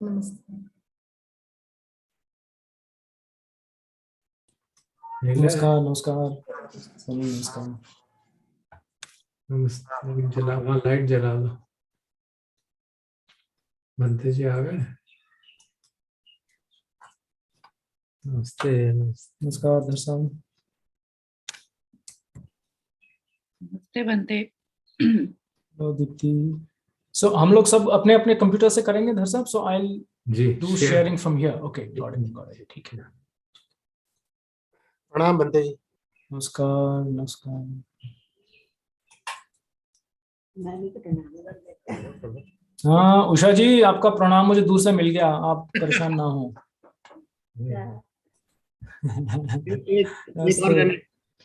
नमस्ते। नमस्कार नमस्कार नमस्कार। नमस्ते। जला वहाँ लाइट जला दो। बनते जी आ गए। नमस्ते नमस्ते। नमस्कार दर्शन। नमस्ते बनते। दीप्ति। सो हम लोग सब अपने अपने कंप्यूटर से करेंगे धर साहब। सो आई जी do sharing from here. Okay got it ठीक है। प्रणाम बनते जी। नमस्कार नमस्कार। हाँ उषा जी आपका प्रणाम मुझे दूर से मिल गया, आप परेशान ना हो।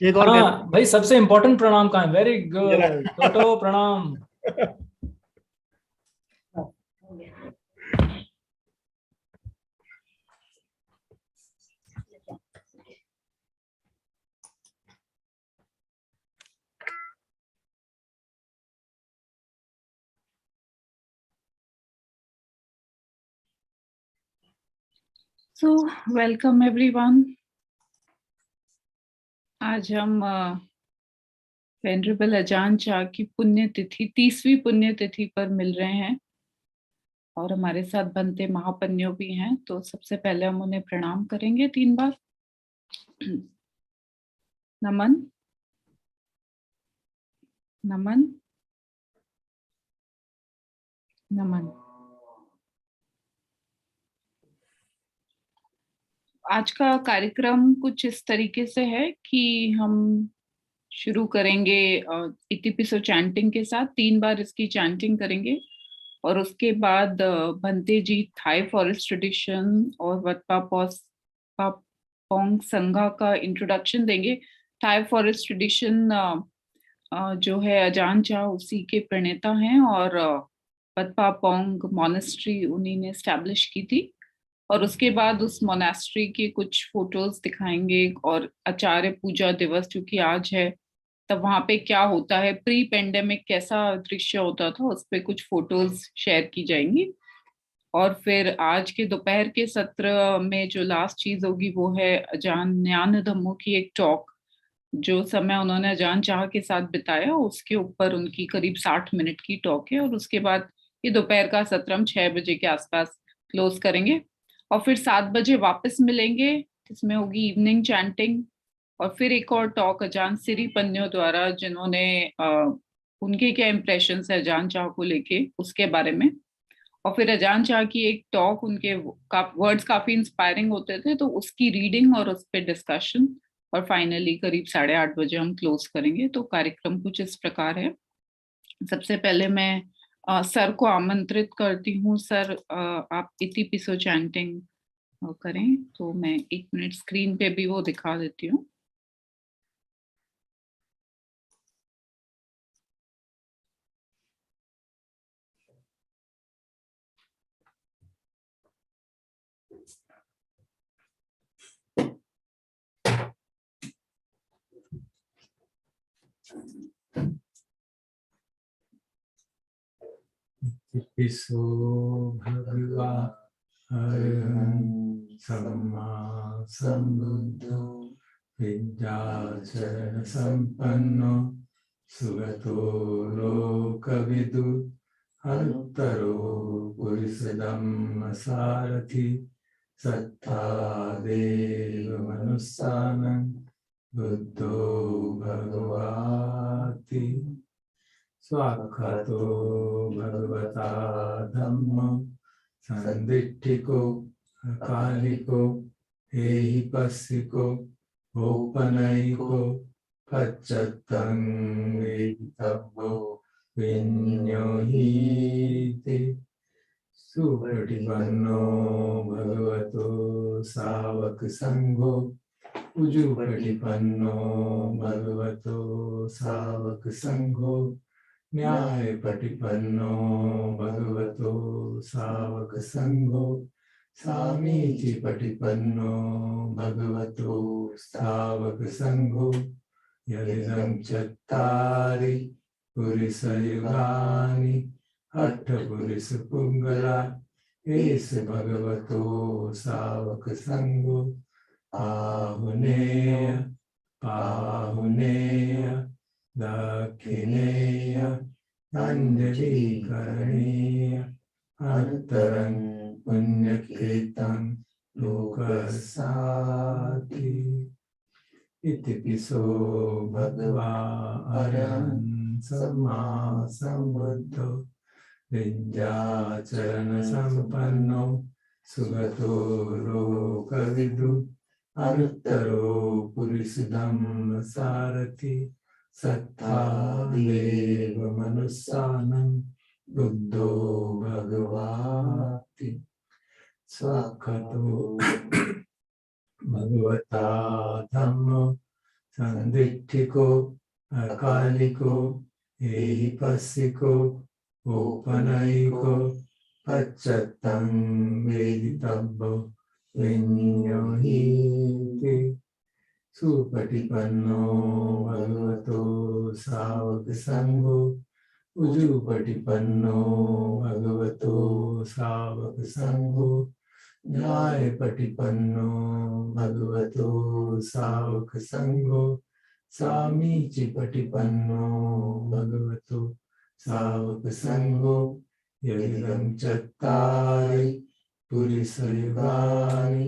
एक और हाँ भाई सबसे इम्पोर्टेंट प्रणाम कहाँ है? वेरी गुड टोटो प्रणाम। So welcome everyone. आज हम वेनरेबल अजान चा की पुण्यतिथि 30वीं पुण्यतिथि पर मिल रहे हैं और हमारे साथ बनते महापन्यो भी हैं। तो सबसे पहले हम उन्हें प्रणाम करेंगे 3 बार। नमन नमन नमन। आज का कार्यक्रम कुछ इस तरीके से है कि हम शुरू करेंगे इतिपिसो चैंटिंग के साथ। 3 बार इसकी चैंटिंग करेंगे और उसके बाद भंते जी थाई फॉरेस्ट ट्रेडिशन और वत्पा पोंग संघा का इंट्रोडक्शन देंगे। थाई फॉरेस्ट ट्रेडिशन जो है अजान चा उसी के प्रणेता हैं और वत्पा पोंग मॉनेस्ट्री उन्हीं ने एस्टैब्लिश की थी। और उसके बाद उस मोनास्ट्री के कुछ फोटोज दिखाएंगे और आचार्य पूजा दिवस जो कि आज है तब वहां पे क्या होता है, प्री पेंडेमिक कैसा दृश्य होता था, उस पे कुछ फोटोज शेयर की जाएंगी। और फिर आज के दोपहर के सत्र में जो लास्ट चीज होगी वो है अजान ज्ञान धम्मों की एक टॉक। जो समय उन्होंने अजान चाह के साथ बिताया उसके ऊपर उनकी करीब 60 मिनट की टॉक है। और उसके बाद ये दोपहर का सत्र हम 6 बजे के आसपास क्लोज करेंगे और फिर 7 बजे वापस मिलेंगे जिसमें होगी इवनिंग चैंटिंग और फिर एक और टॉक अजान सिरी पन्नियों द्वारा जिन्होंने उनके क्या इम्प्रेशन है अजान चाह को लेके उसके बारे में। और फिर अजान चाह की एक टॉक, उनके वर्ड्स काफी इंस्पायरिंग होते थे तो उसकी रीडिंग और उस पर डिस्कशन। और फाइनली करीब 8:30 बजे हम क्लोज करेंगे। तो कार्यक्रम कुछ इस प्रकार है। सबसे पहले मैं सर को आमंत्रित करती हूँ। सर आप इतिपिसो चैंटिंग करें। तो मैं 1 मिनट स्क्रीन पे भी वो दिखा देती हूँ। इतिपिसो भगवा अरहं सम्मा सम्बुद्धो विद्याचरण संपन्नो सुगतो लोकविदु अनुत्तरो पुरुषधम्म सारथि सत्ता देव मनुस्सानं बुद्धो भगवाति स्वाक्षतो भगवता धम्मो संदिट्ठिको अकालिको एहिपस्सिको औपनयिको पच्चत्तं वेदितव्यो विन्योहीति सुपटिपन्नो भगवतो सावक संघो उजुपटिपन्नो भगवतो सावक संघो न्यायपटिपन्नो भगवतो सावक संघो सामीचि पटिपन्नो भगवतो सावक संघो यदिदं चत्तारि पुरुषयुगानि अट्ठपुरुषपुङ्गला एस भगवतो सावक संगो आहुनेय पाहुनेय दक्षिणेय अंजलि करणेय अनुत्तरं पुण्यकृतं लोकसाति इति पिसो भगवा अरहं सम्मा सम्बुद्धो विद्याचरण संपन्नो सुगतो लोकविदु अनुत्तरो पुरुषधम्म सारथि सत्ता देव मनुष्यानं बुद्धो भगवाति स्वाक्षतो भगवता धम्मो संदिट्ठिको अकालिको एहिपस्सिको ओपनयिको पच्चत्तं वेदितव्यो विनियोहीति सुपटिपन्नो भगवतो सावक संघो उजुपटिपन्नो भगवतो सावक संघो न्यायपटिपन्नो भगवतो सावक संघो सामीचिपटिपन्नो भगवतो सावक संघो यदिदं चत्तारि पुरुषयुगानि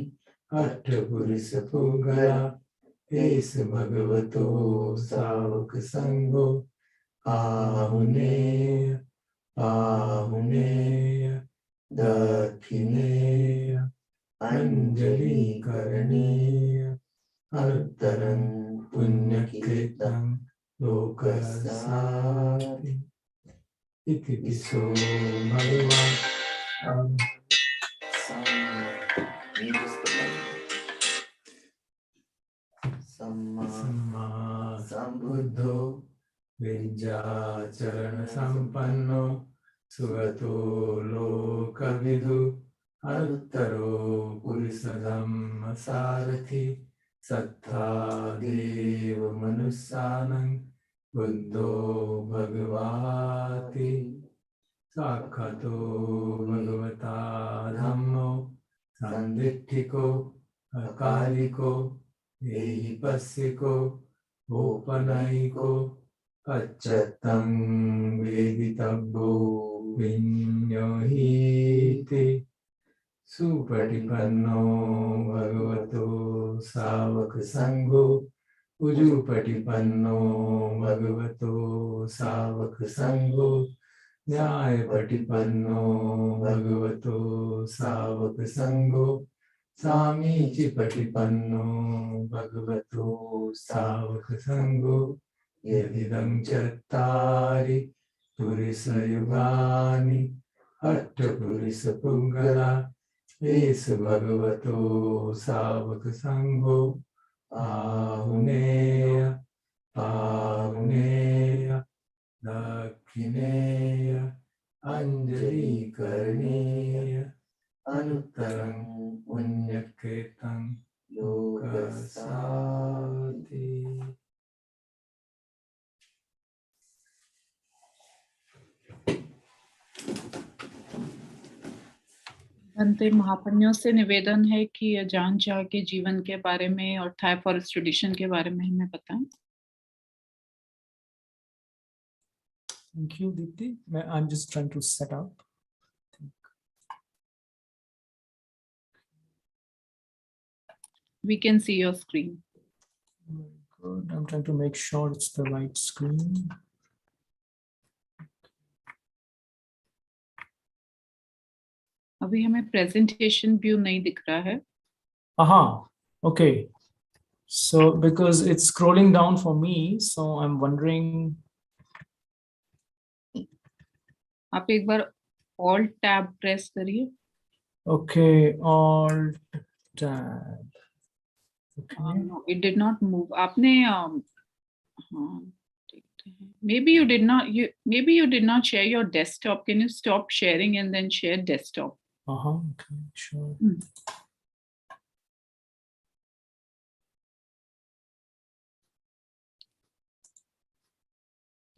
अष्टपुरुषपुङ्गला एष भगवतो सावक संघो आहुनेय पाहुनेय दक्षिणेय अंजलिकरणेय अनुत्तरं पुण्यकृतं लोकसाति इति पिसो भगवान् सम्मा सम्बुद्धो विद्याचरण संपन्नो सुगतो लोकविदु अनुत्तरो पुरुषधम्म सारथि सत्ता देव मनुष्यानं बुद्धो भगवाति साक्षातो भगवता धम्मो संदिट्ठिको अकालिको एहिपस्सिको ओपनयिको पच्चत्तं वेदितव्यो विनियोहीति सुपटिपन्नो भगवतो सावक संघो उजुपटिपन्नो भगवतो सावक संघो न्यायपटिपन्नो भगवतो सावक संघो सामीचिपटिपन्नो भगवतो सावक संघो यदिदं चत्तारि पुरुषयुगानि अष्टपुरुषपुङ्गला एष भगवतो सावक संघो आहुनेय पाहुनेय दक्षिणेय अंजलिकरणेय अनुत्तरं पुण्यकृतं लोकसाति अंतिम महापुण्यों से निवेदन है कि अजान चाह के जीवन के बारे में और थाई फॉरेस्ट ट्रेडिशन के बारे में हमें बताएं। Thank you, Deepti. I'm just trying to set up. We can see your screen. Good. I'm trying to make sure it's the right screen. अभी हमें प्रेजेंटेशन व्यू नहीं दिख रहा है. Okay. So because it's scrolling down for me, so I'm wondering. आप एक बार Alt tab press करिए. Okay, Alt tab. Okay. No, it did not move. आपने maybe you did not share your desktop. Can you stop sharing and then share desktop? Okay, sure.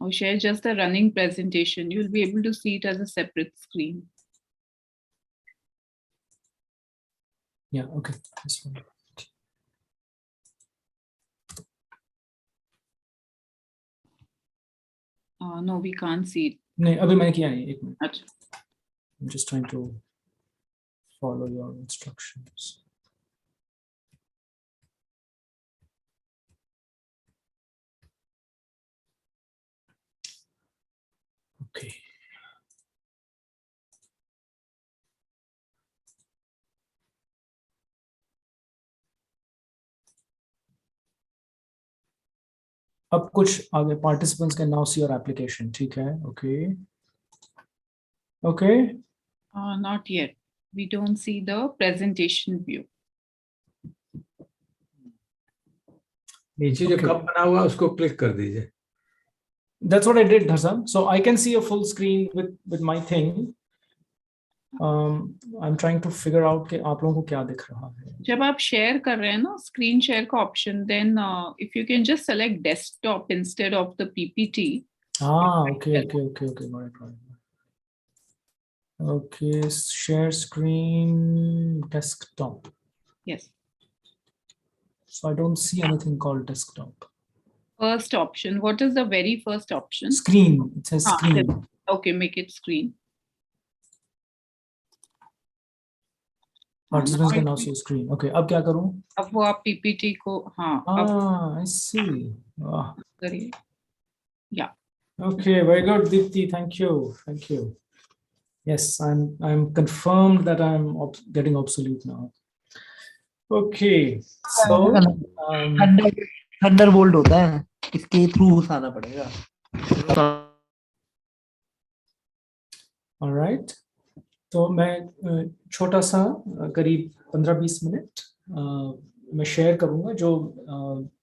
Or share just the running presentation. You'll be able to see it as a separate screen. Yeah, okay. This one. No, we can't see it. नहीं, अभी मैंने किया नहीं, एक minute. अच्छा. I'm just trying to follow your instructions. Okay. अब कुछ आगे participants can now see your application. ठीक है? Okay. Okay. Not yet. We don't see the presentation view. नीचे जो Okay. कप बना हुआ है उसको क्लिक कर दीजिए. That's what I did, Hasan. So I can see a full screen with my thing. I'm trying to figure out कि आप लोगों को क्या दिख रहा है. जब आप शेयर कर रहे हैं ना स्क्रीन शेयर का option, then if you can just select desktop instead of the PPT. Okay. Got it. Okay, share screen, desktop. Yes. So I don't see anything called desktop. First option. What is the very first option? Screen. It says screen. Okay, make it screen. Participants can now see screen. Okay, अब क्या करूँ? अब वो आप PPT को I see. करिए. Yeah. Okay, very good, Deepti. Thank you. Yes, I'm confirmed that I'm getting obsolete now. Okay, so Thunderbolt होता है, इसके थ्रू आना पड़ेगा. all right. तो मैं छोटा सा करीब 15-20 मिनट मैं शेयर करूंगा जो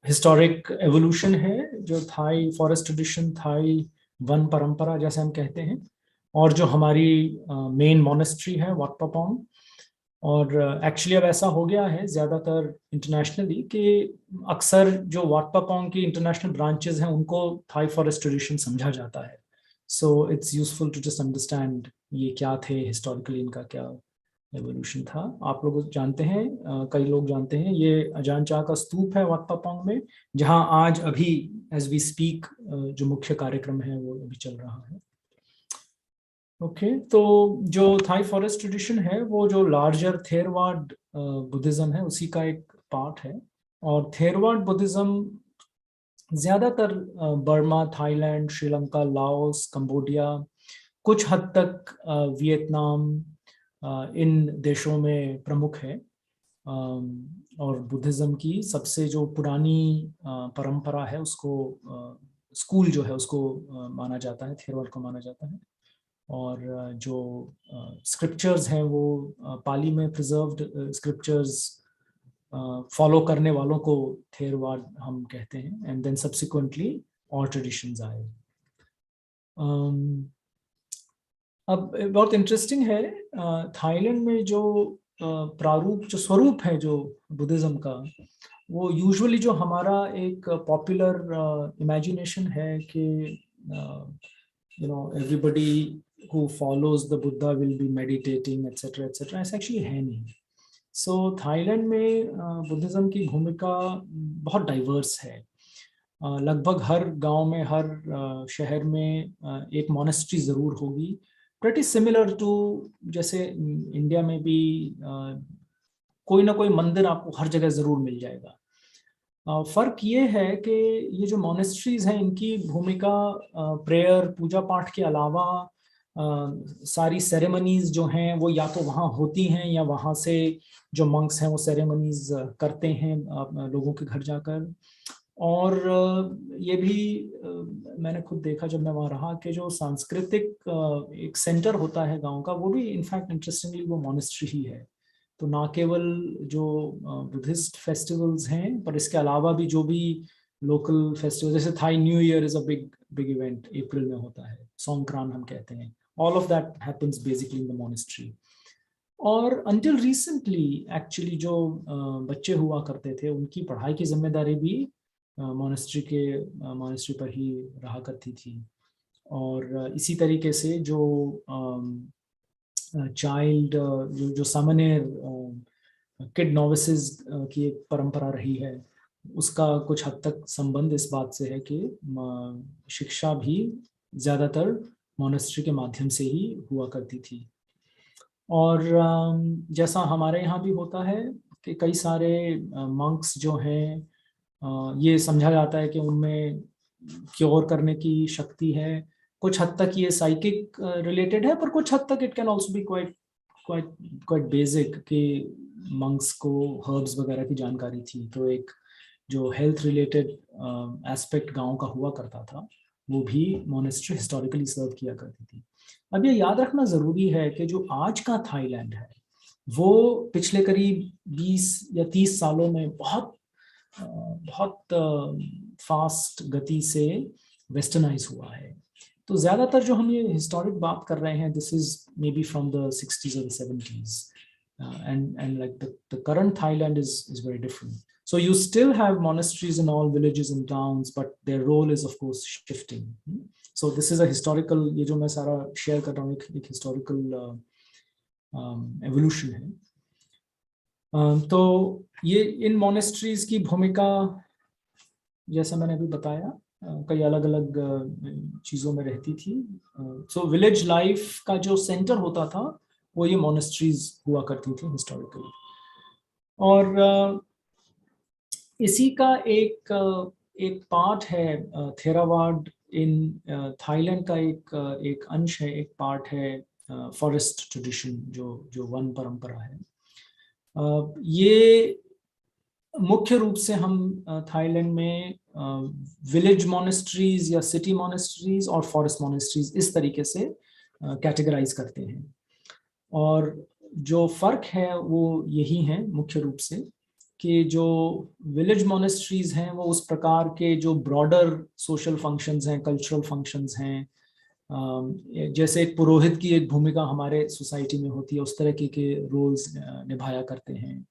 हिस्टोरिक एवोल्यूशन है, जो थाई फॉरेस्ट ट्रेडिशन, थाई वन परंपरा जैसे हम कहते हैं, और जो हमारी मेन मॉनेस्ट्री है वाट पापोंग. और एक्चुअली अब ऐसा हो गया है ज़्यादातर इंटरनेशनली कि अक्सर जो वाट पापोंग की इंटरनेशनल ब्रांचेस हैं उनको थाई फॉरेस्ट ट्रेडिशन समझा जाता है. So it's useful to just understand ये क्या थे हिस्टोरिकली, इनका क्या एवोल्यूशन था. आप लोग जानते हैं, कई लोग जानते हैं, ये अजान चाह का स्तूप है वाट पापोंग में, जहां आज अभी एज वी स्पीक जो मुख्य कार्यक्रम है वो अभी चल रहा है. ओके, तो जो थाई फॉरेस्ट ट्रेडिशन है वो जो लार्जर थेरवाड बुद्धिज्म है उसी का एक पार्ट है. और थेरवाड बुद्धिज्म ज़्यादातर Burma, Thailand, Sri Lanka, Laos, Cambodia, कुछ हद तक वियतनाम, इन देशों में प्रमुख है. और बुद्धिज्म की सबसे जो पुरानी परंपरा है उसको स्कूल जो है उसको माना जाता है, थेरवाड को माना जाता है. और जो स्क्रिप्चर्स हैं वो पाली में प्रिजर्व्ड स्क्रिप्चर्स फॉलो करने वालों को थेरवाद हम कहते हैं. एंड देन सब्सिक्वेंटली और ट्रेडिशंस आए. अब बहुत इंटरेस्टिंग है, थाईलैंड में जो प्रारूप, जो स्वरूप है जो बुद्धिज्म का, वो यूजुअली जो हमारा एक पॉपुलर इमेजिनेशन है कि everybody who follows the Buddha will be meditating etc etc, ऐसा एक्चुअली है नहीं. सो थाईलैंड में बुद्धिज्म की भूमिका बहुत डाइवर्स है. लगभग हर गांव में, हर शहर में एक मॉनेस्ट्री ज़रूर होगी, pretty सिमिलर टू जैसे इंडिया में भी कोई ना कोई मंदिर आपको हर जगह ज़रूर मिल जाएगा. फ़र्क ये है कि ये जो मॉनेस्ट्रीज़ हैं इनकी भूमिका प्रेयर, पूजा पाठ के अलावा सारी सेरेमनीज़ जो हैं वो या तो वहाँ होती हैं या वहाँ से जो मंक्स हैं वो सेरेमनीज़ करते हैं लोगों के घर जाकर. और ये भी मैंने खुद देखा जब मैं वहाँ रहा कि जो सांस्कृतिक एक सेंटर होता है गांव का, वो भी इनफैक्ट इंटरेस्टिंगली वो मॉनेस्ट्री ही है. तो ना केवल जो बुद्धिस्ट फेस्टिवल्स हैं पर इसके अलावा भी जो भी लोकल फेस्टिवल, जैसे Thai new year is a big event, April में होता है, सोंगक्रान हम कहते हैं, all of that happens basically in the monastery. और अंटिल रिसेंटली एक्चुअली जो बच्चे हुआ करते थे उनकी पढ़ाई की जिम्मेदारी भी मॉनेस्ट्री पर ही रहा करती थी. और इसी तरीके से जो चाइल्ड जो सामनेर किड नोविसेस की एक परंपरा रही है, उसका कुछ हद तक संबंध इस बात से है कि शिक्षा भी ज़्यादातर मॉनेस्ट्री के माध्यम से ही हुआ करती थी। और जैसा हमारे यहाँ भी होता है कि कई सारे मंक्स जो हैं, ये समझा जाता है कि उनमें क्योर करने की शक्ति है। कुछ हद तक ये साइकिक रिलेटेड है, पर कुछ हद तक it can also be quite quite quite basic, कि मंक्स को हर्ब्स वगैरह की जानकारी थी, तो एक जो हेल्थ रिलेटेड एस्पेक्ट गांव का हुआ करता था, वो भी मोनेस्ट्री हिस्टोरिकली सर्व किया करती थी। अब ये याद रखना ज़रूरी है कि जो आज का थाईलैंड है वो पिछले करीब 20 या 30 सालों में बहुत फास्ट गति से वेस्टर्नाइज हुआ है। तो ज़्यादातर जो हम ये हिस्टोरिक बात कर रहे हैं, this is may be from the 60s और 70s, and like the current Thailand is very different. So you still have monasteries in all villages and towns, but their role is of course shifting. So this is a historical, ये जो मैं सारा share कर रहा हूँ, एक historical evolution है। तो ये इन monasteries की भूमिका, जैसा मैंने अभी बताया, कई अलग अलग चीज़ों में रहती थी। सो विलेज लाइफ का जो सेंटर होता था वो ये मोनेस्ट्रीज हुआ करती थी हिस्टोरिकली। और इसी का एक पार्ट है थेरावाड इन थाईलैंड का, एक अंश है, एक पार्ट है फॉरेस्ट ट्रेडिशन, जो वन परंपरा है। ये मुख्य रूप से हम थाईलैंड में विलेज मोनेस्ट्रीज या सिटी मोनेस्ट्रीज और फॉरेस्ट मोनेस्ट्रीज इस तरीके से कैटेगराइज करते हैं। और जो फर्क है वो यही है मुख्य रूप से, कि जो विलेज मोनेस्ट्रीज हैं वो उस प्रकार के जो ब्रॉडर सोशल फंक्शंस हैं, कल्चरल फंक्शंस हैं, जैसे एक पुरोहित की एक भूमिका हमारे सोसाइटी में होती है, उस तरह के रोल्स निभाया करते हैं।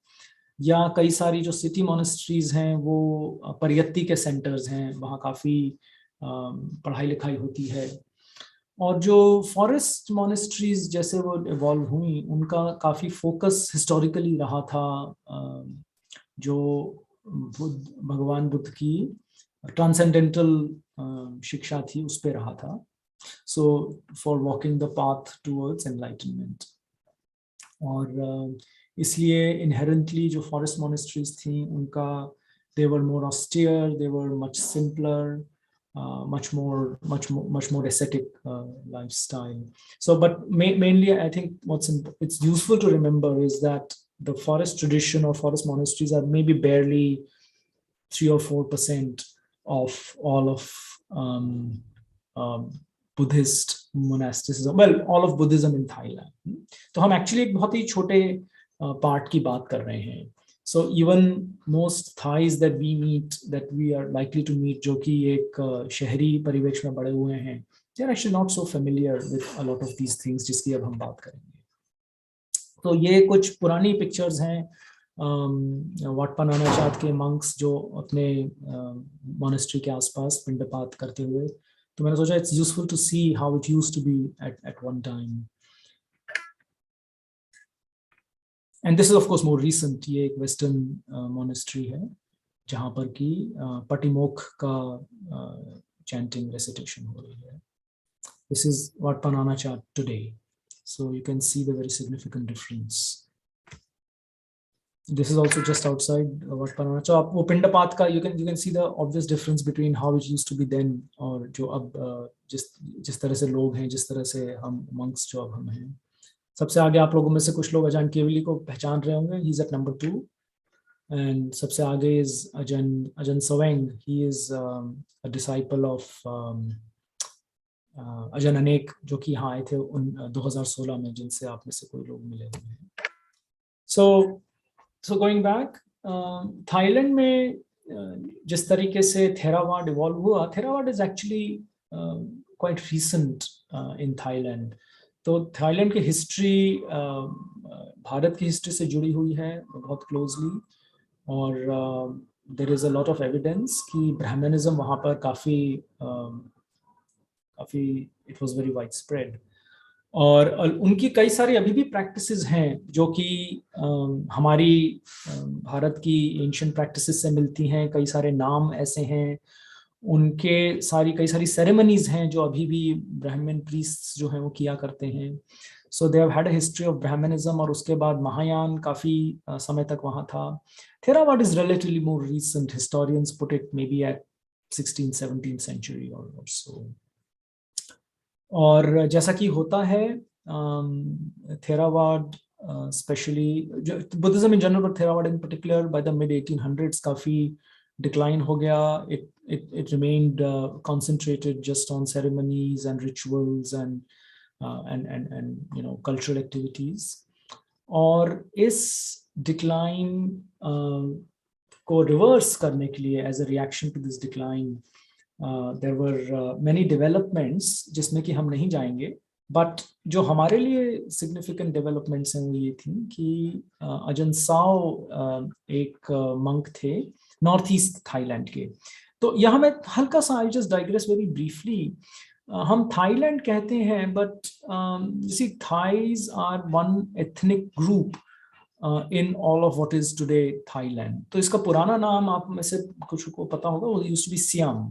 या कई सारी जो सिटी मोनेस्ट्रीज हैं वो परियत्ती के सेंटर्स हैं, वहाँ काफ़ी पढ़ाई लिखाई होती है। और जो फॉरेस्ट मोनेस्ट्रीज जैसे वो इवॉल्व हुई, उनका काफ़ी फोकस हिस्टोरिकली रहा था जो भगवान बुद्ध की ट्रांसेंडेंटल शिक्षा थी उस पे रहा था। So for walking the path towards enlightenment. और इसलिए इनहेरेंटली जो फॉरेस्ट मोनेस्ट्रीज थी उनका, they were more austere, they were much simpler, much more ascetic lifestyle. So but mainly I think it's useful to remember is that the forest tradition or forest monasteries are maybe barely 3 or 4% of all of Buddhist monasticism, well, all of Buddhism in Thailand. तो हम actually एक बहुत ही छोटे part की बात कर रहे हैं। So even most Thais that we meet, that we are likely to meet, जो कि एक शहरी परिवेश में बड़े हुए हैं, they are actually not so familiar with a lot of these things जिसकी अब हम बात करेंगे। तो ये कुछ पुरानी पिक्चर्स हैं वाटपनाना चाट के मंक्स जो अपने मोनेस्ट्री के आसपास पिंडपात करते हुए। तो मैंने सोचा it's useful to see how it used to be at one time. And this is of course more recent. ये एक वेस्टर्न मोनेस्ट्री है जहाँ पर कि पटिमोख का चैंटिंग रेसिटेशन हो रही है। This is Wat-Panana Chat today, so you can see the very significant difference. This is also just outside Wat-Panana. So आप वो पिंडपात का you can see the obvious difference between how it used to be then और जो अब जिस तरह से लोग हैं, जिस तरह से हम monks जो अब हम हैं। सबसे आगे आप लोगों में से कुछ लोग अजान केवली को पहचान रहे होंगे, he is at number 2, and सबसे आगे is Ajahn Saweng. He is a disciple of अजन अनेक, जो कि यहाँ आए थे 2016 में, जिनसे आप में से कोई लोग मिले हुए हैं। So going back, थाईलैंड में जिस तरीके से थेरावाड इवॉल्व हुआ, Theravada is actually quite recent in Thailand. तो थाईलैंड की हिस्ट्री भारत की हिस्ट्री से जुड़ी हुई है बहुत क्लोजली, और there is a lot of evidence कि ब्राह्मणिज्म वहाँ पर काफ़ी it was very widespread. और उनकी कई सारी अभी भी प्रैक्टिसेस हैं जो कि हमारी भारत की एंशिएंट प्रैक्टिसेस से मिलती हैं। कई सारे नाम ऐसे हैं उनके, कई सारी सेरेमनीज हैं जो अभी भी ब्राह्मण प्रीस्ट जो हैं वो किया करते हैं। So they have had a history of Brahmanism, और उसके बाद महायान काफी समय तक वहाँ था। Theravada is relatively more recent, historians put it maybe at 16th-17th century और सो। और जैसा कि होता है Theravada specially, Buddhism in general but Theravada in particular, by the mid 1800s काफी डिक्लाइन हो गया। it remained concentrated just on ceremonies and rituals and cultural activities. और इस डिक्लाइन को रिवर्स करने के लिए, as a reaction to this decline, there were many developments जिसमें कि हम नहीं जाएंगे, बट जो हमारे लिए सिग्निफिकेंट डेवलपमेंट्स हैं वो ये थी कि अजन साओ एक मंक थे नॉर्थ ईस्ट थाईलैंड के। तो यहाँ मैं हल्का सा, I just digress very briefly, हम थाईलैंड कहते हैं but see Thais are one ethnic group in all of what is today Thailand. तो इसका पुराना नाम आप में से कुछ को पता होगा, वो used to be Siam,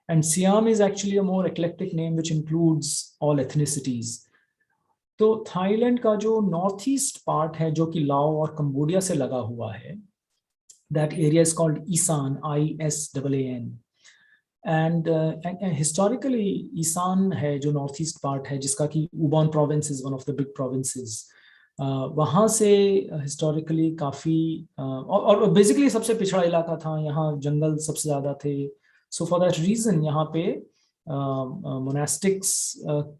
and Siam is actually a more eclectic name which includes all ethnicities. तो थाईलैंड का जो नॉर्थ ईस्ट पार्ट है जो कि लाओ और कंबोडिया से लगा हुआ है, that area is called Isan, ISAAN. And historically Ishan है जो नॉर्थ ईस्ट पार्ट है, जिसका कि Ubon province is one of the big provinces. वहाँ से हिस्टोरिकली काफ़ी और बेसिकली सबसे पिछड़ा इलाका था, यहाँ जंगल सबसे ज़्यादा थे। सो फॉर दैट रीज़न यहाँ पे मोनास्टिक्स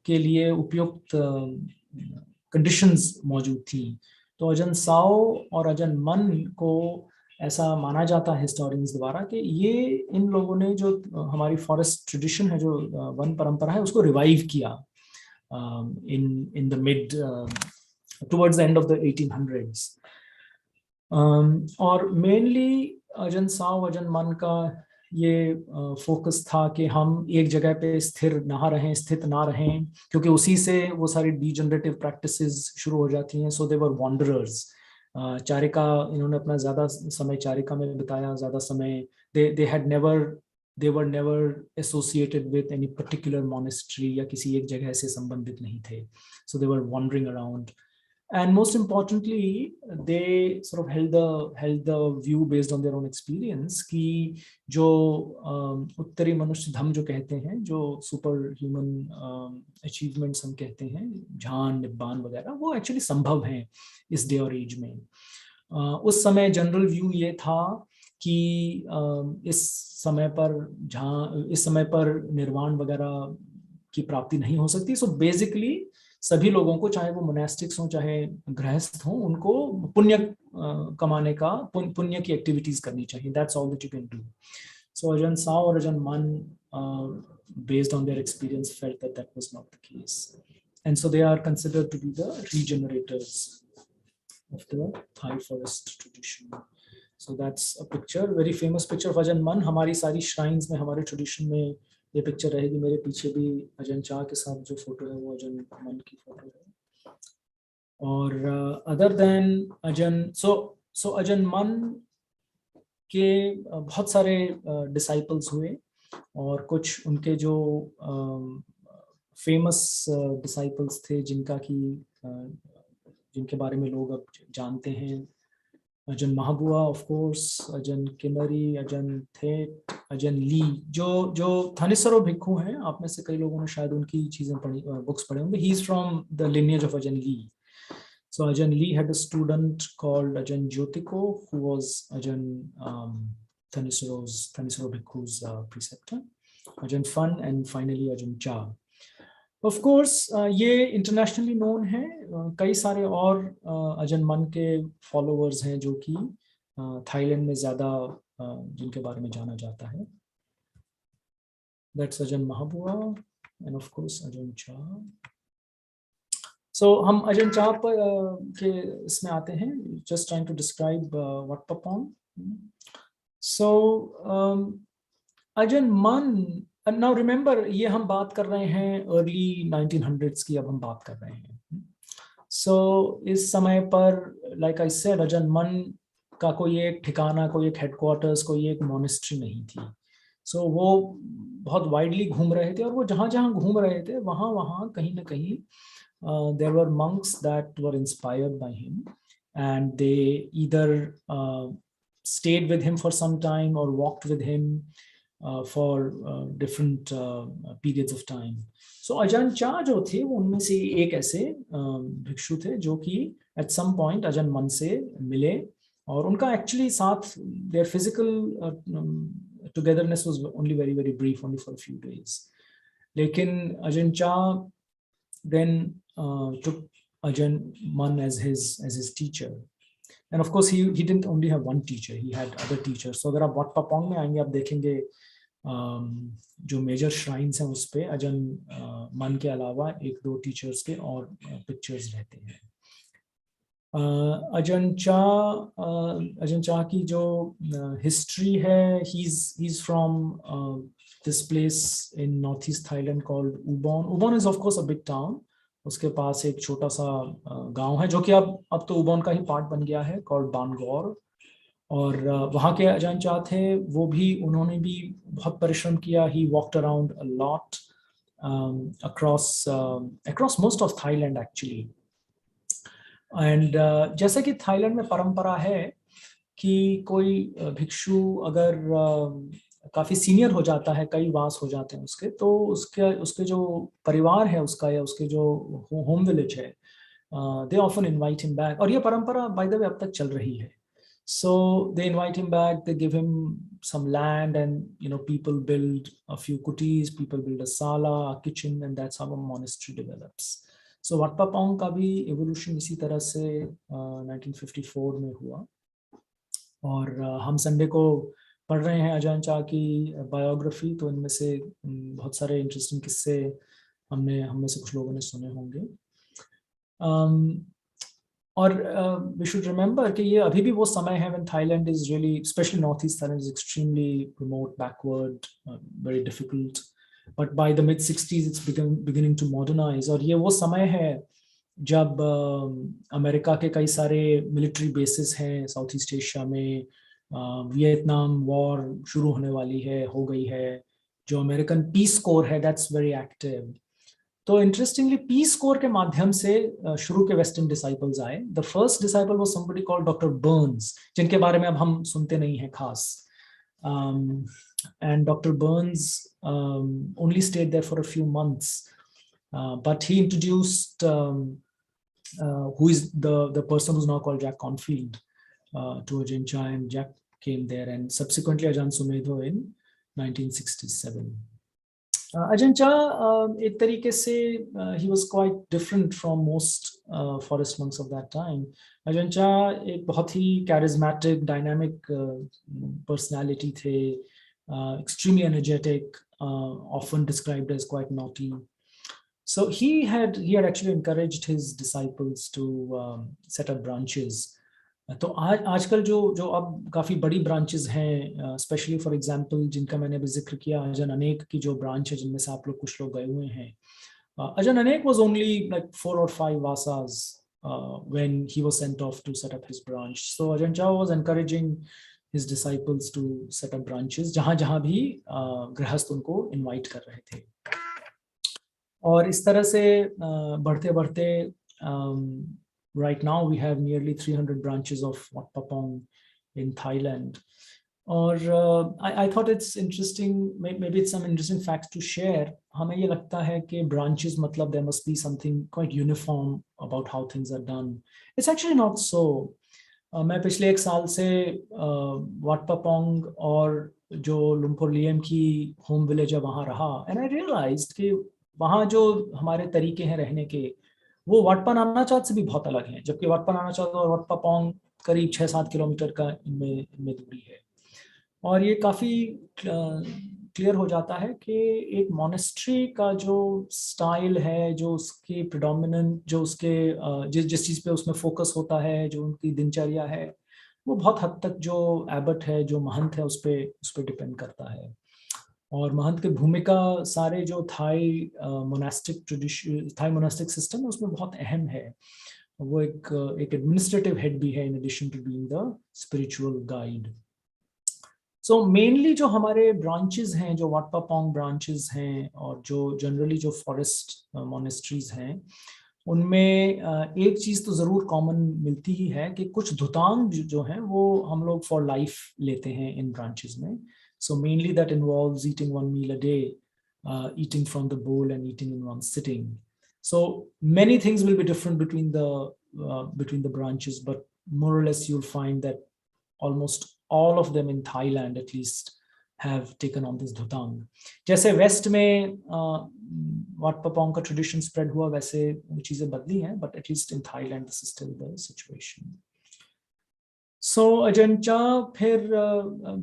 के लिए उपयुक्त कंडीशंस मौजूद थी। तो अजन साओ और अजन मन को ऐसा माना जाता है हिस्टोरियंस द्वारा कि ये इन लोगों ने जो हमारी फॉरेस्ट ट्रेडिशन है, जो वन परंपरा है, उसको रिवाइव किया in the mid towards the end of the 1800s. और मेनली अजन साओ अजन मन का ये फोकस था कि हम एक जगह पे स्थित ना रहें, क्योंकि उसी से वो सारी डीजनरेटिव प्रैक्टिसेस शुरू हो जाती हैं। सो दे वर वॉन्डरर्स। चारिका, इन्होंने अपना ज़्यादा समय चारिका में बिताया, ज़्यादा समय they were never associated with any particular monastery या किसी एक जगह से संबंधित नहीं थे। So they were wandering around. And most importantly, they sort of held the view based on their own experience कि जो उत्तरी मनुष्य धम जो कहते हैं, जो सुपर ह्यूमन अचीवमेंट्स हम कहते हैं, ध्यान निब्बान वगैरह, वो एक्चुअली संभव हैं इस डे और एज में। उस समय जनरल व्यू ये था कि इस समय पर निर्वाण वगैरह की प्राप्ति नहीं हो सकती। सो बेसिकली सभी लोगों को, चाहे वो मोनास्टिक्स हों चाहे गृहस्थ हों, उनको पुण्य कमाने का, पुण्य की एक्टिविटीज करनी चाहिए। That's all that you can do. So Ajahn Sao और अजन मन, based on their experience, felt that that was not the case, and so they are considered to be the regenerators of the Thai forest tradition. So that's a picture, very famous picture of Ajahn Mun. हमारी सारी shrines में, हमारे tradition में ये picture रहेगी। मेरे पीछे भी अजन चाह के साथ जो फोटो है वो अजन मन की फोटो है। और अदर देन अजन, सो अजन मन के बहुत सारे डिसाइपल्स हुए, और कुछ उनके जो फेमस डिसाइपल्स थे जिनके बारे में लोग अब जानते हैं। अजन महाबुआ, ऑफ कोर्स, अजन किन्नरी, अजन थेट, अजन ली, जो थानेसरो भिक्खु हैं। आप में से कई लोगों ने शायद उनकी चीजें पढ़ी, बुक्स पढ़े होंगे। He is from the lineage of अजन ली। सो अजन ली हैड अ स्टूडेंट कॉल्ड अजन ज्योतिको, हु वाज अजन थानेसरो भिक्खु's preceptor, अजन फन, एंड फाइनली अजन चा। ऑफ कोर्स ये इंटरनेशनली नोन है। कई सारे और अजन मन के फॉलोअर्स हैं जो कि थाईलैंड में ज़्यादा जिनके बारे में जाना जाता है। दैट्स अजन महाबुआ एंड ऑफ कोर्स अजन चा। सो हम अजन चा के इसमें आते हैं, just trying to describe what perform. So Ajahn Mun, now remember, ये हम बात कर रहे हैं अर्ली 1900s की, अब हम बात कर रहे हैं। सो इस समय पर लाइक आई सेड, अजन मन का कोई एक ठिकाना, कोई एक हेडक्वार्टर्स, कोई एक मॉनेस्ट्री नहीं थी। सो वो बहुत वाइडली घूम रहे थे, और वो जहाँ जहाँ घूम रहे थे वहाँ वहाँ कहीं ना कहीं there were monks that were inspired by him, and they either stayed with him for some time or walked with him for different periods of time. So Ajahn Chah जो थे वो उनमें से एक ऐसे भिक्षु थे जो कि at some point अजन मन से मिले, और उनका actually साथ their physical togetherness was only very very brief, only for a few days. लेकिन Ajahn Chah then took Ajahn Man as his teacher, and of course he didn't only have one teacher, he had other teachers. So अगर आप Wat Papong में आएंगे, आप देखेंगे जो major shrines हैं उस पे अजन मन के अलावा एक दो टीचर्स के और पिक्चर्स रहते हैं। अजन चाह की जो हिस्ट्री है, he's from this place in northeast Thailand called Ubon. Ubon is of course a big town. उसके पास एक छोटा सा गांव है जो कि अब तो उबोन का ही पार्ट बन गया है, called Bangkok. और वहाँ के अजान चाह थे, वो भी, उन्होंने भी बहुत परिश्रम किया। He walked around a lot across most of Thailand actually. And जैसे कि थाईलैंड में परंपरा है कि कोई भिक्षु अगर काफी सीनियर हो जाता है, कई वास हो जाते हैं उसके, तो उसके जो परिवार है उसका, या उसके जो होम विलेज है, they often invite him back. और ये परंपरा बाय द वे अब तक चल रही है। So they invite him back, they give him some land, and people build a few kutis, people build a sala, a kitchen, and that's how a monastery develops. So Wat Papong का भी evolution इसी तरह से 1954 में हुआ। और हम Sunday को पढ़ रहे हैं अजान चाह की बायोग्राफी, तो इनमें से बहुत सारे इंटरेस्टिंग किस्से हम में से कुछ लोगों ने सुने होंगे। और we should remember कि ये अभी भी वो समय है when Thailand is really, especially Northeast Thailand, is extremely remote, backward, very difficult. But by the mid-60s it's beginning to modernize. और ये वो समय है जब अमेरिका के कई सारे मिलिट्री बेसिस हैं साउथ ईस्ट एशिया में, वियतनाम वॉर शुरू होने वाली है, हो गई है, जो अमेरिकन पीस कोर है दैट्स वेरी एक्टिव। तो इंटरेस्टिंगली पीस कोर के माध्यम से शुरू के वेस्टर्न डिसाइपल्स आए। The first disciple was somebody called doctor Burns, जिनके बारे में अब हम सुनते नहीं हैं खास। And doctor Burns only stayed there for a few months, but he introduced who is the person who's now called Jack Confield to Ajahn Chah, and Jack came there, and subsequently Ajahn Sumedho in 1967. Ajahn Chah एक तरीके से he was quite different from most forest monks of that time. Ajahn Chah एक बहुत ही charismatic, dynamic personality थे, extremely energetic, often described as quite naughty. So he had actually encouraged his disciples to set up branches. तो आजकल जो अब काफ़ी बड़ी branches हैं, स्पेशली फॉर एग्जांपल जिनका मैंने अभी जिक्र किया, अजन अनेक की जो ब्रांच है, जिनमें से आप लोग कुछ लोग गए हुए हैं। अजन अनेक was only like 4 or 5 vasas when he was sent off to set up his branch. So Ajahn Chah was encouraging his disciples to set up branches जहाँ भी गृहस्थ उनको इनवाइट कर रहे थे। और इस तरह से बढ़ते बढ़ते right now we have nearly 300 branches of Wat Papong in Thailand. और I thought it's interesting, maybe it's some interesting facts to share. हमें ये लगता है कि branches मतलब there must be something quite uniform about how things are done. It's actually not so. मैं पिछले 1 साल से Wat Papong और जो लुम्पुर लियम की होम विलेज है वहाँ रहा, and I realized कि वहाँ जो हमारे तरीके हैं रहने के, वो वाट पा नाना चाँद से भी बहुत अलग हैं, जबकि वाट पा नाना चाँद और वाट पापोंग करीब 6-7 किलोमीटर का इनमें दूरी है। और ये काफ़ी क्लियर हो जाता है कि एक मॉनेस्ट्री का जो स्टाइल है, जो उसकी प्रिडोमिनेंट, जो उसके जिस चीज़ पे उसमें फोकस होता है, जो उनकी दिनचर्या है, वो बहुत हद तक जो एबट है, जो महंत है, उस पर डिपेंड करता है। और महंत की भूमिका सारे जो थाई मोनास्टिक सिस्टम है उसमें बहुत अहम है। वो एक एडमिनिस्ट्रेटिव हेड भी है in addition to being the spiritual guide. So mainly जो हमारे ब्रांचेस हैं, जो वाट पापोंग ब्रांचेस हैं और जो जनरली जो फॉरेस्ट मोनेस्ट्रीज हैं, उनमें एक चीज तो जरूर कॉमन मिलती ही है कि कुछ धुतांग जो हैं वो हम लोग फॉर लाइफ लेते हैं इन ब्रांचेस में। So mainly that involves eating one meal a day, eating from the bowl and eating in one sitting. So many things will be different between the branches, but more or less you'll find that almost all of them in Thailand at least have taken on this dhutang. जैसे waste में वाट पापोंग का tradition spread हुआ, वैसे चीजें बदली हैं, but at least in Thailand this is still the situation. So Ajahn Chah फिर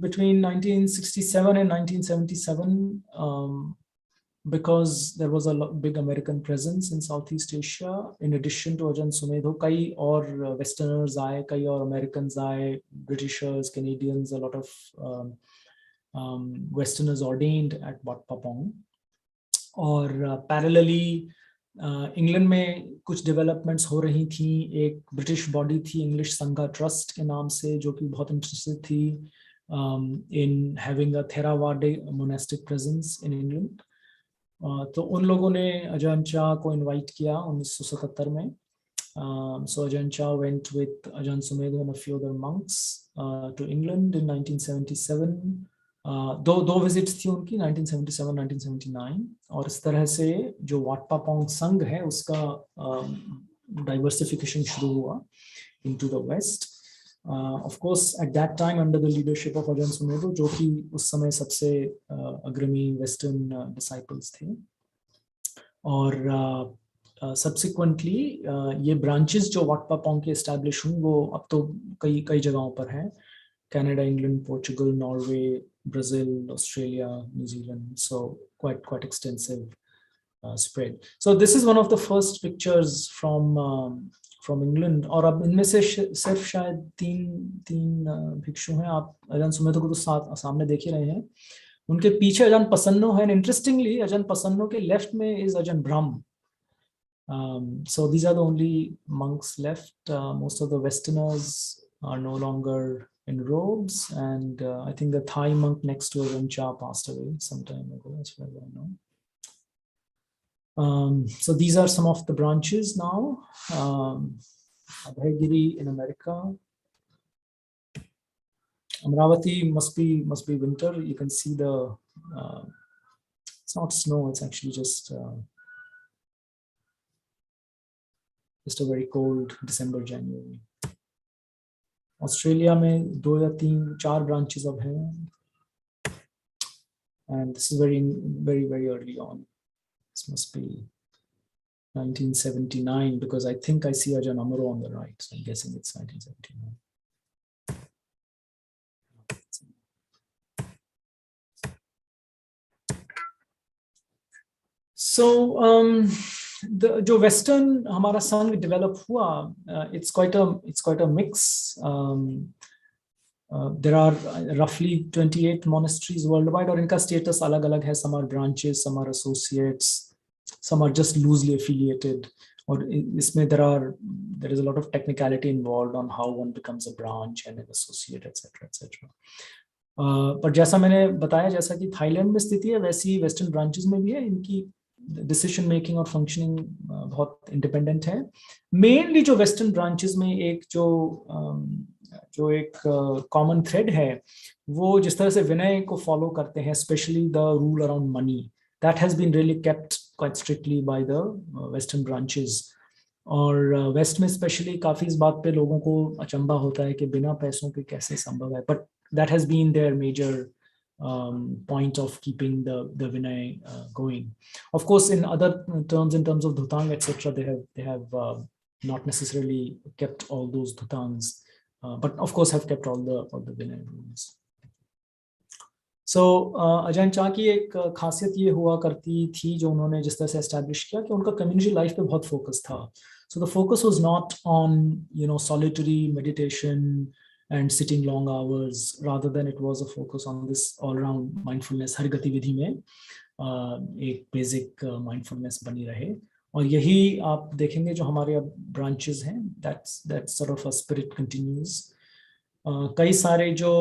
between 1967 and 1977, because there was a big American presence in Southeast Asia, in addition to Ajahn Sumedho, कई और Westerners आए, कई और Americans आए, Britishers, Canadians, a lot of Westerners ordained at Wat Papong. और parallelly England में कुछ developments हो रही थी। एक ब्रिटिश बॉडी थी इंग्लिश संघा ट्रस्ट के नाम से, जो कि बहुत इंटरेस्टेड थी in having a Theravada monastic presence in England. तो उन लोगों ने अजान चाह को इनवाइट किया 1977 में। So Ajahn Chah went with Ajahn Sumedho and a few other monks to England in 1977. दो विजिट्स थी उनकी 1977-1979, और इस तरह से जो वाट पापोंग संघ है उसका डाइवर्सिफिकेशन शुरू हुआ into the West. Of course, at that time under the leadership of Ajahn Sumedho, जो कि उस समय सबसे अग्रणी वेस्टर्न डिसाइपल्स थे। और subsequently ये ब्रांचेस जो वाट पापोंग के एस्टैब्लिश हुई वो अब तो कई जगहों पर हैं, Canada, England, Portugal, Norway, Brazil, Australia, New Zealand, so quite extensive spread. So this is one of the first pictures from England, और अब इनमें से सिर्फ शायद तीन भिक्षु हैं। आप अजान सुमेधो को तो सामने देख ही रहे हैं, उनके पीछे अजान पसन्नो है। इंटरेस्टिंगली अजान पसन्नो के लेफ्ट में इज अजान ब्रह्म। So these are the only monks left. Most of the Westerners are no longer in robes, and I think the Thai monk next to Ajahn Chah passed away some time ago, as far as I know. So these are some of the branches now. Abhaygiri in America. Amravati must be winter. You can see the it's not snow, it's actually just a very cold December, January. Australia में 2 या 4 branches अब हैं, and this is very early on. This must be 1979, because I think I see Ajahn Amaro on the right, so I'm guessing it's 1979. So जो western हमारा संघ develop हुआ, it's quite a mix. There are roughly 28 monasteries worldwide, और इनका status अलग अलग है. Some are branches, some are associates, some are just loosely affiliated. और इसमें there is a lot of technicality involved on how one becomes a branch and an associate, etc. पर जैसा मैंने बताया, जैसा कि थाईलैंड में स्थिति है वैसी वेस्टर्न ब्रांचेस में भी है। इनकी डिसीजन मेकिंग और फंक्शनिंग बहुत इंडिपेंडेंट है। मेनली जो वेस्टर्न ब्रांचेस में एक जो एक कॉमन थ्रेड है, वो जिस तरह से विनय को फॉलो करते हैं, specially the rule around money, that has been really kept quite strictly by the western branches. और वेस्ट में स्पेशली काफी इस बात पे लोगों को अचंभा होता है कि बिना पैसों के कैसे संभव है, but that has been their major point of keeping the Vinay going. Of course, in other terms, in terms of dhutang, etc., they have not necessarily kept all those dhutangs, but of course have kept all the Vinay rules. So Ajahn Chah की एक खासियत ये हुआ करती थी, जो उन्होंने जिस तरह से एस्टैब्लिश किया, कि उनका कम्युनिटी लाइफ पे बहुत फोकस था. So the focus was not on solitary meditation and sitting long hours, rather than it was a focus on this all-round mindfulness, हर गतिविधि में एक बेसिक माइंडफुलनेस बनी रहे. और यही आप देखेंगे जो हमारे अब ब्रांचेस हैं, that's sort of a spirit continues. कई सारे जो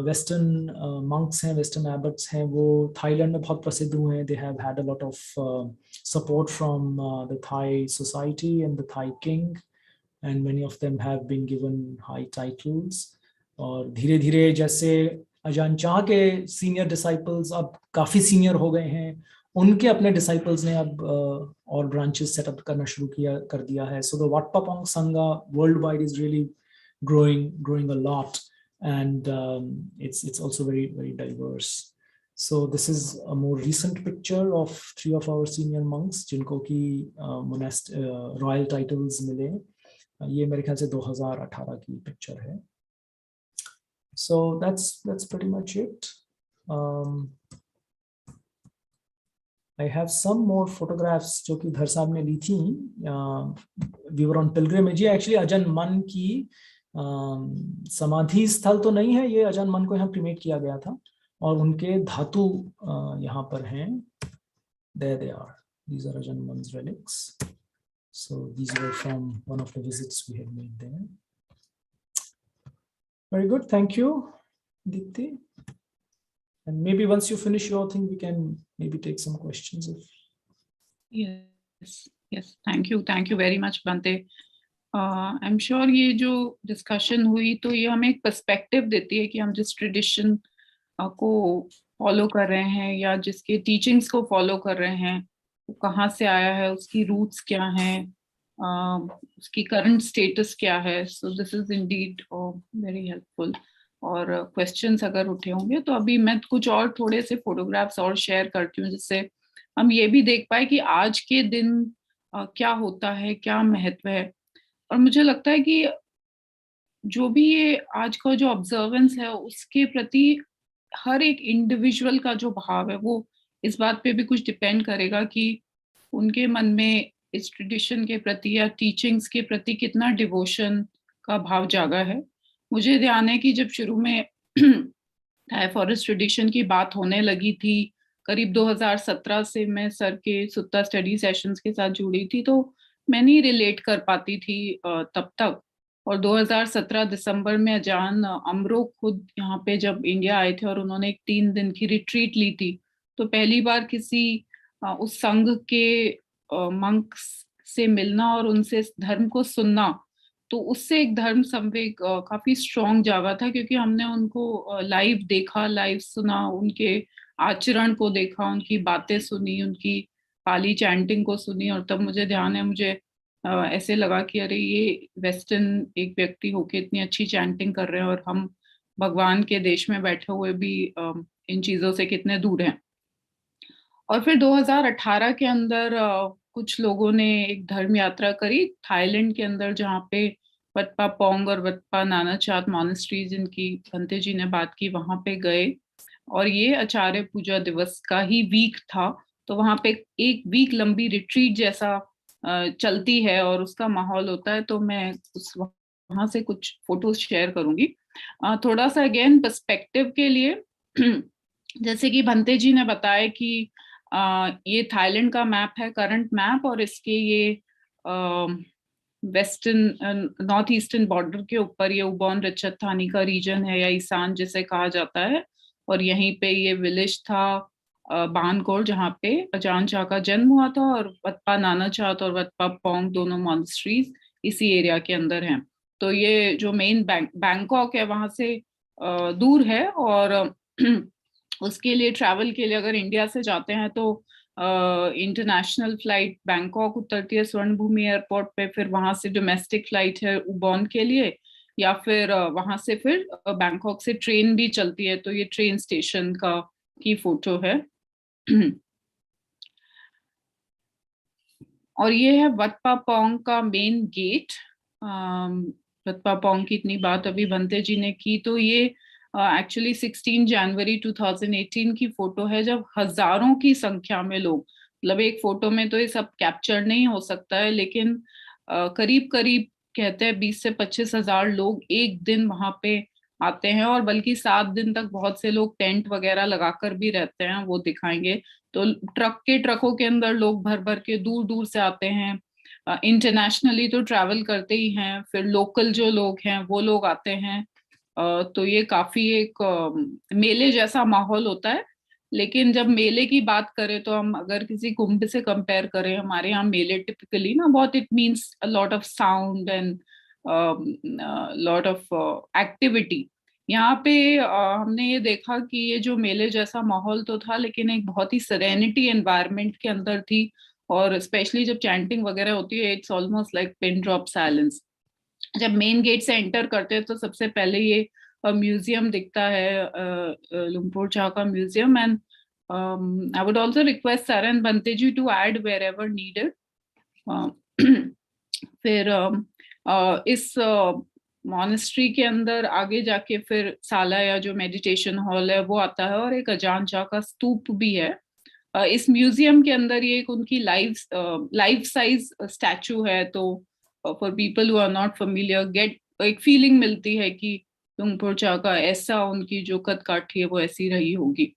वेस्टर्न मंक्स हैं, वेस्टर्न एबट्स हैं, वो थाईलैंड में बहुत प्रसिद्ध हुए हैं. They have had a lot of support from the Thai society and the Thai king, and many of them have been given high titles. और धीरे धीरे जैसे अजान चाह के सीनियर डिसाइपल्स अब काफ़ी सीनियर हो गए हैं, उनके अपने डिसाइपल्स ने अब और ब्रांचेस सेटअप करना शुरू कर दिया है. सो द वाट पापोंग संघा world wide is really growing a lot, and it's also very, very diverse. So this is a more recent picture of 3 of our senior monks जिनको की royal titles मिले. ये मेरे ख्याल से 2018 की पिक्चर है. So that's pretty much it. I have some more photographs जो कि धर साहब ने ली थी. We were on pilgrimage. Actually अजन मन की समाधि स्थल तो नहीं है, ये अजान मन को यहाँ क्रिमेट किया गया था, और उनके धातु यहाँ पर हैं. There they are. These are Ajahn Man's relics. So these were from one of the visits we had made there. Very good. Thank you, Dipti. And maybe once you finish your thing, we can maybe take some questions. Yes. Thank you very much, Bante. I'm sure ये जो discussion हुई तो ये हमें एक perspective देती है कि हम जिस ट्रेडिशन को फॉलो कर रहे हैं या जिसके टीचिंग्स को फॉलो कर रहे हैं वो कहाँ से आया है, उसकी रूट्स क्या हैं, उसकी करंट स्टेटस क्या है. So this is Indeed very helpful. और क्वेश्चंस अगर उठे होंगे तो अभी मैं कुछ और थोड़े से फोटोग्राफ्स और शेयर करती हूँ, जिससे हम ये भी देख पाए कि आज के दिन क्या होता है, क्या महत्व है. और मुझे लगता है कि जो भी ये आज का जो ऑब्जर्वेंस है उसके प्रति हर एक इंडिविजुअल का जो भाव है वो इस बात पे भी कुछ डिपेंड करेगा कि उनके मन में इस ट्रेडिशन के प्रति या टीचिंग्स के प्रति कितना डिवोशन का भाव जागा है. मुझे ध्यान है कि जब शुरू में थाई फॉरेस्ट ट्रेडिशन की बात होने लगी थी, करीब 2017 से मैं सर के सुत्ता स्टडी सेशंस के साथ जुड़ी थी, तो मैं नहीं रिलेट कर पाती थी तब तक. और 2017 दिसंबर में अजान अमरो खुद यहाँ पे जब इंडिया आए थे और उन्होंने एक 3 दिन की रिट्रीट ली थी, तो पहली बार किसी उस संघ के मंक्स से मिलना और उनसे धर्म को सुनना, तो उससे एक धर्म संवेग काफी स्ट्रॉन्ग जागा था, क्योंकि हमने उनको लाइव देखा, लाइव सुना, उनके आचरण को देखा, उनकी बातें सुनी, उनकी पाली चैंटिंग को सुनी. और तब मुझे ध्यान है, मुझे ऐसे लगा कि अरे ये वेस्टर्न एक व्यक्ति होके इतनी अच्छी चैंटिंग कर रहे हैं और हम भगवान के देश में बैठे हुए भी इन चीजों से कितने दूर हैं. और फिर 2018 के अंदर कुछ लोगों ने एक धर्म यात्रा करी थाईलैंड के अंदर, जहाँ पे वटपा पोंग और वटपा नानाचात मॉनेस्ट्रीज, जिनकी भंते जी ने बात की, वहां पे गए. और ये आचार्य पूजा दिवस का ही वीक था, तो वहां पे एक वीक लंबी रिट्रीट जैसा चलती है और उसका माहौल होता है. तो मैं वहां से कुछ फोटोज शेयर करूंगी थोड़ा सा अगेन पर्सपेक्टिव के लिए. जैसे कि भंते जी ने बताया कि ये थाईलैंड का मैप है, करंट मैप, और इसके ये वेस्टर्न नॉर्थ ईस्टर्न बॉर्डर के ऊपर ये उबॉन रचत्थानी का रीजन है, या ईशान जिसे कहा जाता है. और यहीं पे ये विलेज था बानकोर, जहाँ पे अजान चाह का जन्म हुआ था, और वटपा नानाचात और वटपा पोंग दोनों मॉनेस्ट्रीज इसी एरिया के अंदर हैं. तो ये जो मेन बैंकॉक है वहां से दूर है, और उसके लिए ट्रैवल के लिए अगर इंडिया से जाते हैं तो इंटरनेशनल फ्लाइट बैंकॉक उतरती है स्वर्ण भूमि एयरपोर्ट पे, फिर वहां से डोमेस्टिक फ्लाइट है उबॉन के लिए, या फिर वहां से फिर बैंकॉक से ट्रेन भी चलती है. तो ये ट्रेन स्टेशन की फोटो है. और ये है वटपा पोंग का मेन गेट. वटपा पोंग की इतनी बात अभी भंते जी ने की, तो ये एक्चुअली 16 जनवरी 2018 की फोटो है, जब हजारों की संख्या में लोग, मतलब एक फोटो में तो ये सब कैप्चर नहीं हो सकता है, लेकिन करीब करीब कहते हैं 20 से 25 हजार लोग एक दिन वहां पे आते हैं, और बल्कि 7 दिन तक बहुत से लोग टेंट वगैरह लगाकर भी रहते हैं, वो दिखाएंगे। तो ट्रकों के अंदर लोग भर भर के दूर दूर से आते हैं, इंटरनेशनली तो ट्रैवल करते ही हैं, फिर लोकल जो लोग हैं वो लोग आते हैं। तो ये काफी एक मेले जैसा माहौल होता है। लेकिन जब मेले की बात करें तो हम अगर किसी कुंभ से कंपेयर करें, हमारे यहाँ मेले टिपिकली ना बहुत, it means a lot of sound and lot of activity. यहाँ पे हमने ये देखा कि ये जो मेले जैसा माहौल तो था, लेकिन एक बहुत ही सेरेनिटी एनवायरनमेंट के अंदर थी। और स्पेशली जब चैंटिंग वगैरह होती है, it's almost like pin drop silence. जब मेन गेट से एंटर करते हैं तो सबसे पहले ये म्यूजियम दिखता है, लुम्पुर चाह का museum. And I would also request Saran बंतेजी to add wherever needed. फिर इस मॉनेस्ट्री के अंदर आगे जाके फिर साला या जो मेडिटेशन हॉल है वो आता है, और एक अजान चाह का स्तूप भी है। इस म्यूजियम के अंदर ये एक उनकी लाइफ साइज स्टैचू है। तो for people who are not familiar, get एक फीलिंग मिलती है कि लुम्पुर चाह का ऐसा, उनकी जो कद काठी है वो ऐसी रही होगी।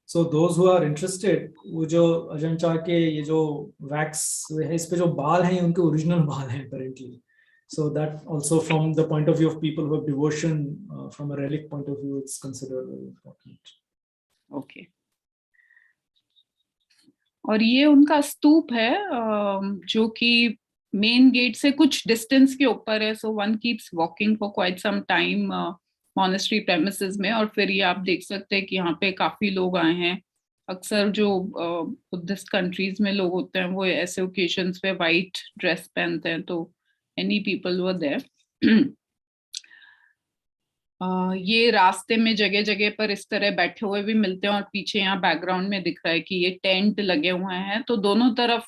So those who are interested, वो जो अजहन चाह के ये जो वैक्स है, इस पे जो बाल हैं उनके ओरिजिनल बाल हैं apparently. So that also from the point of view of people who have devotion, from a relic point of view, it's considered very important. Okay. और ये उनका स्तूप है जो कि मेन गेट से कुछ डिस्टेंस के ऊपर है। So one keeps walking for quite some time monastery premises में। और फिर ये आप देख सकते हैं कि यहाँ पे काफी लोग आए हैं। अक्सर जो बुद्धिस्ट कंट्रीज में लोग होते हैं वो ऐसे ओकेजन्स पे वाइट ड्रेस पहनते हैं, तो एनी पीपल वर देयर। ये रास्ते में जगह जगह पर इस तरह बैठे हुए भी मिलते हैं, और पीछे यहाँ बैकग्राउंड में दिख रहा है कि ये टेंट लगे हुए हैं। तो दोनों तरफ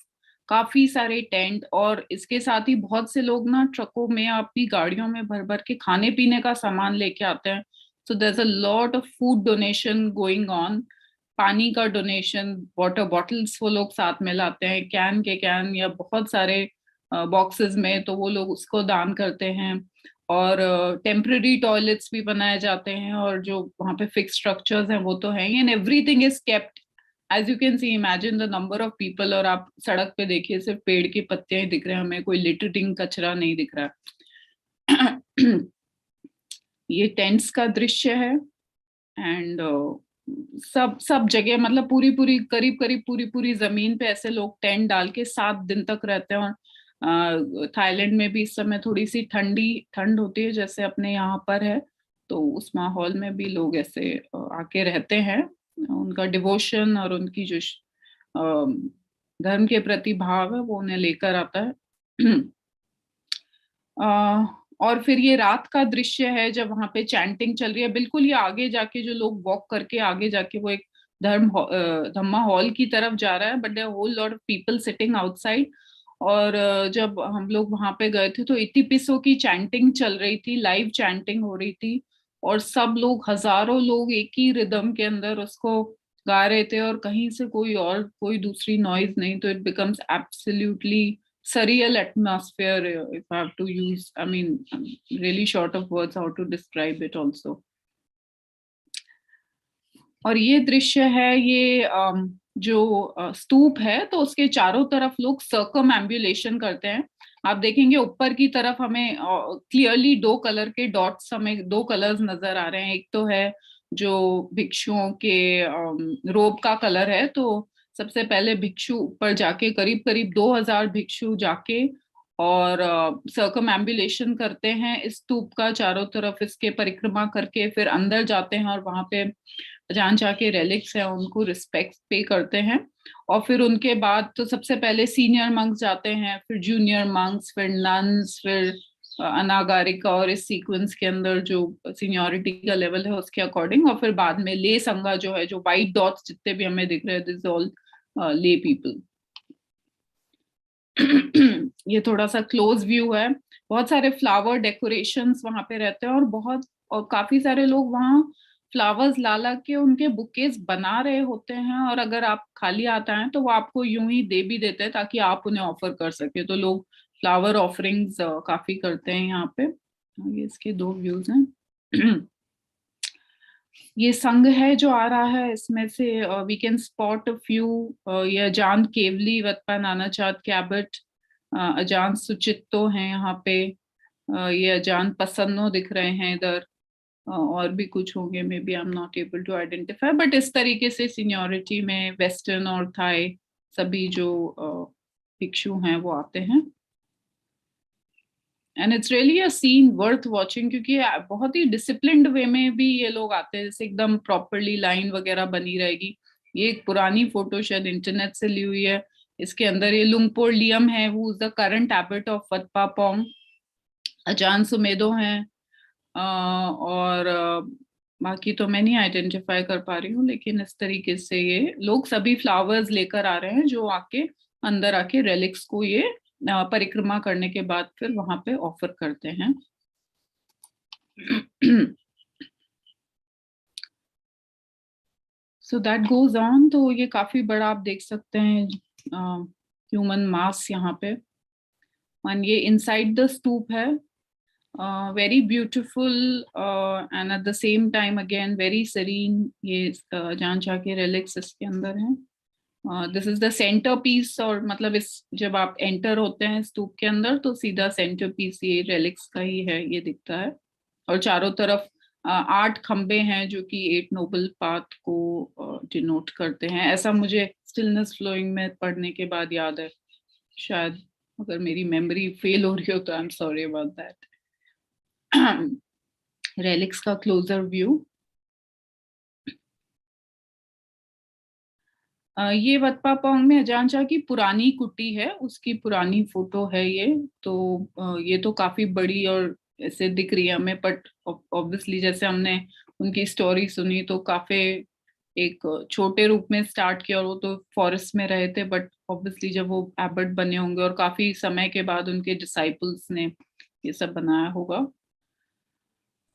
काफी सारे टेंट, और इसके साथ ही बहुत से लोग ना ट्रकों में अपनी गाड़ियों में भर भर के खाने पीने का सामान लेके आते हैं। So there is a lot of food donation going on, पानी का डोनेशन, वाटर बॉटल्स वो लोग साथ में लाते हैं, कैन के कैन या बहुत सारे बॉक्सेस में, तो वो लोग उसको दान करते हैं। और टेम्पररी टॉयलेट्स भी बनाए जाते हैं, और जो वहाँ पे फिक्स स्ट्रक्चर्स हैं वो तो हैं, and everything is kept as you can see, imagine the number of people. और आप सड़क पे देखिए सिर्फ पेड़ की पत्तियां ही दिख रहे हैं हमें, कोई लिटरिंग कचरा नहीं दिख रहा है। ये टेंट्स का दृश्य है। एंड सब जगह मतलब पूरी पूरी करीब करीब पूरी पूरी जमीन पे ऐसे लोग टेंट डाल के 7 दिन तक रहते हैं। और थाईलैंड में भी इस समय थोड़ी सी ठंड होती है जैसे अपने यहाँ पर है, तो उस माहौल में भी लोग ऐसे आके रहते हैं। उनका डिवोशन और उनकी जो धर्म के प्रति भाव है वो उन्हें लेकर आता है। और फिर ये रात का दृश्य है जब वहां पे चैंटिंग चल रही है। बिल्कुल ये आगे जाके जो लोग वॉक करके आगे जाके वो एक धम्मा हॉल की तरफ जा रहा है, but there whole lot of people sitting outside. और जब हम लोग वहां पे गए थे तो इतिपिसो की चैंटिंग चल रही थी, लाइव चैंटिंग हो रही थी, और सब लोग, हजारों लोग एक ही रिदम के अंदर उसको गा रहे थे, और कहीं से कोई दूसरी नॉइज नहीं। तो it becomes absolutely surreal atmosphere, if I have to use, I mean, I'm really short of words how to describe it also. और ये दृश्य है, ये जो स्तूप है तो उसके चारों तरफ लोग सर्कम एम्बुलेशन करते हैं। आप देखेंगे ऊपर की तरफ हमें क्लियरली 2 कलर के डॉट्स, हमें 2 कलर्स नजर आ रहे हैं। एक तो है जो भिक्षुओं के रोब का कलर है, तो सबसे पहले भिक्षु ऊपर जाके करीब करीब 2000 भिक्षु जाके और सर्कम एम्बुलेशन करते हैं इस स्तूप का चारों तरफ, इसके परिक्रमा करके फिर अंदर जाते हैं, और वहां पे अजान चाह के रेलिक्स हैं उनको रिस्पेक्ट पे करते हैं। और फिर उनके बाद तो सबसे पहले सीनियर मंक्स जाते हैं, फिर जूनियर मंक्स, फिर नन्स, फिर अनागारिका, और इस सीक्वेंस के अंदर जो सीनियोरिटी का लेवल है उसके अकॉर्डिंग। और फिर बाद में ले संगा जो है, जो व्हाइट डॉट्स जितने भी हमें दिख रहे हैं, दिस ऑल ले पीपल। ये थोड़ा सा क्लोज व्यू है। बहुत सारे फ्लावर डेकोरेशंस वहां पे रहते हैं, और काफी सारे लोग वहां फ्लावर्स ला के उनके बुकेज बना रहे होते हैं, और अगर आप खाली आता है तो वो आपको यूं ही दे भी देते हैं ताकि आप उन्हें ऑफर कर सके। तो लोग फ्लावर ऑफरिंग्स काफी करते हैं यहाँ पे। ये इसके 2 व्यूज हैं। ये संघ है जो आ रहा है, इसमें से we can spot a few. ये अजान केवली वतपा नानाचाद कैबट, अजान सुचित्तो हैं यहाँ पे, ये अजान पसन्नो दिख रहे हैं इधर, और भी कुछ होंगे, maybe I am not able to identify, but इस तरीके से सीनियोरिटी में वेस्टर्न और थाई सभी जो भिक्षु हैं वो आते हैं। And it's really a scene worth watching, क्योंकि बहुत ही डिसिप्लिन्ड वे में भी ये लोग आते हैं, जैसे एकदम प्रॉपरली लाइन वगैरह बनी रहेगी। ये एक पुरानी फोटो शायद इंटरनेट से ली हुई है। इसके अंदर ये लुंगपोर लियम है, who is the current abbot of Wat Pah Pong. Ajahn Sumedho हैं, और बाकी तो मैं नहीं आइडेंटिफाई कर पा रही हूँ, लेकिन इस तरीके से ये लोग सभी फ्लावर्स लेकर आ रहे हैं, जो आके अंदर आके रेलिक्स को ये परिक्रमा करने के बाद फिर वहां पे ऑफर करते हैं। So that goes on. तो ये काफी बड़ा आप देख सकते हैं ह्यूमन मास यहाँ पे। और ये इनसाइड द स्तूप है, very beautiful and at the same time again very serene. ये अजान चाह के रेलिक्स इसके अंदर हैं। This is the centre piece, और मतलब इस जब आप एंटर होते हैं स्तूप के अंदर तो सीधा सेंटर पीस ये रेलिक्स का ही है, ये दिखता है। और चारों तरफ 8 खंबे हैं जो कि 8 नोबल पाथ को डिनोट करते हैं, ऐसा मुझे स्टिलनेस फ्लोइंग में पढ़ने के बाद याद है। शायद अगर मेरी मेमोरी फेल हो रही हो तो I am sorry about that. Relics का क्लोजर व्यू। ये वतपा पोंग में अजान चाह की पुरानी कुटी है, उसकी पुरानी फोटो है ये। तो ये तो काफी बड़ी और ऐसे दिख रही है हमें, बट ऑब्वियसली जैसे हमने उनकी स्टोरी सुनी तो काफी एक छोटे रूप में स्टार्ट किया, और वो तो फॉरेस्ट में रहे थे, बट ऑब्वियसली जब वो एबट बने होंगे और काफी समय के बाद उनके डिसाइपल्स ने ये सब बनाया होगा।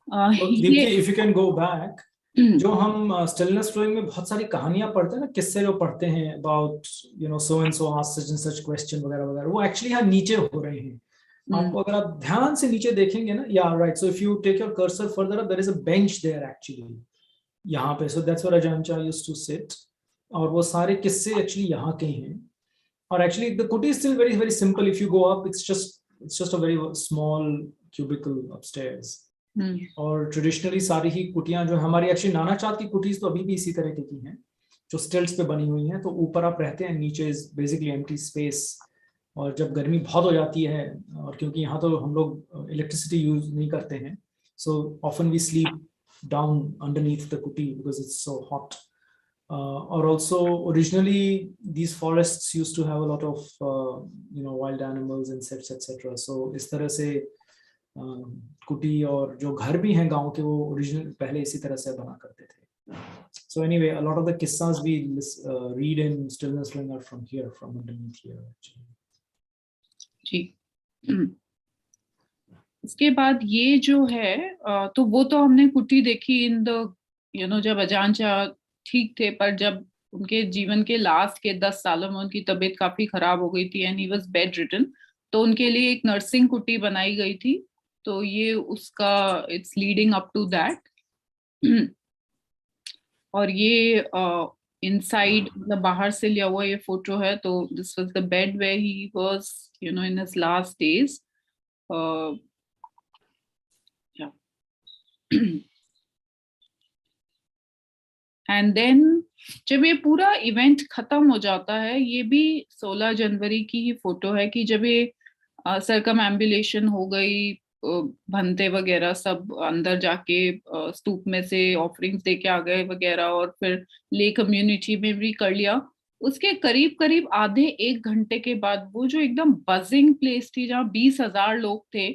Deepti, if you can go back, जो हम स्टिलनेस फ्लोइंग में बहुत सारी कहानियां पढ़ते हैं ना, किस्से जो पढ़ते हैं about so and so asked such and such question वगैरह वगैरह, वो एक्चुअली यहाँ नीचे हो रहे हैं। आपको अगर आप ध्यान से नीचे देखेंगे ना, या right, so if you take your cursor further up, there is a bench there actually यहाँ पे। सो दैट्स वेयर अजान चाह यूज्ड टू सिट, और वो सारे किस्से एक्चुअली यहाँ के हैं। और actually the kuti is still very very simple. If you go up, it's just a very small cubicle upstairs. और ट्रेडिशनली सारी ही कुटियां जो हमारी, एक्चुअली नानाचाद की कुटीज तो अभी भी इसी तरह की हैं, जो स्टिल्ट्स पे बनी हुई हैं। तो ऊपर आप रहते हैं, नीचे इज बेसिकली एम्प्टी स्पेस। और जब गर्मी बहुत हो जाती है, और क्योंकि यहाँ तो हम लोग इलेक्ट्रिसिटी यूज नहीं करते हैं, so often we sleep down underneath the kuti because it's so hot. और also originally these forests used to have a lot of wild animals, insects, etc. So इस तरह से कुटी और जो घर भी हैं गांव के, वो ओरिजिनल पहले इसी तरह से बना करते थे। So anyway, a lot of the kissas we read in Stillness Flowing are from here, from underneath here actually. जी। इसके बाद ये जो है, तो वो तो हमने कुटी देखी इन द जब अजान चाह ठीक थे, पर जब उनके जीवन के लास्ट के 10 सालों में उनकी तबीयत काफी खराब हो गई थी and he was bedridden, तो उनके लिए एक नर्सिंग कुटी बनाई गई थी। तो ये उसका it's leading up to that. और ये इनसाइड मतलब बाहर से लिया हुआ ये फोटो है। तो this was the bed where he was in his last days. And then जब ये पूरा इवेंट खत्म हो जाता है, ये भी 16 जनवरी की ही फोटो है कि जब ये सरकमएम्बुलेशन हो गई, भंते वगैरह सब अंदर जाके स्तूप में से ऑफरिंग्स देके आ गए वगैरह, और फिर ले कम्युनिटी में भी कर लिया। उसके करीब करीब आधे 1 घंटे के बाद वो जो एकदम बजिंग प्लेस थी जहाँ 20,000 लोग थे,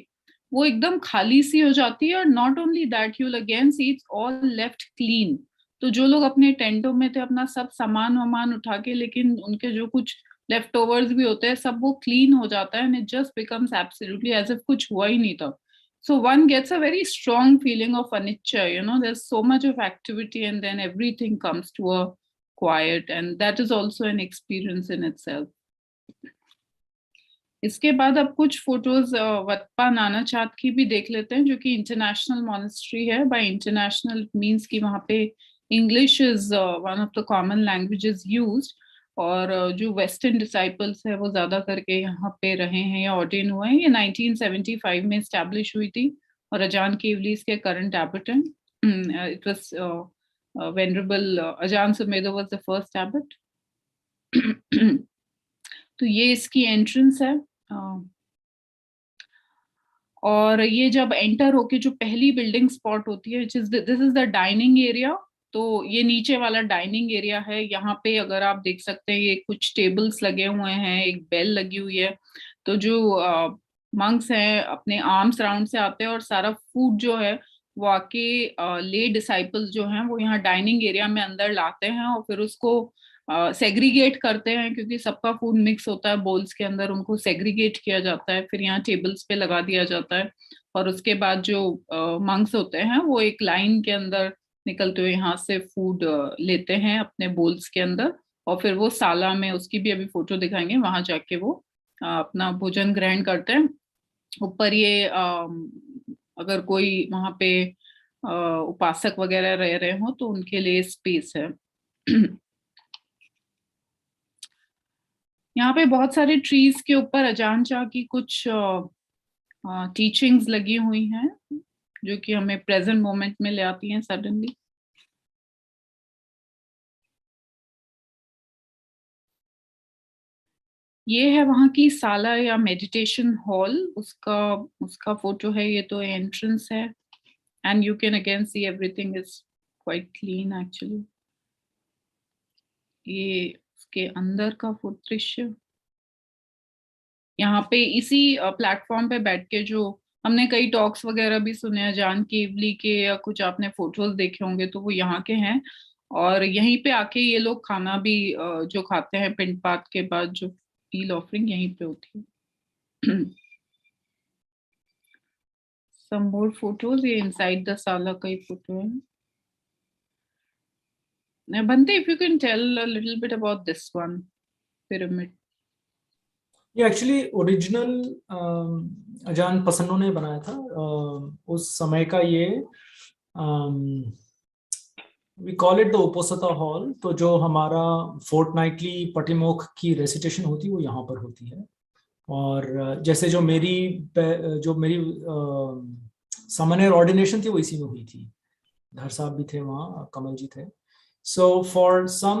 वो एकदम खाली सी हो जाती है। और not only that, you will again see it's all left clean. तो जो लोग अपने टेंटों में थे अपना सब सामान वामान उठा के, लेकिन उनके जो कुछ लेफ्ट ओवर्स भी होते हैं सब वो क्लीन हो जाता है, and it just becomes absolutely as if कुछ हुआ ही नहीं था। So one gets a very strong feeling of anicca, there is so much of activity and then everything comes to a quiet, and that is also an experience in itself. इसके बाद अब कुछ photos वत्पा नाना चाँद की भी देख लेते हैं, जो कि इंटरनेशनल मॉनेस्ट्री है. बाय इंटरनेशनल मींस कि वहाँ पे English is one of the common languages used, और जो वेस्टर्न डिसाइपल्स है वो ज्यादा करके यहाँ पे रहे हैं या ऑर्डेन हुए हैं. ये 1975 में एस्टैब्लिश हुई थी, और अजान केवली इसके current Abbott. It was venerable अजान सुमेधो वाज द फर्स्ट एबट. तो ये इसकी एंट्रेंस है. और ये जब एंटर होके जो पहली बिल्डिंग स्पॉट होती है, this is the dining area. तो ये नीचे वाला डाइनिंग एरिया है. यहाँ पे अगर आप देख सकते हैं, ये कुछ टेबल्स लगे हुए हैं, एक बेल लगी हुई है. तो जो मंक्स हैं अपने आर्म्स राउंड से आते हैं, और सारा फूड जो है वो आके ले डिसाइपल्स जो हैं वो यहाँ डाइनिंग एरिया में अंदर लाते हैं, और फिर उसको सेग्रीगेट करते हैं, क्योंकि सबका फूड मिक्स होता है बोल्स के अंदर. उनको सेग्रीगेट किया जाता है, फिर यहाँ टेबल्स पे लगा दिया जाता है. और उसके बाद जो मंक्स होते हैं वो एक लाइन के अंदर निकलते हुए यहाँ से फूड लेते हैं अपने बोल्स के अंदर, और फिर वो साला में, उसकी भी अभी फोटो दिखाएंगे, वहां जाके वो अपना भोजन ग्रहण करते हैं. ऊपर ये अगर कोई वहां पे उपासक वगैरह रह रहे हो तो उनके लिए स्पेस है. यहाँ पे बहुत सारे ट्रीज के ऊपर अजान चा की कुछ टीचिंग्स लगी हुई हैं, जो कि हमें प्रेजेंट मोमेंट में ले आती हैं सडनली. ये है वहाँ की साला या मेडिटेशन हॉल, उसका उसका फोटो है. ये तो एंट्रेंस है, and you can again see everything is quite clean actually. ये उसके अंदर का फोटो दृश्य. यहाँ पे इसी प्लेटफॉर्म पे बैठ के जो हमने कई टॉक्स वगैरह भी सुने हैं अजान केवली के, या कुछ आपने फोटोज देखे होंगे तो वो यहाँ के हैं. और यहीं पे आके ये लोग खाना भी जो खाते हैं पिंडपात के बाद, जो मील ऑफरिंग यहीं पे होती है. सम मोर फोटोज. ये इनसाइड द साला का ही फोटो है. Bhante, if you can tell a little bit about this one, pyramid. ये एक्चुअली ओरिजिनल अजान पसन्नो ने बनाया था. उस समय का ये we call it the uposatha hall. तो जो हमारा फोर्टनाइटली पटिमोख की रेसिटेशन होती है वो यहाँ पर होती है. और जैसे जो मेरी सामान्य ऑर्डिनेशन थी वो इसी में हुई थी. धर साहब भी थे वहाँ, कमल जी थे. सो फॉर सम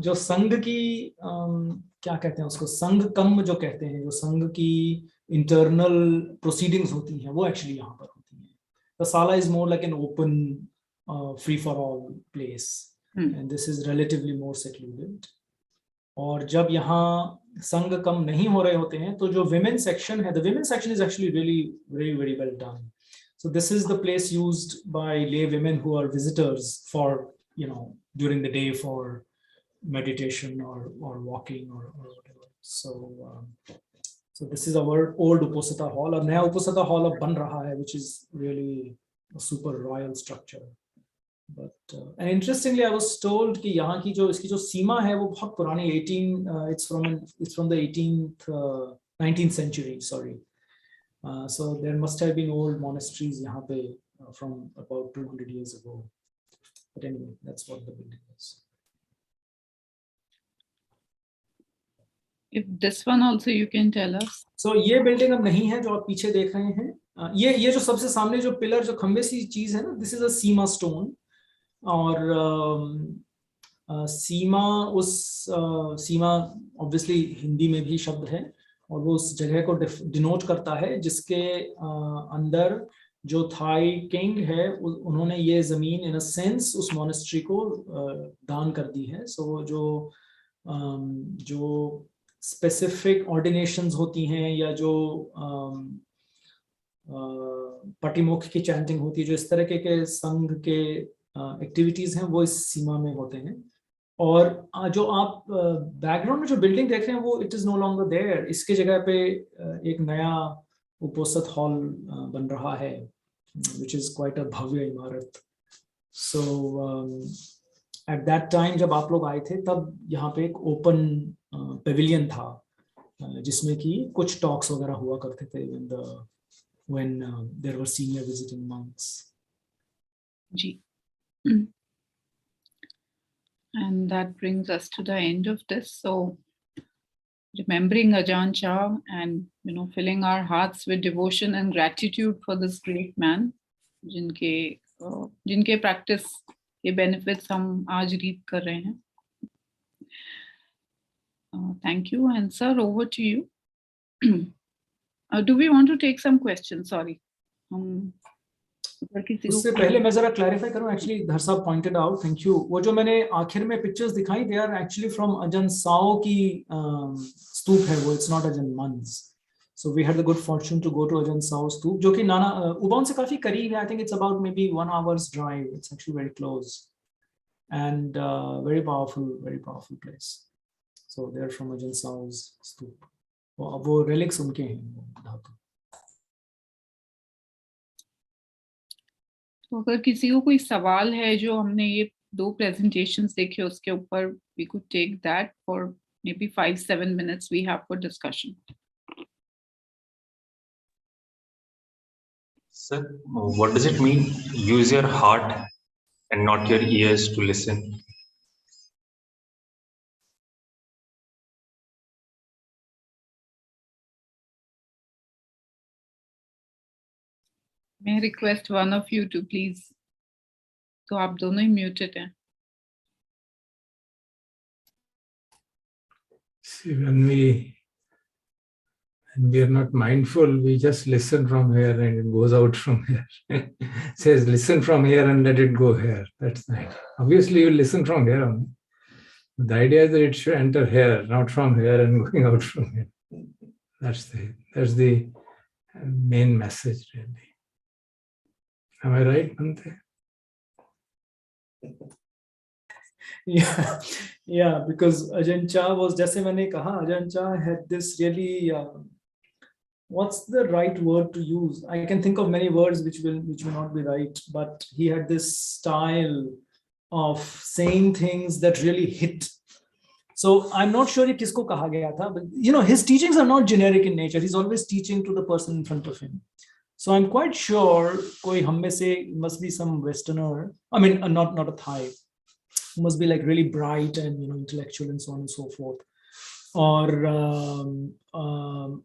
जो संघ की क्या कहते हैं उसको, संघ कम जो कहते हैं, जो संघ की इंटरनल प्रोसीडिंग्स होती हैं वो एक्चुअली यहाँ पर होती हैं. द साला is more like an open free for all place, and this is relatively more secluded. और जब यहाँ संघ कम नहीं हो रहे होते हैं तो जो विमेन सेक्शन है, the women section is actually really very very well done. So this is the place used by lay women who are visitors for, during the day for meditation or walking or whatever. So this is our old Uposatha hall. और नया Uposatha hall अब बन रहा है, which is really a super royal structure. But and interestingly, I was told कि यहाँ की इसकी जो सीमा है वो बहुत पुरानी 18 it's from the 19th century. Sorry. So there must have been old monasteries यहाँ पे from about 200 years ago. But anyway, that's what the building is. If this one also you can tell us. So ये building अब नहीं है जो आप पीछे देख रहे हैं. ये जो सबसे सामने जो पिलर, जो खंबे सी चीज है ना, this is a Seema stone. और सीमा, उस सीमा obviously हिंदी में भी शब्द है, और वो उस जगह को डिनोट करता है जिसके अंदर जो थाई किंग है उन्होंने ये जमीन इन अ सेंस उस मॉनेस्ट्री को दान कर दी है. सो जो स्पेसिफिक ऑर्डिनेशंस होती हैं या जो पटिमुख की चैंटिंग होती है, जो इस तरह के संघ के एक्टिविटीज हैं, वो इस सीमा में होते हैं. और जो आप बैकग्राउंड में जो बिल्डिंग देख रहे हैं वो it is no longer there. इसके जगह पे एक नया उपोसत हॉल बन रहा है, विच इज क्वाइट अ भव्य इमारत. सो एट दैट टाइम जब आप लोग आए थे तब यहाँ पे एक ओपन पेविलियन था, जिसमें कि कुछ talks वगैरह हुआ करते थे when there were senior visiting monks. Ji. And that brings us to the end of this. So, remembering Ajahn Chah and filling our hearts with devotion and gratitude for this great man, जिनके practice के benefits हम आज reap कर रहे हैं. Thank you, and sir, over to you. Do we want to take some questions? Sorry. उससे पहले मैं जरा क्लैरिफाई करूं, एक्चुअली धर साहब पॉइंटेड आउट, थैंक यू, वो जो मैंने आखिर में पिक्चर्स दिखाई दे are actually from Ajahn Sao की स्तूप है वो, it's not Ajahn Mun. So we had the good fortune to go to Ajahn Sao stupa, जो कि नाना उबॉन से काफी करीब है. I think it's about maybe 1 hour's drive. It's actually very close and very powerful place. So they are from Ajahn Sao's स्तूप. वो relics उनके हैं धातु. तो अगर किसी को कोई सवाल है जो हमने ये 2 presentations देखे उसके ऊपर, we could take that for maybe 5-7 minutes we have for discussion. Sir, what does it mean, use your heart and not your ears to listen? May I request one of you to please, तो आप दोनों ही muted हैं. See, when we are not mindful, we just listen from here and it goes out from here. Says listen from here and let it go here. That's the idea. Obviously, you listen from here only. The idea is that it should enter here, not from here and going out from here. That's the main message, really. Am I right, Bhante? Yeah, because Ajahn Chah was, जैसे मैंने कहा, Ajahn Chah had this really, what's the right word to use? I can think of many words which will not be right, but he had this style of saying things that really hit. So I'm not sure ये किसको कहा गया था, but his teachings are not generic in nature. He's always teaching to the person in front of him. So I'm quite sure कोई हम में से must be some Westerner, I mean not a Thai, must be like really bright and intellectual and so on and so forth. और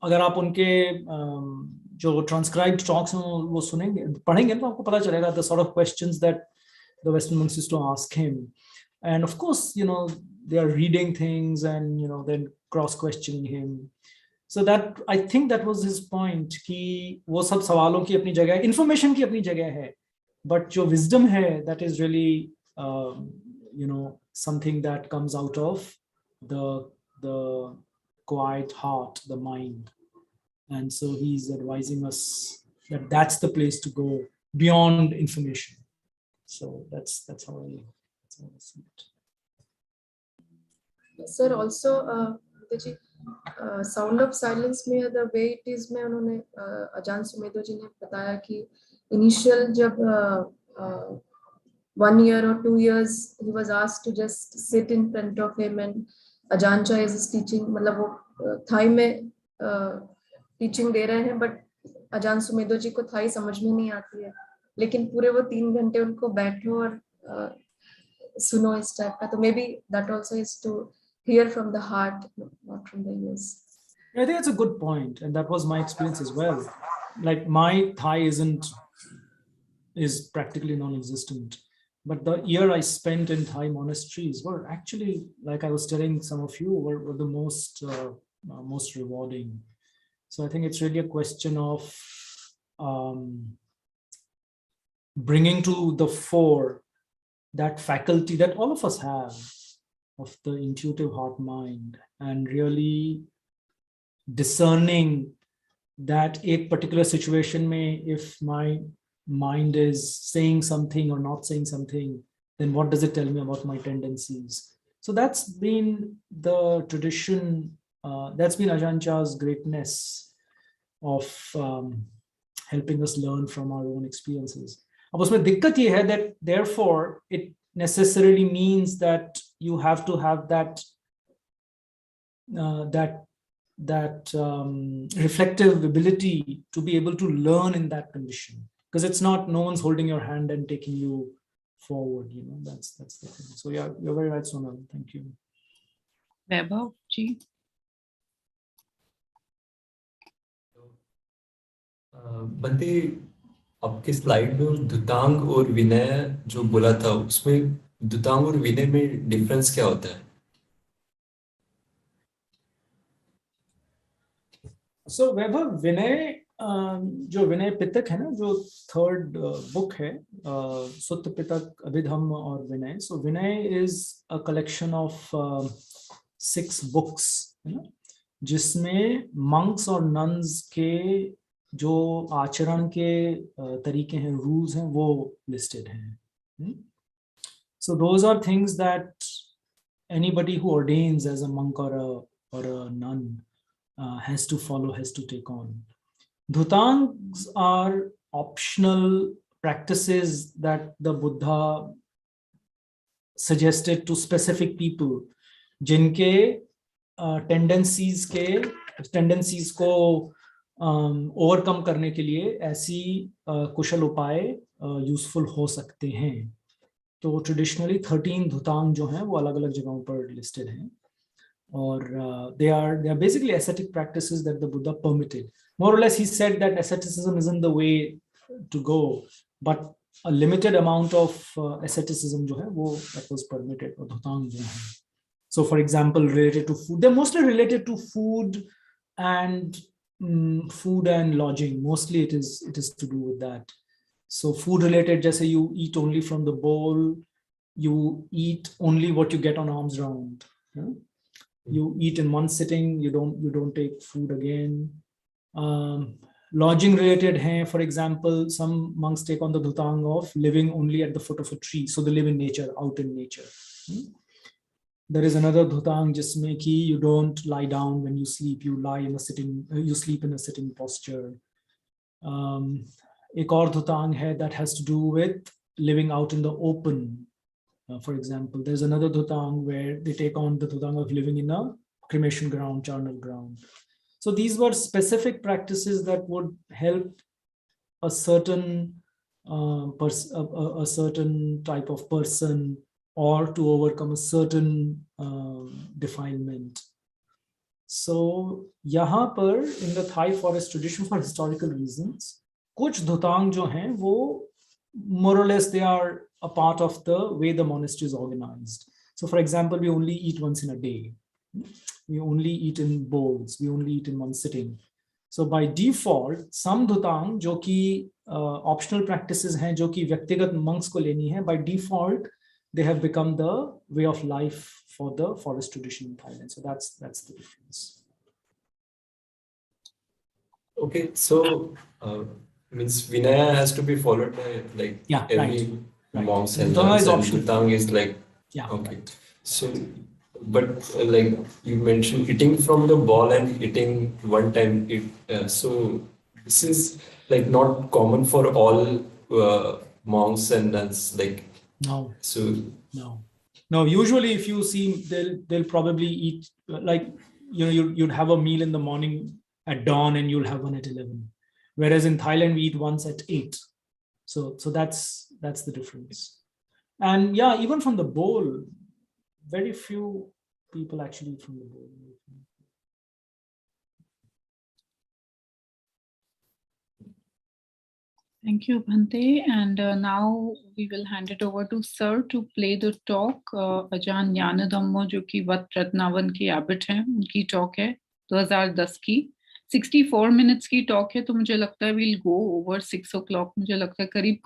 अगर आप उनके जो transcribed talks हैं वो सुनेंगे, पढ़ेंगे तो आपको पता चलेगा the sort of questions that the Western monks used to ask him. And of course, they are reading things and then cross questioning him. So that, I think that was his point, कि वो सब सवालों की अपनी जगह है, information की अपनी जगह है, but जो wisdom है, that is really something that comes out of the quiet heart, the mind. And so he's advising us that that's the place to go beyond information. So that's how I see it. Sir, also Sound of Silence में the way it is में उन्होंने अजान सुमेधो जी ने बताया कि initial जब 1 year or 2 years he was asked to just sit in front of him and Ajahn Chah is teaching, मतलब वो थाई में teaching दे रहे हैं, but अजान सुमेधो जी को थाई समझ में नहीं आती है, लेकिन पूरे वो 3 घंटे उनको बैठो और सुनो इस टाइप का. तो maybe that also is to hear from the heart, not from the ears. I think that's a good point, and that was my experience as well. Like my Thai is practically non-existent, but the year I spent in Thai monasteries were actually, like I was telling some of you, were the most rewarding. So I think it's really a question of bringing to the fore that faculty that all of us have of the intuitive heart mind, and really discerning that a particular situation may, if my mind is saying something or not saying something, then what does it tell me about my tendencies? So that's been the tradition, that's been Ajahn Chah's greatness of helping us learn from our own experiences. अब उसमें दिक्कत ये है that therefore it necessarily means that you have to have that that reflective ability to be able to learn in that condition, because it's not, no one's holding your hand and taking you forward, you know. That's the thing. So yeah, you're very right, Sonal. Thank you. वैभव जी। बंदे, आपके slide में धुतांग और विनय जो बोला था, उसमें धुतांग और विनय में डिफरेंस क्या होता है? So वैभव, विनय, जो विनय पिटक है ना, जो थर्ड बुक है, सुत्त पिटक, अभिधम्म और Vinaya. So Vinaya is a collection of 6 books, है ना, जिसमें मंक्स और नन्स के जो आचरण के तरीके हैं, रूल्स हैं, वो लिस्टेड हैं. So those are things that anybody who ordains as a monk or a nun has to follow, has to take on. Dhutangs are optional practices that the Buddha suggested to specific people, जिनके tendencies को overcome करने के लिए ऐसी कुशल उपाय useful हो सकते हैं. तो ट्रेडिशनली 13 धुतांग जो हैं वो अलग अलग जगहों पर लिस्टेड हैं, और they are basically ascetic practices that the Buddha permitted. More or less he said that asceticism isn't the way to go, but a limited amount of asceticism जो है वो that was permitted, और धुतांग जो हैं. So for example, related to food, they're mostly related to food and lodging. Mostly it is to do with that. So food related, just say you eat only from the bowl, you eat only what you get on arm's round. Yeah? You eat in one sitting, you don't take food again. Lodging related hai, for example, some monks take on the dhutang of living only at the foot of a tree, so they live in nature, out in nature. There is another dhutang jisme ki you don't lie down when you sleep, you sleep in a sitting posture. एक और dhutang hai that has to do with living out in the open. For example, there's another dhutang where they take on the dhutang of living in a cremation ground, charnel ground. So these were specific practices that would help a certain a certain type of person, or to overcome a certain defilement. So यहाँ पर in the Thai forest tradition, for historical reasons, कुछ धुतांग जो हैं वो more or less they are a part of the way the monastery is organized. So for example, we only eat once in a day. We only eat in bowls. We only eat in one sitting. So by default, some dhutang जो कि optional practices हैं, जो कि व्यक्तिगत monks को लेनी है, by default they have become the way of life for the forest tradition in Thailand. So that's the difference. Okay, so means Vinaya has to be followed by like every monks, and dhutang is like okay. Right. So, but like you mentioned, eating from the bowl and eating one time. So this is like not common for all monks and nuns. Like no. So no. Usually, if you see, they'll probably eat like you'd have a meal in the morning at dawn and you'll have one at 11. Whereas in Thailand we eat once at 8. So that's the difference. And yeah, even from the bowl, very few people actually eat from the bowl. Thank you, Bhante. And now we will hand it over to Sir to play the talk. Ajahn Jnanadhammo, जो कि वत रत्नावन की abbot हैं, उनकी talk है 2010 की. 64 minutes की talk है, तो मुझे लगता है we'll go over 6 o'clock. मुझे लगता है करीब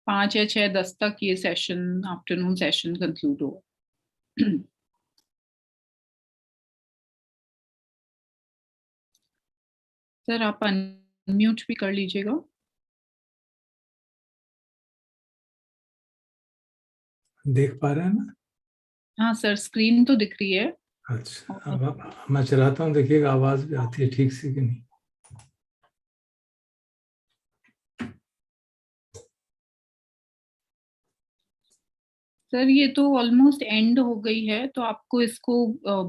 5 या 6:10 तक ये session, afternoon session conclude हो. सर आप अनम्यूट भी कर लीजिएगा. देख पा रहे हैं ना? हाँ सर, स्क्रीन तो दिख रही है. अच्छा, अब मैं चलाता हूँ, देखिएगा आवाज भी आती है ठीक से कि नहीं. सर ये तो ऑलमोस्ट एंड हो गई है, तो आपको इसको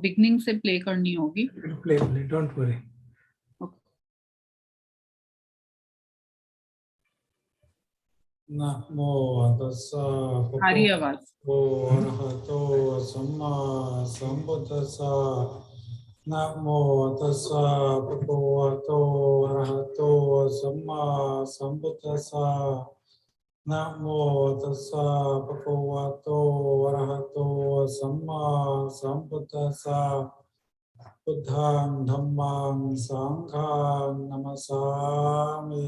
बिगनिंग से प्ले करनी होगी. Play, don't worry. Namo tassa भारी आवाज. arahato samma sambuddhassa. Namo tassa bhagavato arahato samma sambuddhassa. Namo tassa bhagavato arahato samma sambuddhassa. Buddhang dhammang sanghang namasami.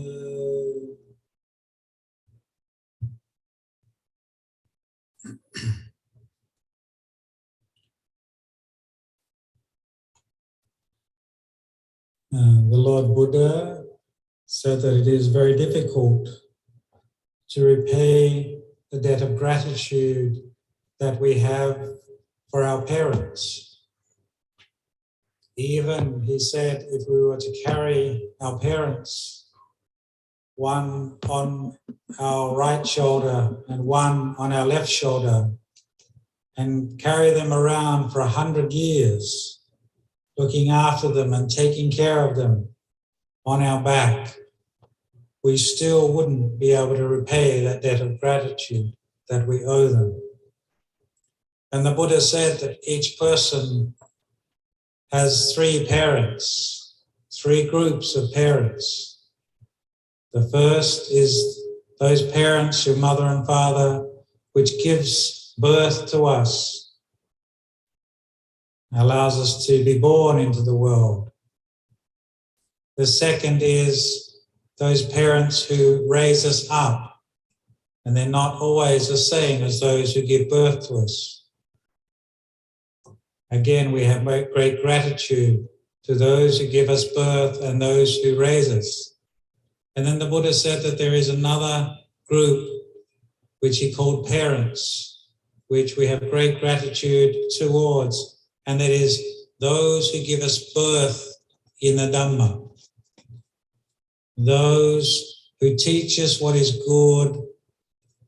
The Lord Buddha said that it is very difficult to repay the debt of gratitude that we have for our parents. Even, he said, if we were to carry our parents, one on our right shoulder and one on our left shoulder, and carry them around for 100 years, looking after them and taking care of them on our back, we still wouldn't be able to repay that debt of gratitude that we owe them. And the Buddha said that each person has three parents, three groups of parents. The first is those parents, your mother and father, which gives birth to us, allows us to be born into the world. The second is those parents who raise us up, and they're not always the same as those who give birth to us. Again, we have great gratitude to those who give us birth and those who raise us. And then the Buddha said that there is another group which he called parents, which we have great gratitude towards, and that is those who give us birth in the Dhamma. Those who teach us what is good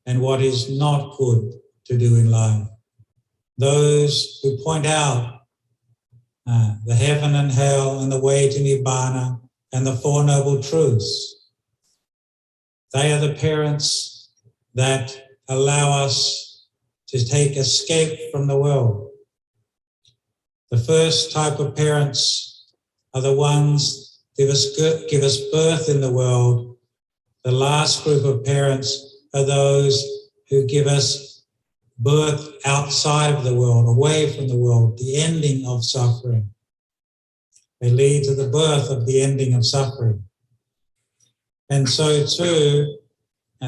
and what is not good to do in life. Those who point out the heaven and hell and the way to Nibbana and the Four Noble Truths. They are the parents that allow us to take escape from the world. The first type of parents are the ones give us birth in the world. The last group of parents are those who give us birth outside of the world, away from the world, the ending of suffering. They lead to the birth of the ending of suffering. And so too,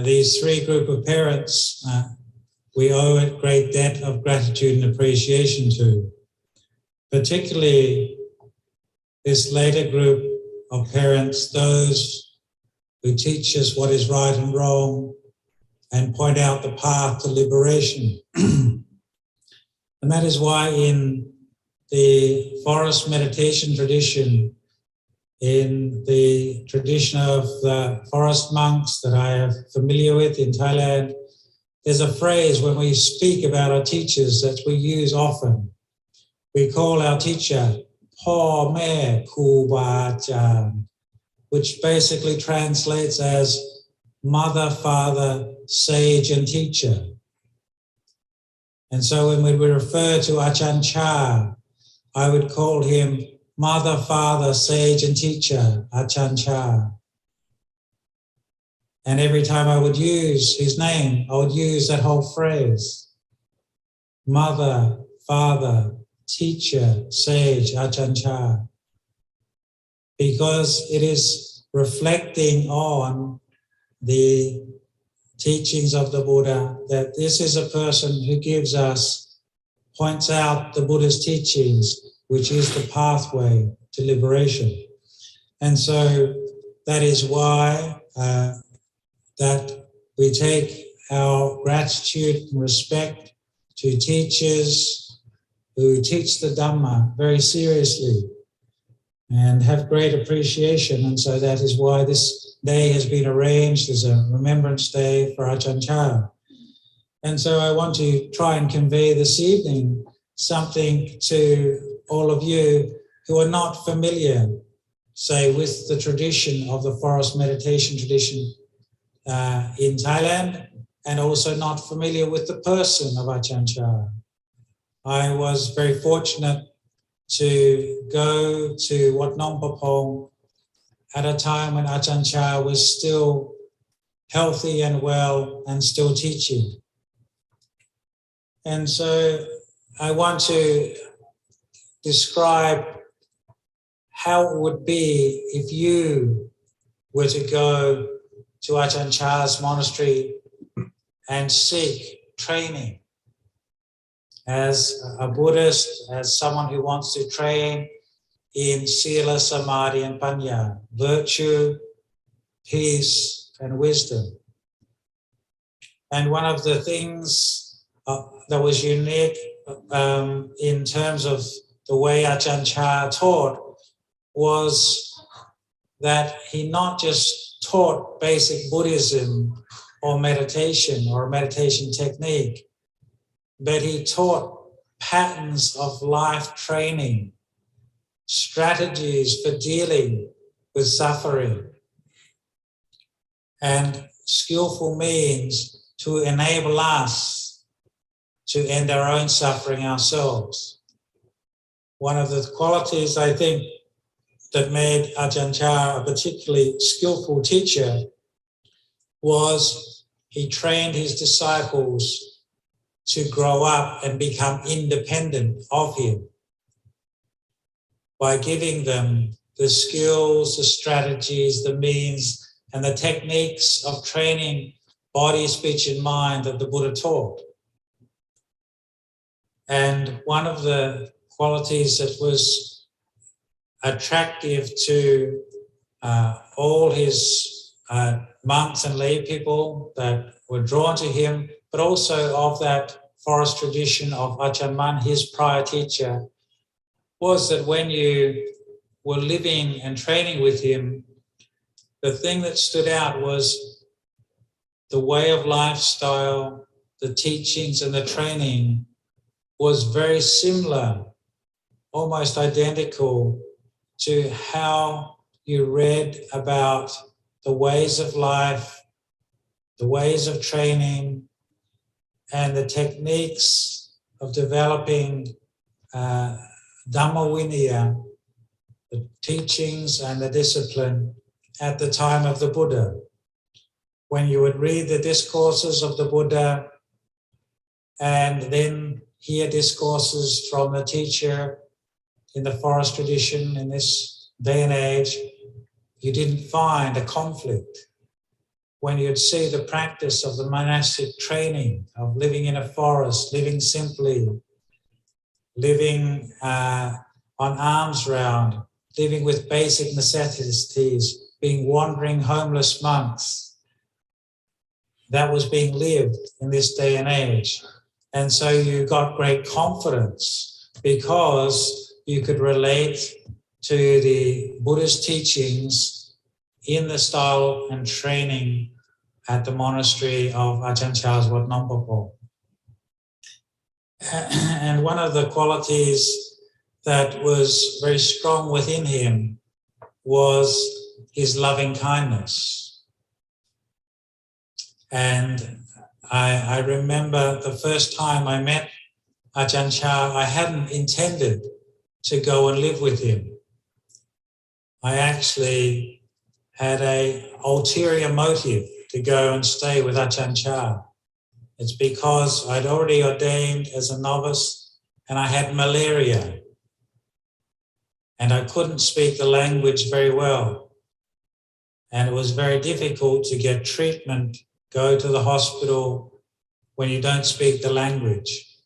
these three group of parents, we owe a great debt of gratitude and appreciation to. Particularly this later group of parents, those who teach us what is right and wrong and point out the path to liberation. And that is why in the forest meditation tradition, in the tradition of the forest monks that I am familiar with in Thailand, there's a phrase when we speak about our teachers that we use often. We call our teacher Po Me Kru Ba Ajahn, which basically translates as mother, father, sage, and teacher. And so when we refer to Ajahn Chah, I would call him mother, father, sage, and teacher, Ajahn Chah. And every time I would use his name, I would use that whole phrase. Mother, father, teacher, sage, Ajahn Chah. Because it is reflecting on the teachings of the Buddha that this is a person who gives us, points out the Buddha's teachings, which is the pathway to liberation. And so that is why that we take our gratitude and respect to teachers who teach the Dhamma very seriously and have great appreciation. And so that is why this day has been arranged as a remembrance day for Ajahn Chah. And so I want to try and convey this evening something to all of you who are not familiar, say, with the tradition of the forest meditation tradition in Thailand, and also not familiar with the person of Ajahn Chah. I was very fortunate to go to Wat Nong Papong at a time when Ajahn Chah was still healthy and well and still teaching. And so I want to describe how it would be if you were to go to Ajahn Chah's monastery and seek training as a Buddhist, as someone who wants to train in Sila, Samadhi and Panya, virtue, peace and wisdom. And one of the things that was unique in terms of the way Ajahn Chah taught was that he not just taught basic Buddhism or meditation or a meditation technique, but he taught patterns of life training, strategies for dealing with suffering, and skillful means to enable us to end our own suffering ourselves. One of the qualities I think that made Ajahn Chah a particularly skillful teacher was he trained his disciples to grow up and become independent of him by giving them the skills, the strategies, the means, and the techniques of training body, speech, and mind that the Buddha taught. And one of the qualities that was attractive to all his monks and lay people that were drawn to him, but also of that forest tradition of Ajahn Man, his prior teacher, was that when you were living and training with him, the thing that stood out was the way of lifestyle, the teachings and the training was very similar, almost identical to how you read about the ways of life, the ways of training, and the techniques of developing Dhamma Vinaya, the teachings and the discipline at the time of the Buddha. When you would read the discourses of the Buddha and then hear discourses from the teacher in the forest tradition in this day and age, you didn't find a conflict. When you'd see the practice of the monastic training of living in a forest, living simply, living on alms round, living with basic necessities, being wandering homeless monks, that was being lived in this day and age. And so you got great confidence because you could relate to the Buddha's teachings in the style and training at the monastery of Ajahn Chah's Wat Nong Papong. And one of the qualities that was very strong within him was his loving kindness. And I remember the first time I met Ajahn Chah, I hadn't intended to go and live with him. I actually had an ulterior motive to go and stay with Ajahn Chah. It's because I'd already ordained as a novice and I had malaria and I couldn't speak the language very well. And it was very difficult to get treatment, go to the hospital when you don't speak the language.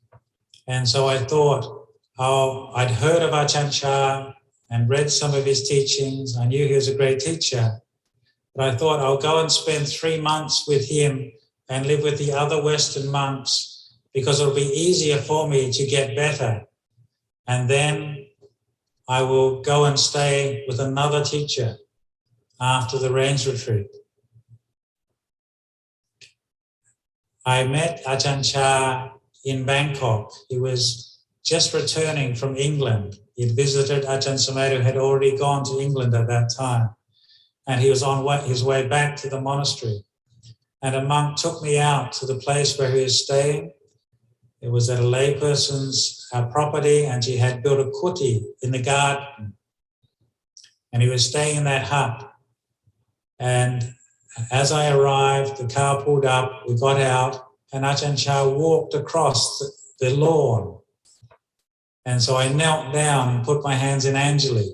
And so I thought, I'd heard of Ajahn Chah and read some of his teachings. I knew he was a great teacher. But I thought I'll go and spend 3 months with him and live with the other Western monks because it'll be easier for me to get better. And then I will go and stay with another teacher after the rains retreat. I met Ajahn Chah in Bangkok. He was just returning from England. He'd visited Ajahn Chah Memorial, who had already gone to England at that time. And he was on his way back to the monastery. And a monk took me out to the place where he was staying. It was at a layperson's property, and she had built a kuti in the garden. And he was staying in that hut. And as I arrived, the car pulled up, we got out, and Ajahn Chah walked across the lawn. And so I knelt down and put my hands in Anjali.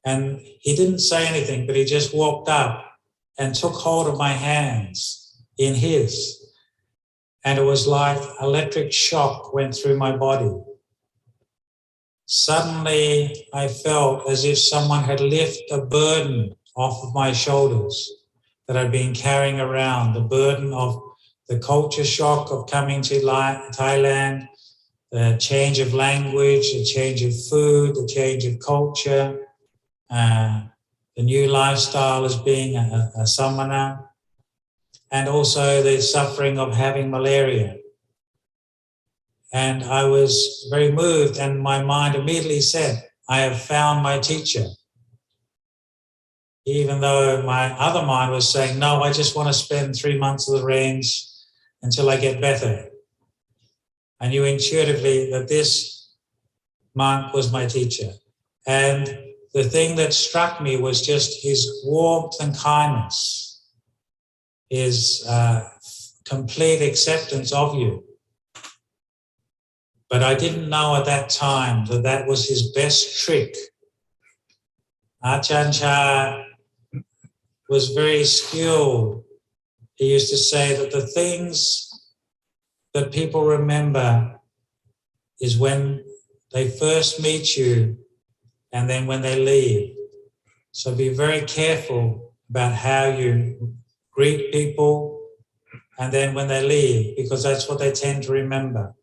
And he didn't say anything, but he just walked up and took hold of my hands in his. And it was like electric shock went through my body. Suddenly, I felt as if someone had lifted a burden off of my shoulders that I'd been carrying around, the burden of the culture shock of coming to Thailand, the change of language, the change of food, the change of culture, the new lifestyle as being a samana, and also the suffering of having malaria. And I was very moved, and my mind immediately said, I have found my teacher. Even though my other mind was saying, no, I just want to spend 3 months of the range until I get better. I knew intuitively that this monk was my teacher. And the thing that struck me was just his warmth and kindness, his complete acceptance of you. But I didn't know at that time that that was his best trick. Ajahn Chah was very skilled. He used to say that the things that people remember is when they first meet you and then when they leave. So be very careful about how you greet people and then when they leave, because that's what they tend to remember.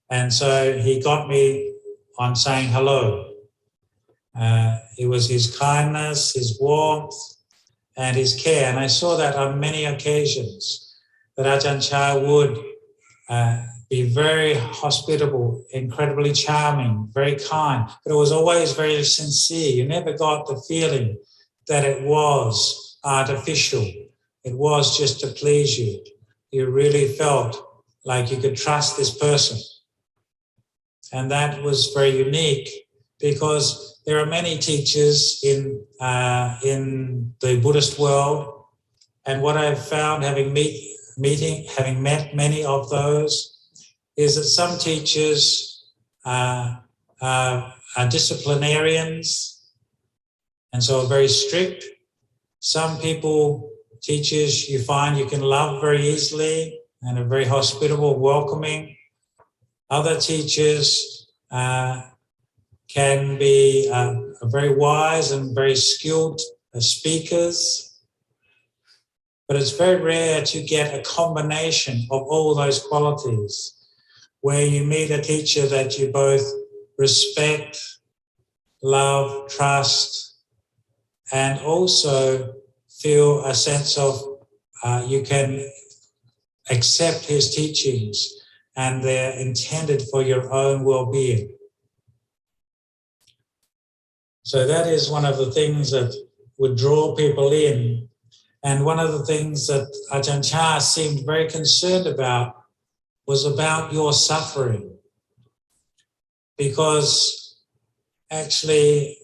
And so he got me on saying hello. It was his kindness, his warmth, and his care. And I saw that on many occasions, that Ajahn Chah would be very hospitable, incredibly charming, very kind, but it was always very sincere. You never got the feeling that it was artificial. It was just to please you. You really felt like you could trust this person. And that was very unique, because there are many teachers in the Buddhist world, and what I've found having met many of those is that some teachers are disciplinarians and so are very strict. Some teachers you find you can love very easily and are very hospitable, welcoming. Other teachers can be very wise and very skilled speakers, but it's very rare to get a combination of all those qualities, where you meet a teacher that you both respect, love, trust, and also feel a sense of you can accept his teachings and they're intended for your own well-being. So that is one of the things that would draw people in. And one of the things that Ajahn Chah seemed very concerned about was about your suffering. Because actually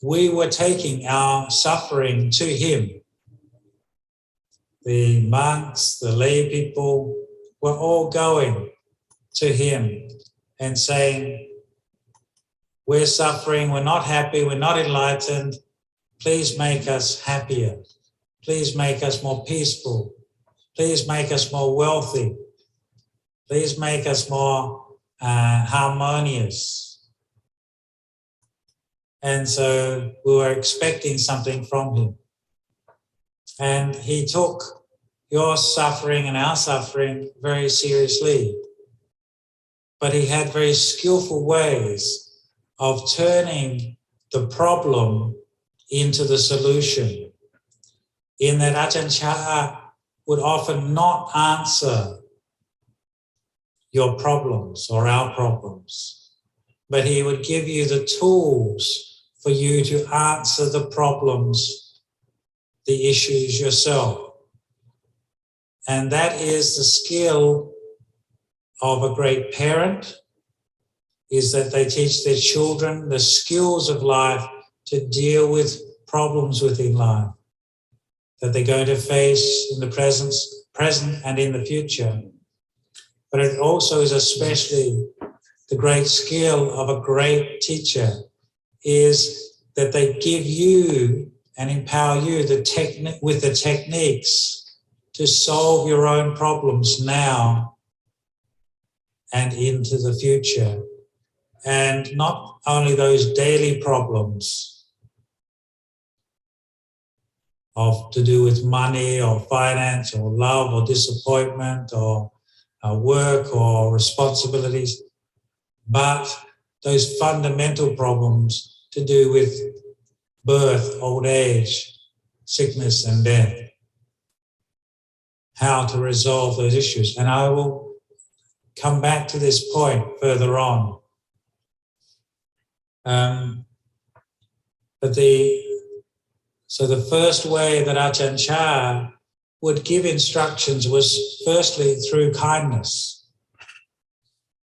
we were taking our suffering to him. The monks, the lay people were all going to him and saying, we're suffering, we're not happy, we're not enlightened. Please make us happier. Please make us more peaceful. Please make us more wealthy. Please make us more harmonious. And so we were expecting something from him. And he took your suffering and our suffering very seriously. But he had very skillful ways of turning the problem into the solution. In that Ajahn Chah would often not answer your problems or our problems, but he would give you the tools for you to answer the problems, the issues yourself. And that is the skill of a great parent, is that they teach their children the skills of life to deal with problems within life that they're going to face in the present and in the future. But it also is especially the great skill of a great teacher is that they give you and empower you with the techniques to solve your own problems now and into the future. And not only those daily problems to do with money or finance or love or disappointment or work or responsibilities, but those fundamental problems to do with birth, old age, sickness and death. How to resolve those issues. And I will come back to this point further on. So the first way that Ajahn Chah would give instructions was firstly through kindness.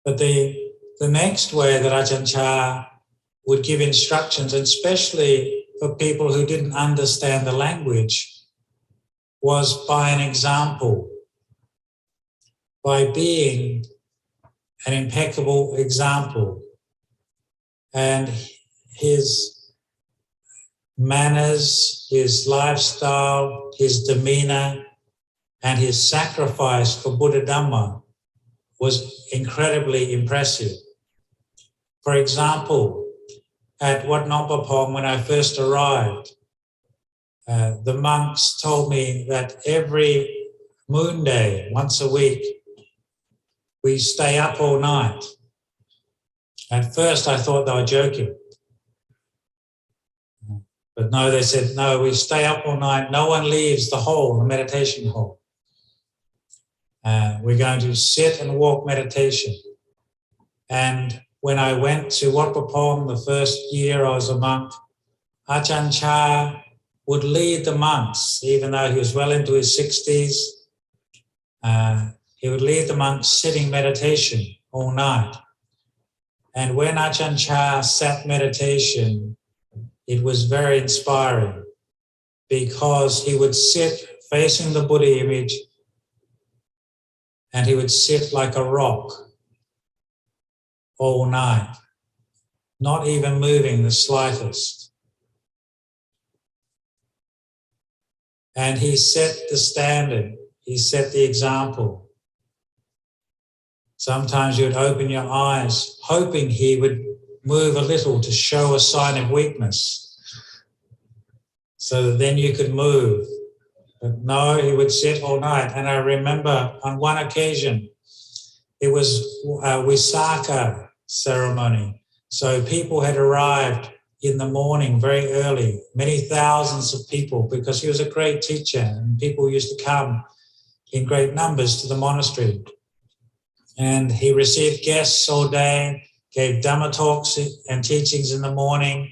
But the next way that Ajahn Chah would give instructions, and especially for people who didn't understand the language, was by an example, by being an impeccable example. And his manners, his lifestyle, his demeanor, and his sacrifice for Buddha Dhamma was incredibly impressive. For example, at Wat Nongpapong, when I first arrived, the monks told me that every moon day, once a week, we stay up all night. At first, I thought they were joking. But no, they said, no, we stay up all night. No one leaves the hall, the meditation hall. We're going to sit and walk meditation. And when I went to Wat Pong the first year I was a monk, Ajahn Chah would lead the monks, even though he was well into his 60s. He would lead the monks sitting meditation all night. And when Ajahn Chah sat meditation, it was very inspiring because he would sit facing the Buddha image and he would sit like a rock all night, not even moving the slightest. And he set the standard, he set the example. Sometimes you would open your eyes, hoping he would move a little to show a sign of weakness, so that then you could move. But no, he would sit all night. And I remember on one occasion, it was a Visakha ceremony. So people had arrived in the morning very early, many thousands of people, because he was a great teacher and people used to come in great numbers to the monastery. And he received guests all day, gave Dhamma talks and teachings in the morning.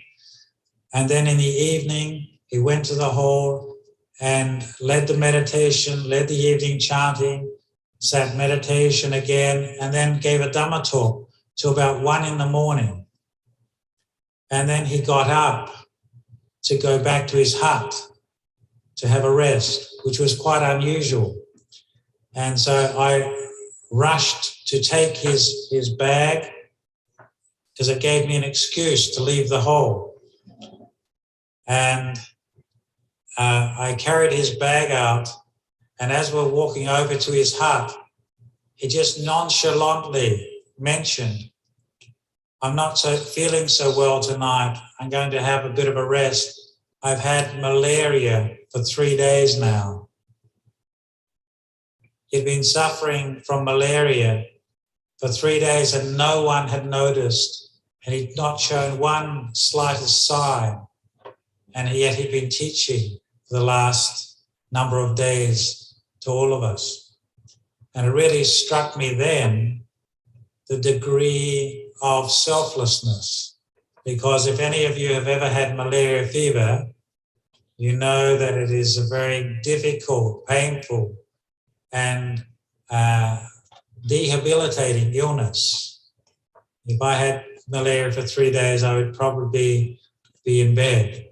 And then in the evening, he went to the hall and led the meditation, led the evening chanting, sat meditation again, and then gave a Dhamma talk till about 1 in the morning. And then he got up to go back to his hut to have a rest, which was quite unusual. And so I rushed to take his bag because it gave me an excuse to leave the hall. And I carried his bag out, and as we're walking over to his hut, he just nonchalantly mentioned, I'm not feeling so well tonight. I'm going to have a bit of a rest. I've had malaria for 3 days now. He'd been suffering from malaria for 3 days and no one had noticed, and he'd not shown one slightest sign. And yet he'd been teaching for the last number of days to all of us. And it really struck me then the degree of selflessness, because if any of you have ever had malaria fever, you know that it is a very difficult, painful, and debilitating illness. If I had malaria for 3 days, I would probably be in bed.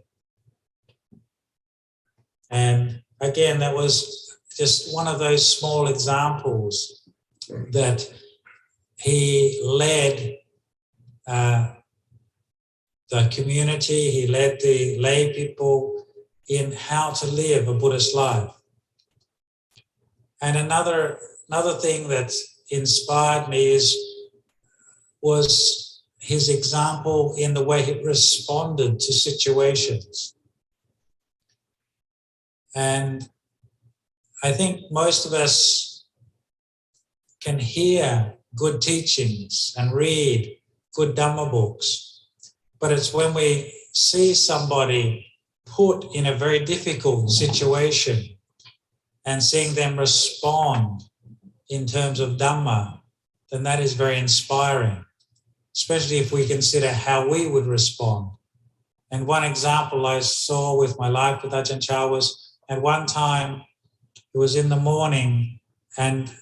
And again, that was just one of those small examples that he led the community, he led the lay people in how to live a Buddhist life. And another thing that inspired me was his example in the way he responded to situations. And I think most of us can hear good teachings and read good Dhamma books, but it's when we see somebody put in a very difficult situation and seeing them respond in terms of Dhamma, then that is very inspiring, especially if we consider how we would respond. And one example I saw with my life with Ajahn Chah was at one time, it was in the morning and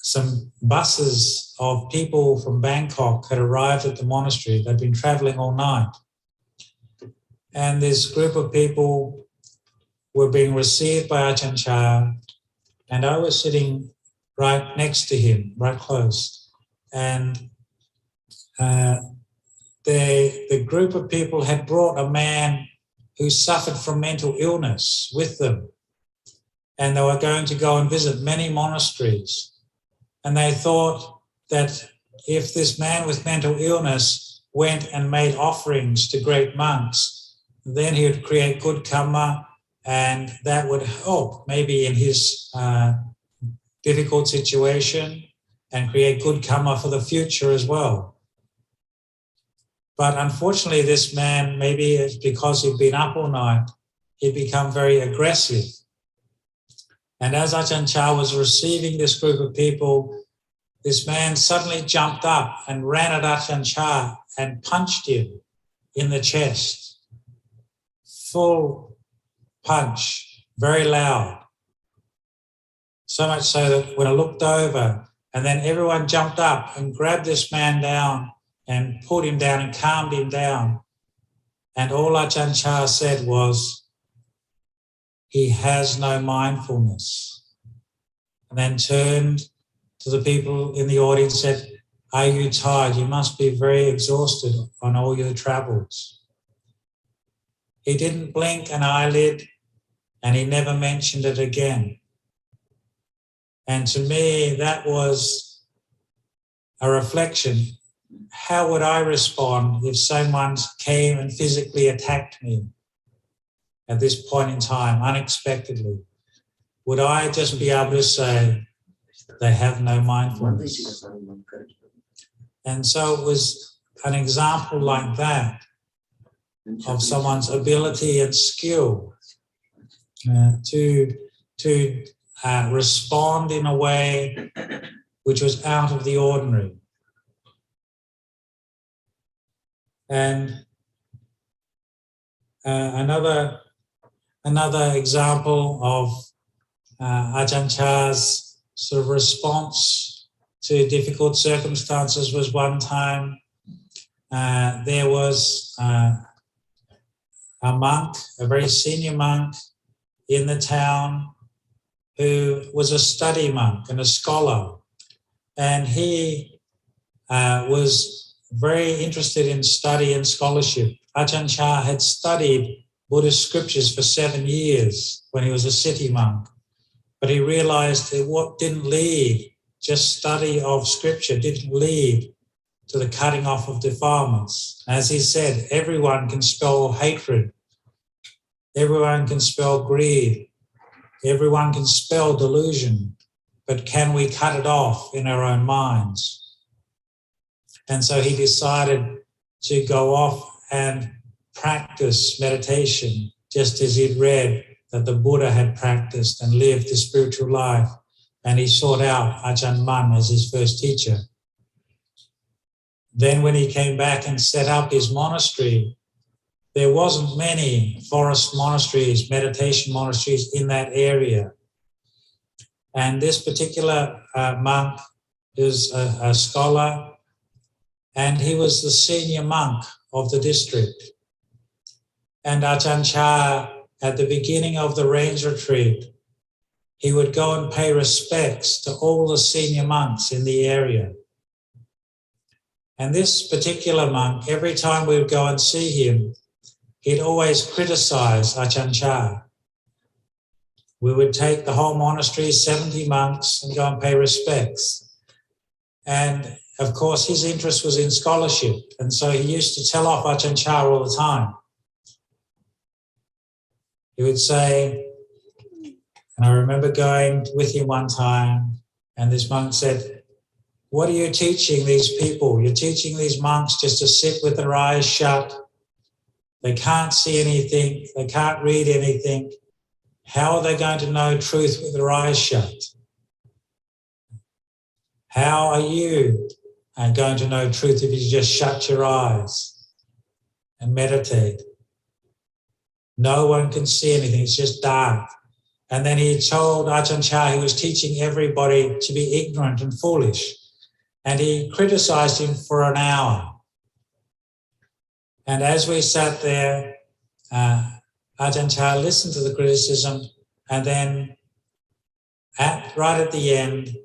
some buses of people from Bangkok had arrived at the monastery. They'd been traveling all night. And this group of people were being received by Ajahn Chah, and I was sitting right next to him, right close. And the group of people had brought a man who suffered from mental illness with them. And they were going to go and visit many monasteries. And they thought that if this man with mental illness went and made offerings to great monks, then he would create good karma, and that would help maybe in his difficult situation and create good karma for the future as well. But unfortunately, this man, maybe it's because he'd been up all night, he'd become very aggressive. And as Ajahn Chah was receiving this group of people, this man suddenly jumped up and ran at Ajahn Chah and punched him in the chest. Full punch, very loud. So much so that when I looked over, and then everyone jumped up and grabbed this man down and pulled him down and calmed him down. And all Ajahn Chah said was, he has no mindfulness. And then turned to the people in the audience and said, are you tired? You must be very exhausted on all your travels. He didn't blink an eyelid and he never mentioned it again. And to me, that was a reflection. How would I respond if someone came and physically attacked me at this point in time, unexpectedly? Would I just be able to say, they have no mindfulness? And so it was an example like that of someone's ability and skill to respond in a way which was out of the ordinary. And another example of Ajahn Chah's sort of response to difficult circumstances was one time there was a monk, a very senior monk in the town who was a study monk and a scholar. And he was very interested in study and scholarship. Ajahn Chah had studied Buddhist scriptures for 7 years when he was a city monk. But he realized that what didn't lead, just study of scripture, didn't lead to the cutting off of defilements. As he said, everyone can spell hatred. Everyone can spell greed. Everyone can spell delusion. But can we cut it off in our own minds? And so he decided to go off and practice meditation, just as he'd read that the Buddha had practiced and lived the spiritual life, and he sought out Ajahn Mun as his first teacher. Then when he came back and set up his monastery, there wasn't many forest monasteries, meditation monasteries in that area. And this particular monk is a scholar, and he was the senior monk of the district. And Ajahn Chah, at the beginning of the rains retreat, he would go and pay respects to all the senior monks in the area. And this particular monk, every time we would go and see him, he'd always criticize Ajahn Chah. We would take the whole monastery, 70 monks, and go and pay respects. And of course, his interest was in scholarship. And so he used to tell off Ajahn Chah all the time. He would say, and I remember going with him one time, and this monk said, "What are you teaching these people? You're teaching these monks just to sit with their eyes shut. They can't see anything. They can't read anything. How are they going to know truth with their eyes shut? How are you going to know truth if you just shut your eyes and meditate? No one can see anything. It's just dark." And then he told Ajahn Chah he was teaching everybody to be ignorant and foolish. And he criticized him for an hour. And as we sat there, Ajahn Chah listened to the criticism, and then right at the end,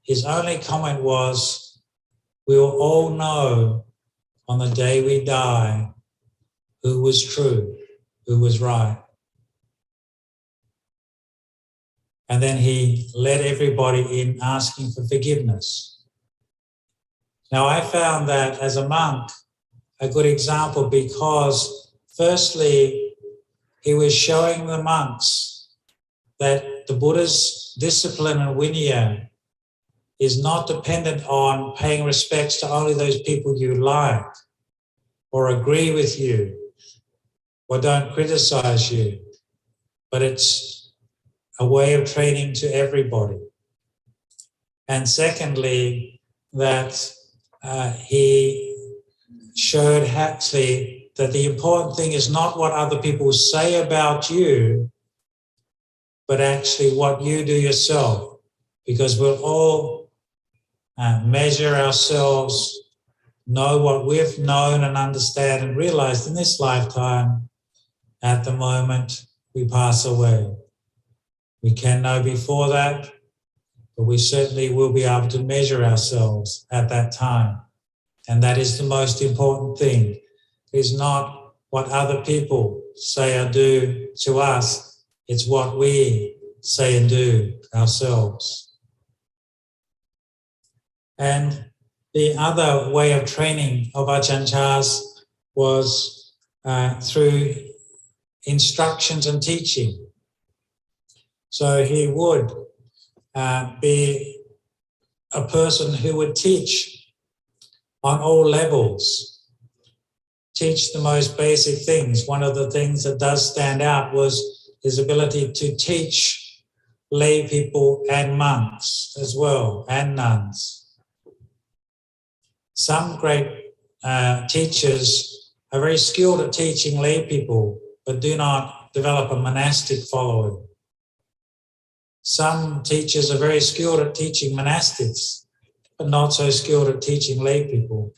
his only comment was, "We will all know on the day we die who was true, who was right." And then he led everybody in asking for forgiveness. Now, I found that as a monk, a good example, because firstly, he was showing the monks that the Buddha's discipline and vinaya is not dependent on paying respects to only those people you like or agree with you or don't criticize you, but it's a way of training to everybody. And secondly, that he showed actually that the important thing is not what other people say about you, but actually what you do yourself, because we'll all measure ourselves, know what we've known and understand and realized in this lifetime at the moment we pass away. We can know before that, but we certainly will be able to measure ourselves at that time. And that is the most important thing. It is not what other people say or do to us, it's what we say and do ourselves. And the other way of training of Ajahn Chah's was through instructions and teaching. So he would be a person who would teach on all levels, teach the most basic things. One of the things that does stand out was his ability to teach lay people and monks as well, and nuns. Some great teachers are very skilled at teaching lay people, but do not develop a monastic following. Some teachers are very skilled at teaching monastics, but not so skilled at teaching lay people.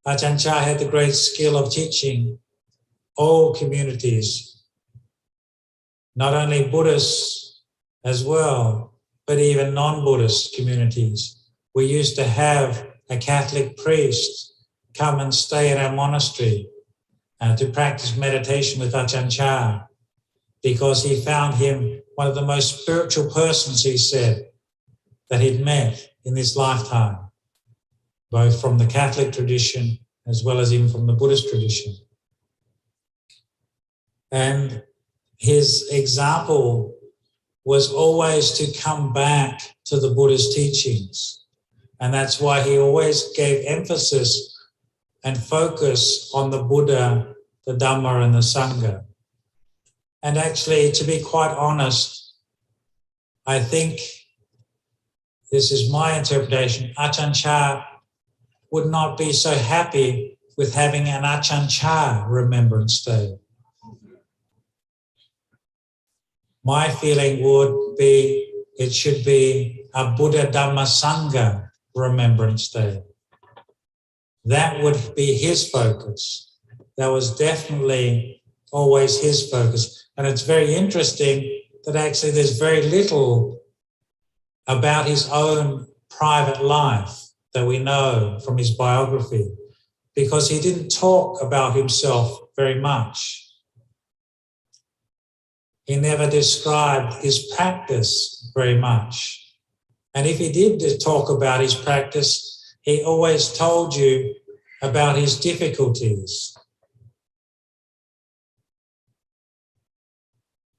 Ajahn Chah had the great skill of teaching all communities, not only Buddhists as well, but even non-Buddhist communities. We used to have a Catholic priest come and stay in our monastery to practice meditation with Ajahn Chah, because he found him one of the most spiritual persons, he said, that he'd met in this lifetime, both from the Catholic tradition as well as even from the Buddhist tradition. And his example was always to come back to the Buddha's teachings. And that's why he always gave emphasis and focus on the Buddha, the Dhamma, and the Sangha. And actually, to be quite honest, I think, this is my interpretation, Ajahn Chah would not be so happy with having an Ajahn Chah Remembrance Day. My feeling would be it should be a Buddha Dhamma Sangha Remembrance Day. That would be his focus. That was definitely always his focus. And it's very interesting that actually there's very little about his own private life that we know from his biography, because he didn't talk about himself very much. He never described his practice very much. And if he did talk about his practice, he always told you about his difficulties,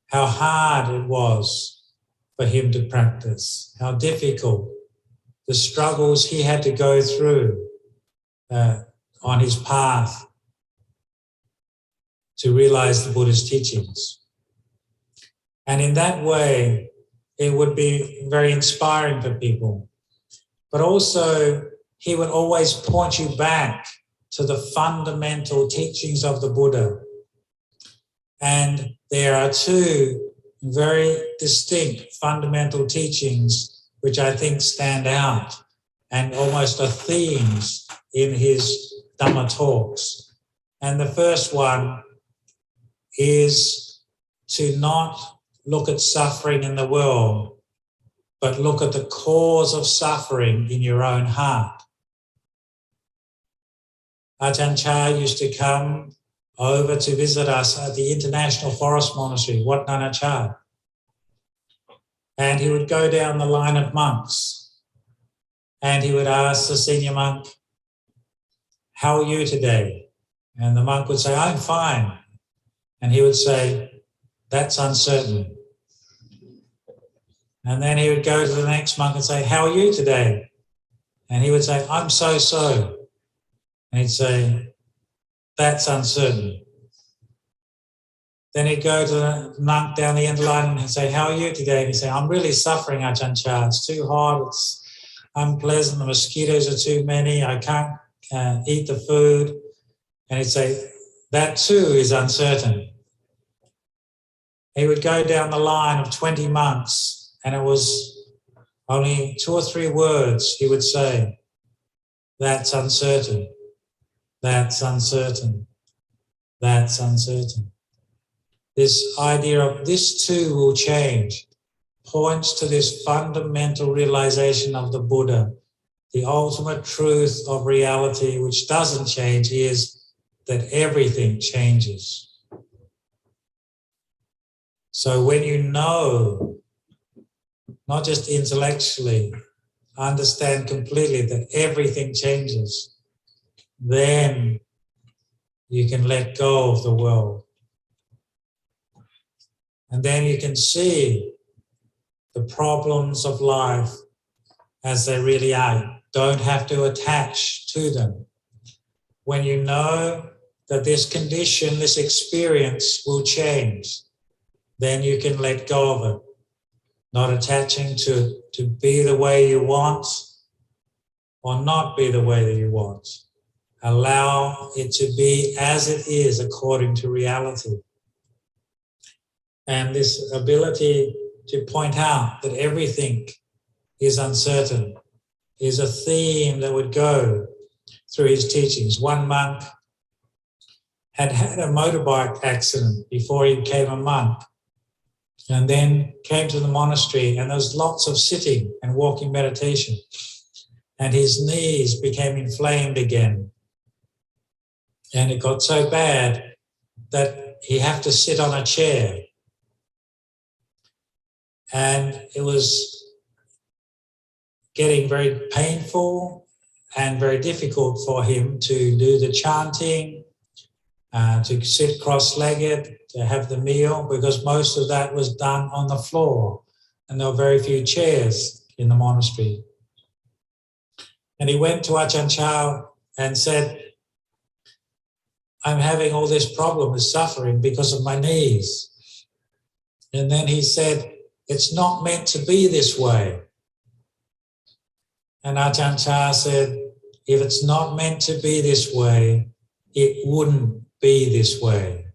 how hard it was for him to practice, how difficult, the struggles he had to go through on his path to realize the Buddha's teachings. And in that way, it would be very inspiring for people. But also, he would always point you back to the fundamental teachings of the Buddha. And there are two very distinct fundamental teachings which I think stand out and almost are themes in his Dhamma talks. And the first one is to not look at suffering in the world, but look at the cause of suffering in your own heart. Ajahn Chah used to come over to visit us at the International Forest Monastery, Wat Nana Chah. And he would go down the line of monks and he would ask the senior monk, "How are you today?" And the monk would say, "I'm fine." And he would say, "That's uncertain." And then he would go to the next monk and say, "How are you today?" And he would say, "I'm so-so." And he'd say, "That's uncertain." Then he'd go to the monk down the end of the line and he'd say, "How are you today?" And he'd say, "I'm really suffering, Ajahn Chah. It's too hot, it's unpleasant, the mosquitoes are too many, I can't eat the food." And he'd say, "That too is uncertain." He would go down the line of 20 monks and it was only 2 or 3 words he would say, "That's uncertain, that's uncertain, that's uncertain." This idea of this too will change points to this fundamental realization of the Buddha. The ultimate truth of reality, which doesn't change, is that everything changes. So when you know, not just intellectually, understand completely that everything changes, then you can let go of the world. And then you can see the problems of life as they really are. Don't have to attach to them. When you know that this condition, this experience will change, then you can let go of it. Not attaching to be the way you want or not be the way that you want. Allow it to be as it is according to reality. And this ability to point out that everything is uncertain is a theme that would go through his teachings. One monk had had a motorbike accident before he became a monk, and then came to the monastery, and there was lots of sitting and walking meditation, and his knees became inflamed again. And it got so bad that he had to sit on a chair. And it was getting very painful and very difficult for him to do the chanting, to sit cross-legged, to have the meal, because most of that was done on the floor and there were very few chairs in the monastery. And he went to Ajahn Chah and said, "I'm having all this problem with suffering because of my knees." And then he said, it's not meant to be this way. And Ajahn Chah said, if it's not meant to be this way, it wouldn't be this way.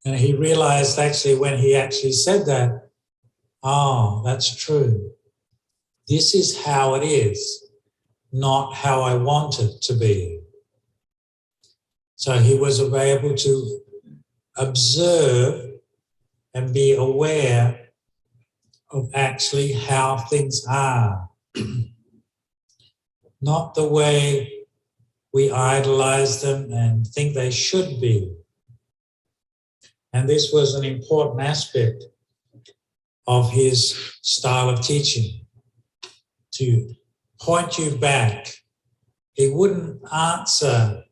And he realized actually when he actually said that, oh, that's true. This is how it is, not how I want it to be. So he was able to observe and be aware of actually how things are. Not the way we idolize them and think they should be. And this was an important aspect of his style of teaching, to point you back. He wouldn't answer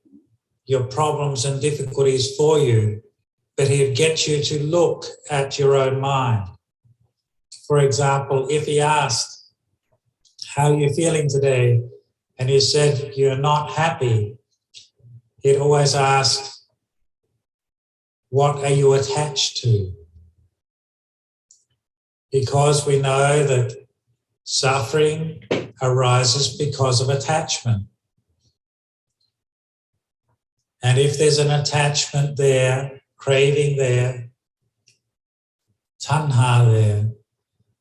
your problems and difficulties for you, but he'd get you to look at your own mind. For example, if he asked, how are you feeling today? And you said you're not happy, he'd always ask, what are you attached to? Because we know that suffering arises because of attachment. And if there's an attachment there, craving there, tanha there,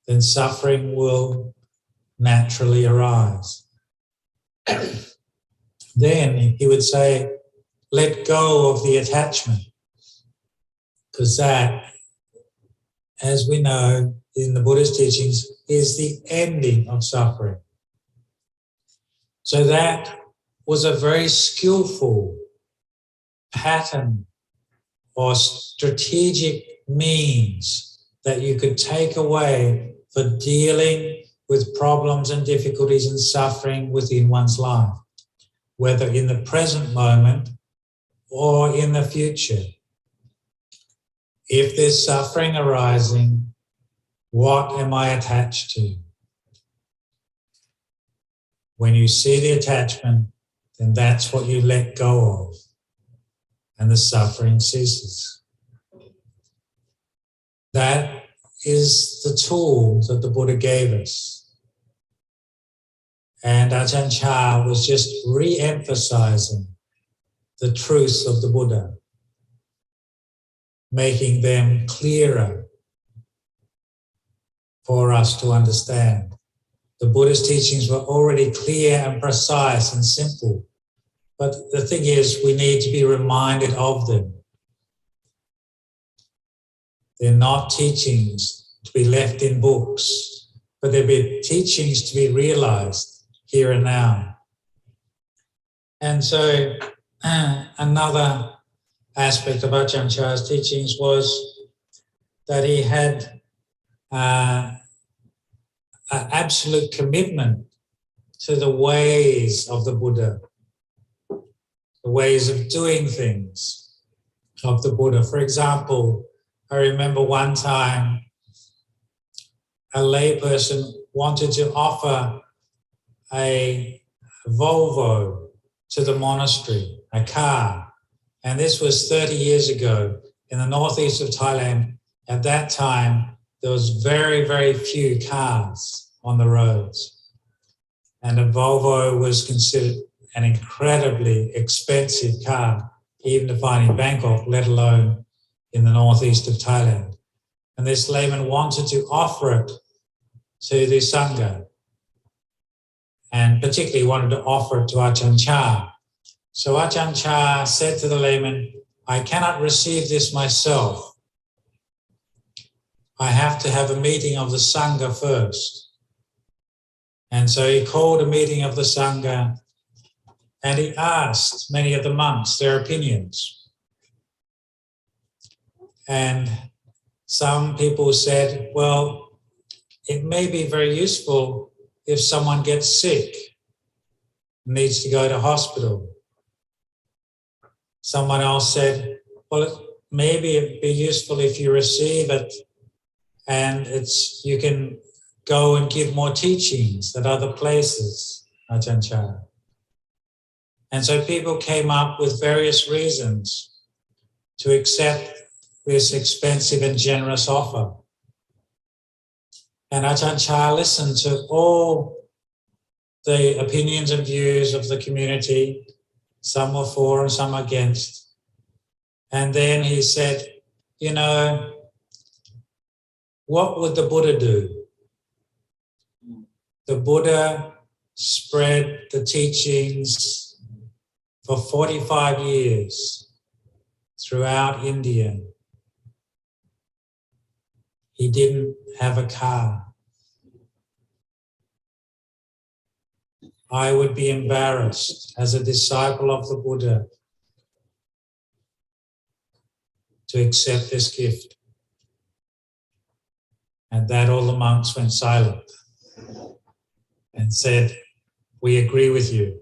then suffering will naturally arise. Then he would say, let go of the attachment. Because that, as we know in the Buddhist teachings, is the ending of suffering. So that was a very skillful pattern or strategic means that you could take away for dealing with problems and difficulties and suffering within one's life, whether in the present moment or in the future. If there's suffering arising, what am I attached to? When you see the attachment, then that's what you let go of, and the suffering ceases. That is the tool that the Buddha gave us. And Ajahn Chah was just re-emphasizing the truths of the Buddha, making them clearer for us to understand. The Buddhist teachings were already clear and precise and simple, but the thing is, we need to be reminded of them. They're not teachings to be left in books, but they're teachings to be realized here and now. And so another aspect of Ajahn Chah's teachings was that he had an absolute commitment to the ways of the Buddha, the ways of doing things of the Buddha. For example, I remember one time a layperson wanted to offer a Volvo to the monastery, a car. And this was 30 years ago in the northeast of Thailand. At that time, there was very, very few cars on the roads. And a Volvo was considered an incredibly expensive car, even to find in Bangkok, let alone in the northeast of Thailand. And this layman wanted to offer it to the Sangha, and particularly wanted to offer it to Ajahn Chah. So Ajahn Chah said to the layman, I cannot receive this myself. I have to have a meeting of the Sangha first. And so he called a meeting of the Sangha and he asked many of the monks their opinions. And some people said, well, it may be very useful if someone gets sick, needs to go to hospital. Someone else said, well, maybe it'd be useful if you receive it and you can go and give more teachings at other places, Ajahn Chah. And so people came up with various reasons to accept this expensive and generous offer. And Ajahn Chah listened to all the opinions and views of the community. Some were for and some against. And then he said, you know, what would the Buddha do? The Buddha spread the teachings for 45 years throughout India. He didn't have a car. I would be embarrassed as a disciple of the Buddha to accept this gift. And that all the monks went silent and said, we agree with you.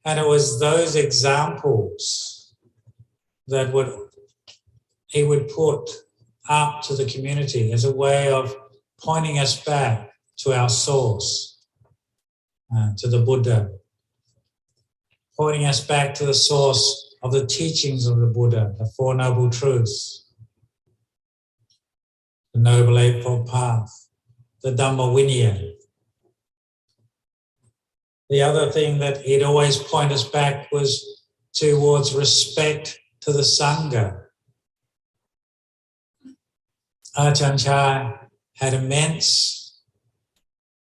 And it was those examples that he would put up to the community as a way of pointing us back to our source, to the Buddha, pointing us back to the source of the teachings of the Buddha, the Four Noble Truths, the Noble Eightfold Path, the Dhamma Vinaya. The other thing that he'd always point us back was towards respect to the Sangha. Ajahn Chah had immense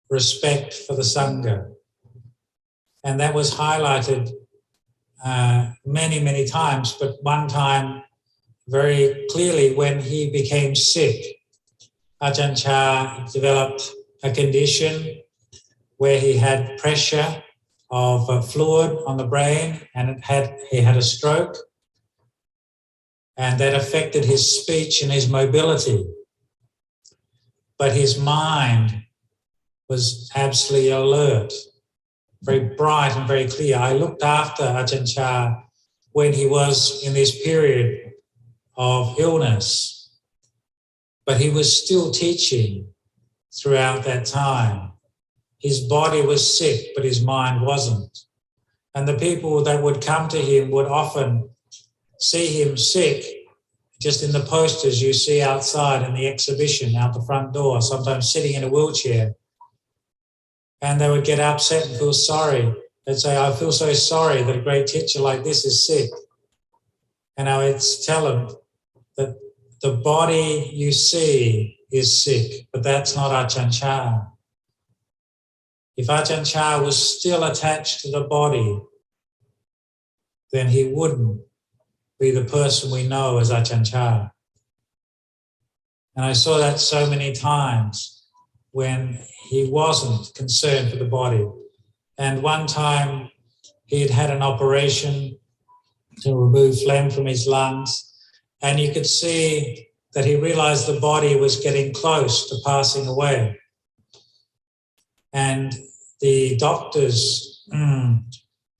respect for the Sangha. And that was highlighted many, many times, but one time very clearly when he became sick. Ajahn Chah developed a condition where he had pressure of fluid on the brain and he had a stroke, and that affected his speech and his mobility. But his mind was absolutely alert, very bright and very clear. I looked after Ajahn Chah when he was in this period of illness, but he was still teaching throughout that time. His body was sick, but his mind wasn't. And the people that would come to him would often see him sick, just in the posters you see outside in the exhibition out the front door, sometimes sitting in a wheelchair. And they would get upset and feel sorry. They'd say, I feel so sorry that a great teacher like this is sick. And I would tell them that the body you see is sick, but that's not Ajahn Chah. If Ajahn Chah was still attached to the body, then he wouldn't be the person we know as Ajahn Chah. And I saw that so many times when he wasn't concerned for the body. And one time he had had an operation to remove phlegm from his lungs, and you could see that he realized the body was getting close to passing away. And the doctors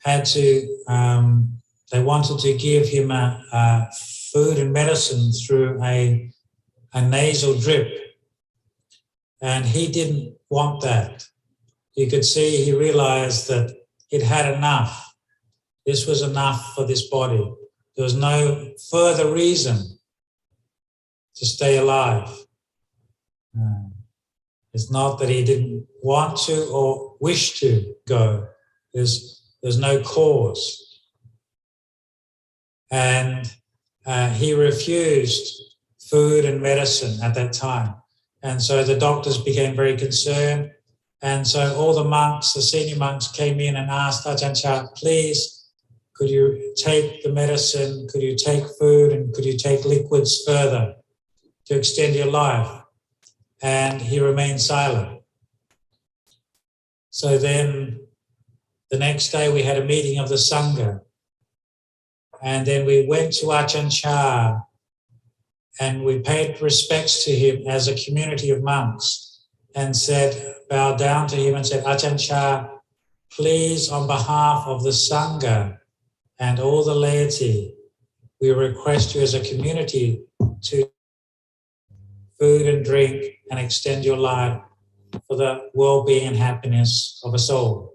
had to, they wanted to give him a food and medicine through a nasal drip. And he didn't want that. You could see he realized that he'd had enough. This was enough for this body. There was no further reason to stay alive. It's not that he didn't want to or wish to go. There's no cause. And he refused food and medicine at that time. And so the doctors became very concerned. And so all the monks, the senior monks, came in and asked Ajahn Chah, please, could you take the medicine, could you take food, and could you take liquids further to extend your life? And he remained silent. So then the next day we had a meeting of the Sangha. And then we went to Ajahn Chah and we paid respects to him as a community of monks and said, bowed down to him and said, Ajahn Chah, please, on behalf of the Sangha and all the laity, we request you as a community to food and drink and extend your life for the well-being and happiness of us all.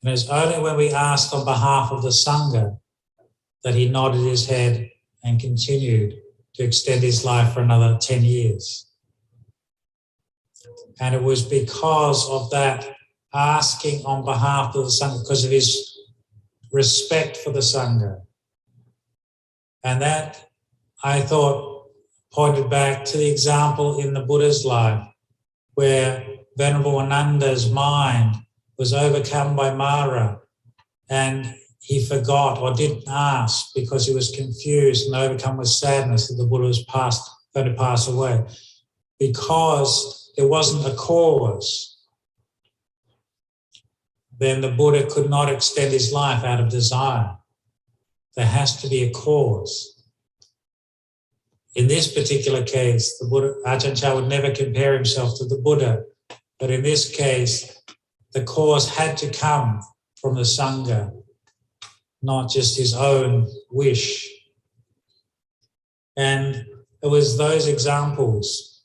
And it's only when we asked on behalf of the Sangha that he nodded his head and continued to extend his life for another 10 years. And it was because of that asking on behalf of the Sangha, because of his respect for the Sangha. And that, I thought, pointed back to the example in the Buddha's life where Venerable Ananda's mind was overcome by Mara and he forgot or didn't ask because he was confused and overcome with sadness that the Buddha was going to pass away. Because there wasn't a cause, then the Buddha could not extend his life out of desire. There has to be a cause. In this particular case, the Buddha, Ajahn Chah would never compare himself to the Buddha, but in this case, the cause had to come from the Sangha, not just his own wish. And it was those examples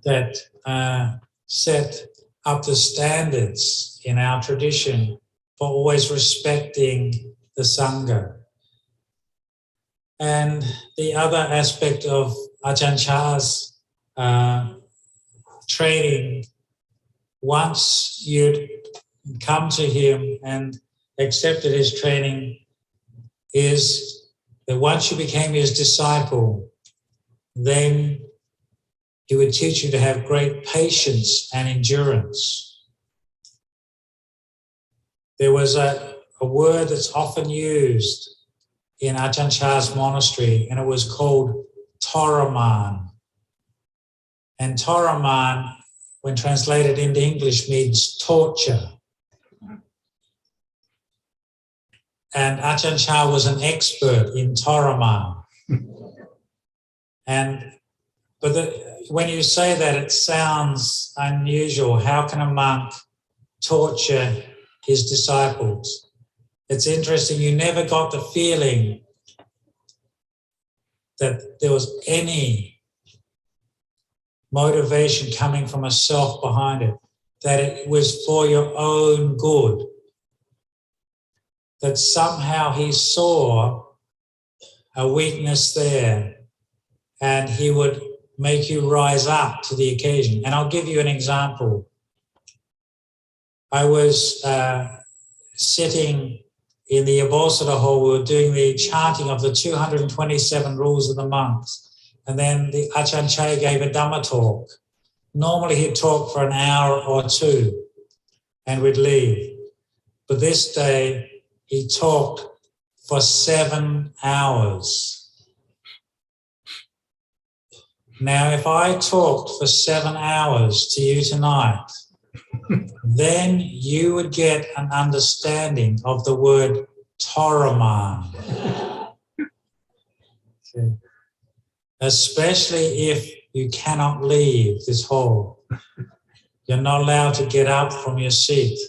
that set up the standards in our tradition for always respecting the Sangha. And the other aspect of Ajahn Chah's training, once you'd come to him and accepted his training, is that once you became his disciple, then he would teach you to have great patience and endurance. There was a word that's often used in Ajahn Chah's monastery, and it was called Torahman. And Torahman, when translated into English, means torture. And Ajahn Chah was an expert in Torahman. When you say that, it sounds unusual. How can a monk torture his disciples? It's interesting, you never got the feeling that there was any motivation coming from a self behind it, that it was for your own good, that somehow he saw a weakness there and he would make you rise up to the occasion. And I'll give you an example. I was sitting in the Abosada hall, we were doing the chanting of the 227 rules of the monks. And then the Ajahn Chah gave a Dhamma talk. Normally he'd talk for an hour or two and we'd leave. But this day he talked for 7 hours. Now, if I talked for 7 hours to you tonight, then you would get an understanding of the word Torahman. Okay. Especially if you cannot leave this hall. You're not allowed to get up from your seat.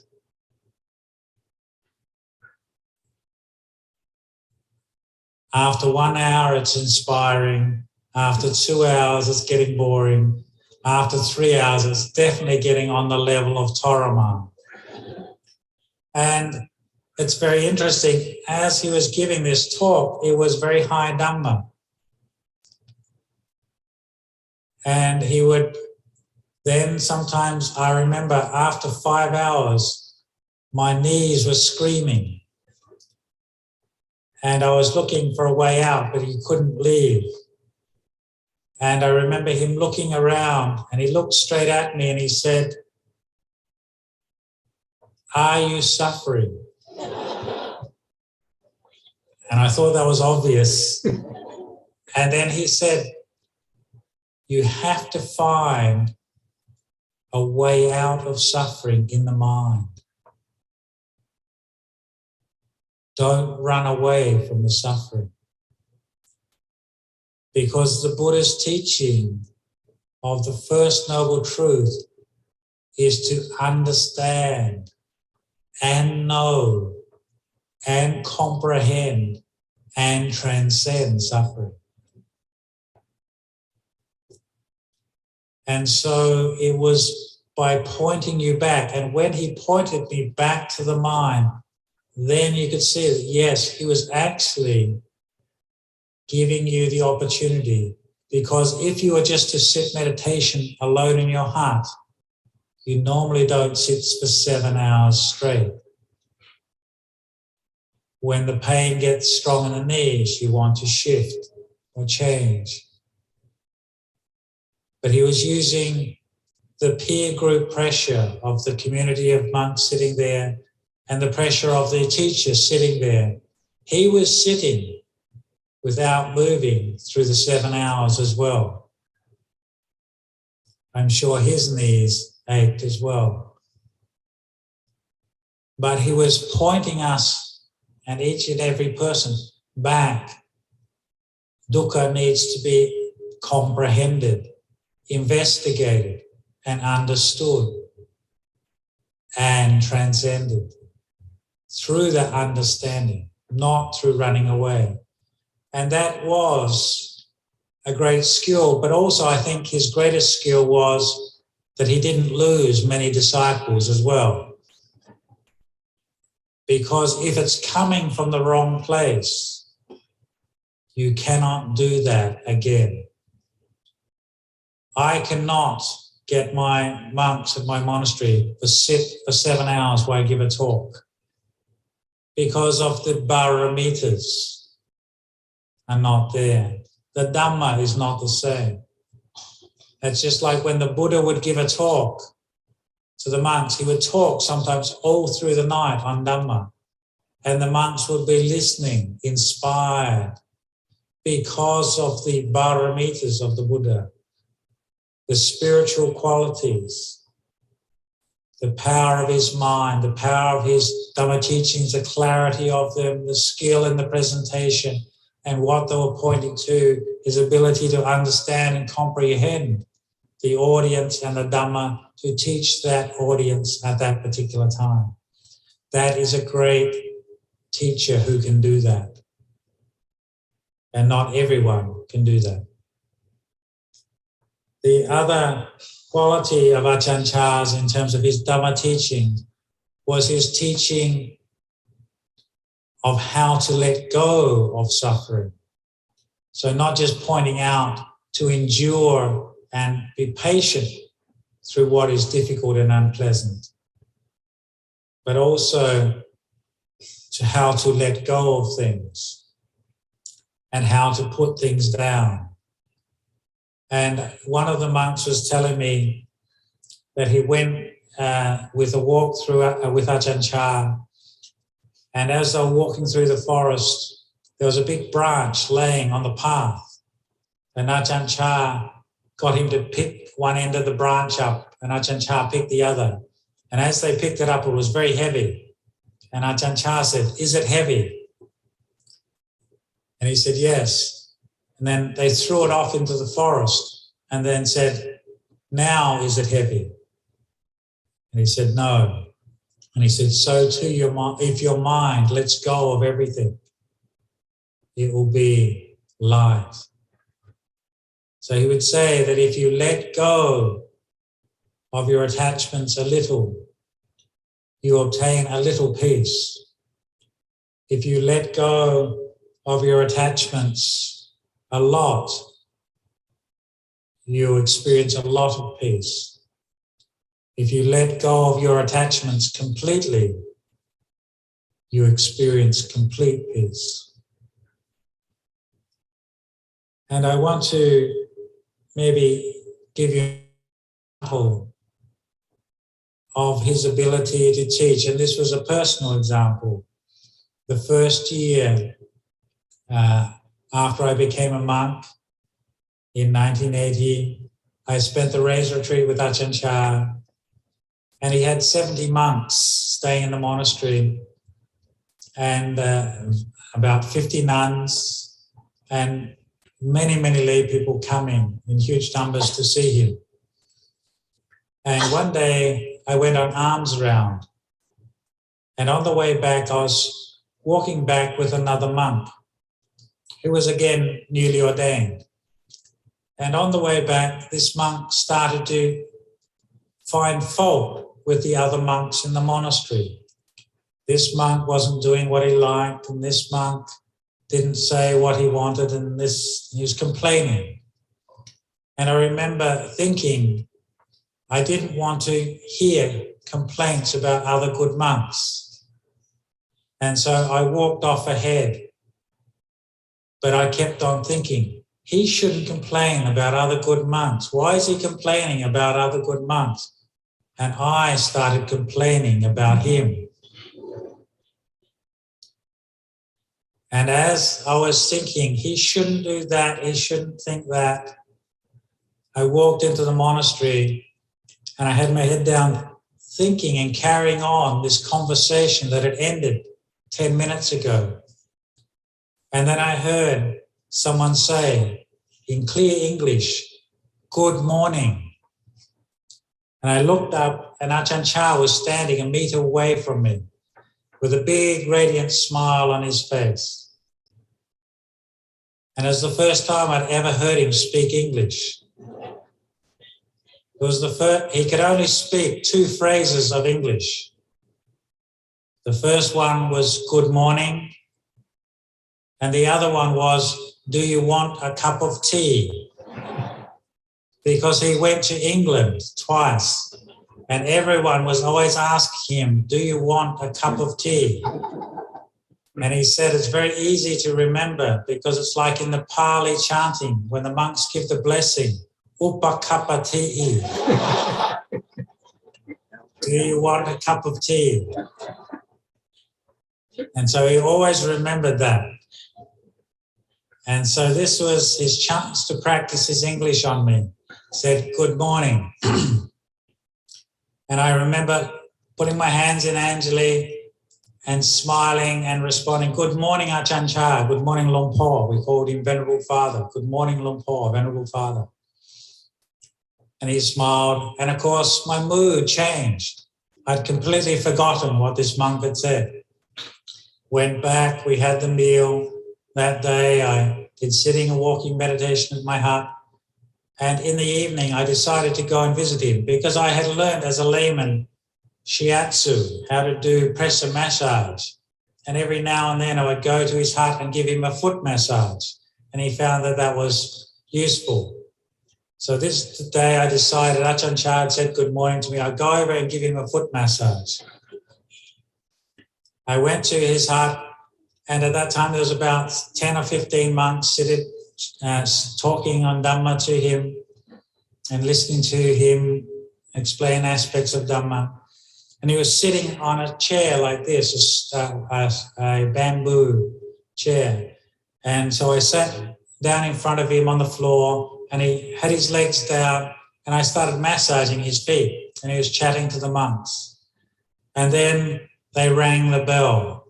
After 1 hour, it's inspiring. After 2 hours, it's getting boring. After 3 hours, it's definitely getting on the level of Torahman. And it's very interesting, as he was giving this talk, it was very high Dhamma. And he would then sometimes, I remember after 5 hours, my knees were screaming. And I was looking for a way out, but he couldn't leave. And I remember him looking around and he looked straight at me and he said, "Are you suffering?" And I thought that was obvious. And then he said, "You have to find a way out of suffering in the mind. Don't run away from the suffering." Because the Buddha's teaching of the First Noble Truth is to understand and know and comprehend and transcend suffering. And so it was by pointing you back. And when he pointed me back to the mind, then you could see that, yes, he was actually giving you the opportunity. Because if you were just to sit meditation alone in your heart, you normally don't sit for 7 hours straight. When the pain gets strong in the knees, you want to shift or change. But he was using the peer group pressure of the community of monks sitting there and the pressure of the teacher sitting there. He was sitting without moving through the 7 hours as well. I'm sure his knees ached as well. But he was pointing us and each and every person back. Dukkha needs to be comprehended, investigated, and understood and transcended through that understanding, not through running away. And that was a great skill, but also I think his greatest skill was that he didn't lose many disciples as well. Because if it's coming from the wrong place, you cannot do that again. I cannot get my monks at my monastery to sit for 7 hours while I give a talk because of the paramitas are not there. The Dhamma is not the same. It's just like when the Buddha would give a talk to the monks, he would talk sometimes all through the night on Dhamma, and the monks would be listening, inspired, because of the paramitas of the Buddha, the spiritual qualities, the power of his mind, the power of his Dhamma teachings, the clarity of them, the skill in the presentation, and what they were pointing to, his ability to understand and comprehend the audience and the Dhamma to teach that audience at that particular time. That is a great teacher who can do that. And not everyone can do that. The other quality of Ajahn Chah's in terms of his Dhamma teaching was his teaching of how to let go of suffering. So not just pointing out to endure and be patient through what is difficult and unpleasant, but also to how to let go of things and how to put things down. And one of the monks was telling me that he went with a walk through with Ajahn Chah, and as they were walking through the forest, there was a big branch laying on the path, and Ajahn Chah got him to pick one end of the branch up, and Ajahn Chah picked the other. And as they picked it up, it was very heavy. And Ajahn Chah said, "Is it heavy?" And he said, "Yes." And then they threw it off into the forest and then said, "Now is it heavy?" And he said, "No." And he said, "So too, if your mind lets go of everything, it will be light." So he would say that if you let go of your attachments a little, you obtain a little peace. If you let go of your attachments a lot, you experience a lot of peace. If you let go of your attachments completely, you experience complete peace. And I want to maybe give you an example of his ability to teach. And this was a personal example. The first year after I became a monk in 1980, I spent the rains retreat with Ajahn Chah, and he had 70 monks staying in the monastery and about 50 nuns and many, many lay people coming in huge numbers to see him. And one day I went on alms round, and on the way back I was walking back with another monk who was again newly ordained. And on the way back, this monk started to find fault with the other monks in the monastery. This monk wasn't doing what he liked, and this monk didn't say what he wanted, and he was complaining. And I remember thinking, I didn't want to hear complaints about other good monks. And so I walked off ahead. But I kept on thinking, he shouldn't complain about other good monks. Why is he complaining about other good monks? And I started complaining about him. And as I was thinking, he shouldn't do that, he shouldn't think that, I walked into the monastery and I had my head down thinking and carrying on this conversation that had ended 10 minutes ago. And then I heard someone say in clear English, "Good morning." And I looked up and Ajahn Chah was standing a meter away from me with a big radiant smile on his face. And it was the first time I'd ever heard him speak English. It was he could only speak 2 phrases of English. The first one was "good morning," and the other one was, "Do you want a cup of tea?" Because he went to England twice, and everyone was always asking him, "Do you want a cup of tea?" And he said it's very easy to remember because it's like in the Pali chanting when the monks give the blessing, "Upakapati." Do you want a cup of tea? And so he always remembered that. And so this was his chance to practice his English on me. He said, "Good morning." And I remember putting my hands in Anjali and smiling and responding, "Good morning, Ajahn Chah. Good morning, Luang Por." We called him Venerable Father. "Good morning, Luang Por, Venerable Father." And he smiled. And of course, my mood changed. I'd completely forgotten what this monk had said. Went back, we had the meal. That day, I did sitting and walking meditation at my hut. And in the evening, I decided to go and visit him because I had learned as a layman shiatsu, how to do pressure massage. And every now and then I would go to his hut and give him a foot massage. And he found that that was useful. So this day I decided, Ajahn Chah had said good morning to me, I'd go over and give him a foot massage. I went to his hut, and at that time there was about 10 or 15 monks sitting, talking on Dhamma to him and listening to him explain aspects of Dhamma. And he was sitting on a chair like this, a bamboo chair. And so I sat down in front of him on the floor, and he had his legs down, and I started massaging his feet, and he was chatting to the monks. And then they rang the bell.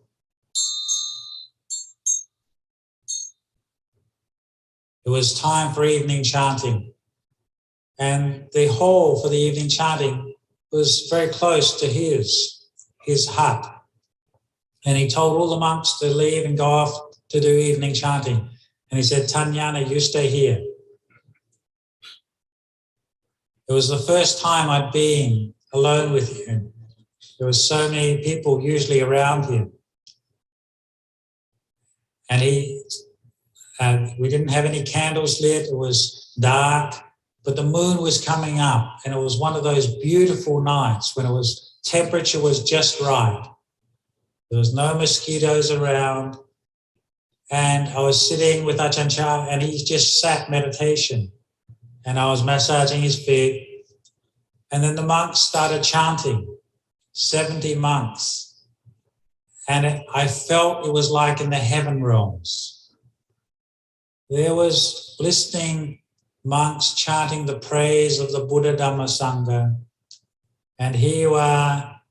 It was time for evening chanting. And the hall for the evening chanting was very close to his hut. And he told all the monks to leave and go off to do evening chanting. And he said, "Tanyana, you stay here." It was the first time I'd been alone with him. There were so many people usually around him. And we didn't have any candles lit. It was dark, but the moon was coming up, and it was one of those beautiful nights when temperature was just right. There was no mosquitoes around, and I was sitting with Ajahn Chah, and he just sat meditation, and I was massaging his feet, and then the monks started chanting, 70 monks, and I felt it was like in the heaven realms. There was listening monks chanting the praise of the Buddha Dhamma Sangha. And here you are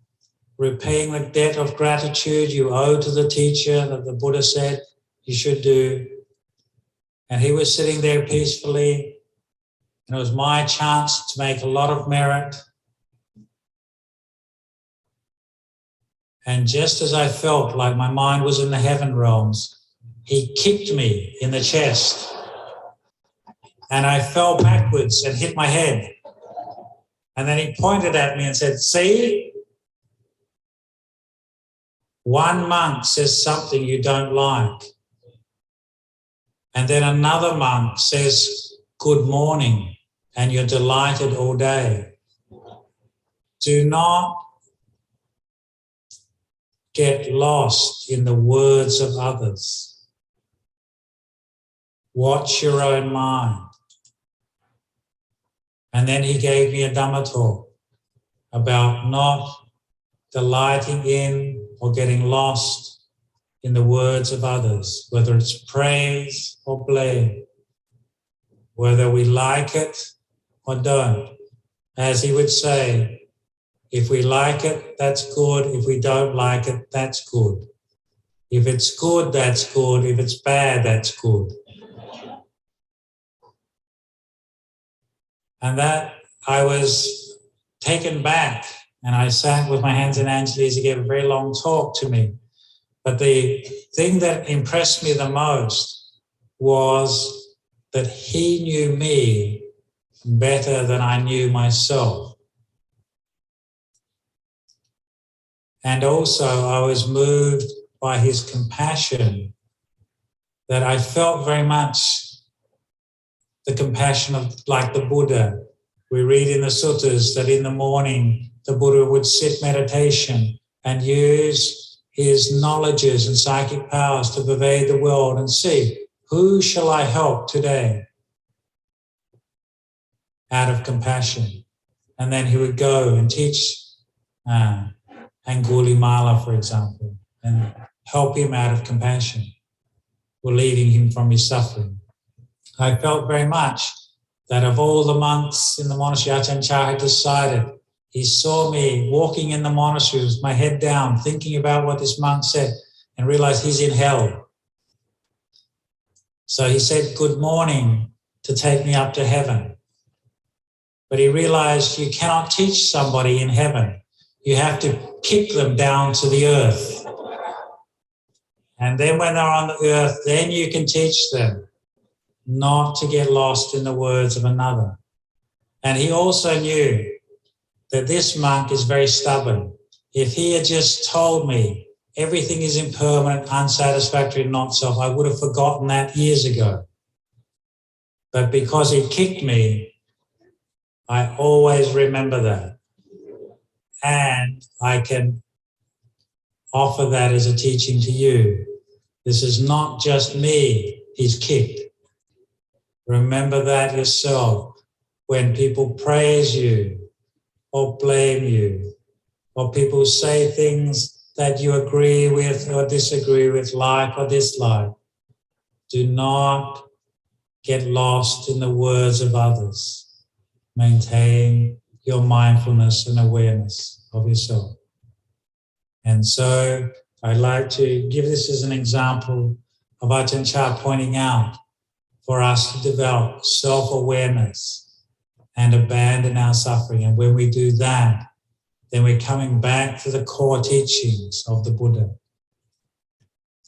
repaying the debt of gratitude you owe to the teacher that the Buddha said you should do. And he was sitting there peacefully. And it was my chance to make a lot of merit. And just as I felt like my mind was in the heaven realms, he kicked me in the chest, and I fell backwards and hit my head. And then he pointed at me and said, see, one monk says something you don't like. And then another monk says, good morning, and you're delighted all day. Do not get lost in the words of others. Watch your own mind. And then he gave me a Dhamma talk about not delighting in or getting lost in the words of others, whether it's praise or blame, whether we like it or don't. As he would say, if we like it, that's good. If we don't like it, that's good. If it's good, that's good. If it's bad, that's good. And that I was taken back, and I sat with my hands in Anjali's. He gave a very long talk to me. But the thing that impressed me the most was that he knew me better than I knew myself. And also I was moved by his compassion, that I felt very much the compassion of like the Buddha. We read in the suttas that in the morning the Buddha would sit meditation and use his knowledges and psychic powers to pervade the world and see, who shall I help today? Out of compassion. And then he would go and teach Angulimala, for example, and help him out of compassion, relieving him from his suffering. I felt very much that of all the monks in the monastery, Ajahn Chah had decided. He saw me walking in the monastery with my head down, thinking about what this monk said, and realized he's in hell. So he said good morning to take me up to heaven. But he realized you cannot teach somebody in heaven. You have to kick them down to the earth. And then when they're on the earth, then you can teach them not to get lost in the words of another. And he also knew that this monk is very stubborn. If he had just told me everything is impermanent, unsatisfactory, not self, I would have forgotten that years ago. But because he kicked me, I always remember that. And I can offer that as a teaching to you. This is not just me he's kicked. Remember that yourself. When people praise you or blame you, or people say things that you agree with or disagree with, like or dislike, do not get lost in the words of others. Maintain your mindfulness and awareness of yourself. And so I'd like to give this as an example of Ajahn Chah pointing out for us to develop self-awareness and abandon our suffering. And when we do that, then we're coming back to the core teachings of the Buddha.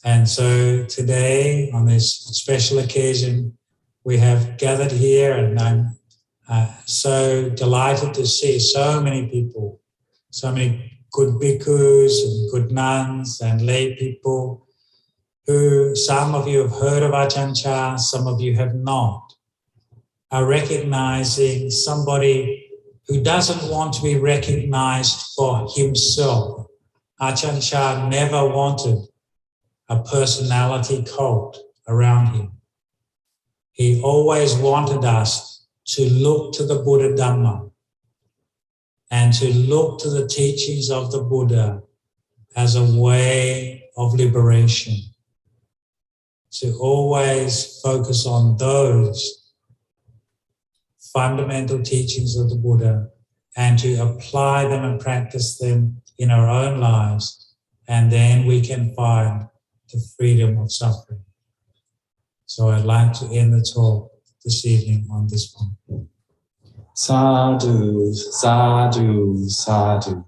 And so today, on this special occasion, we have gathered here, and I'm so delighted to see so many people, so many good bhikkhus and good nuns and lay people who, some of you have heard of Ajahn Chah, some of you have not, are recognizing somebody who doesn't want to be recognized for himself. Ajahn Chah never wanted a personality cult around him. He always wanted us to look to the Buddha Dhamma and to look to the teachings of the Buddha as a way of liberation. To always focus on those fundamental teachings of the Buddha and to apply them and practice them in our own lives, and then we can find the freedom of suffering. So I'd like to end the talk this evening on this point. Sadhu, sadhu, sadhu.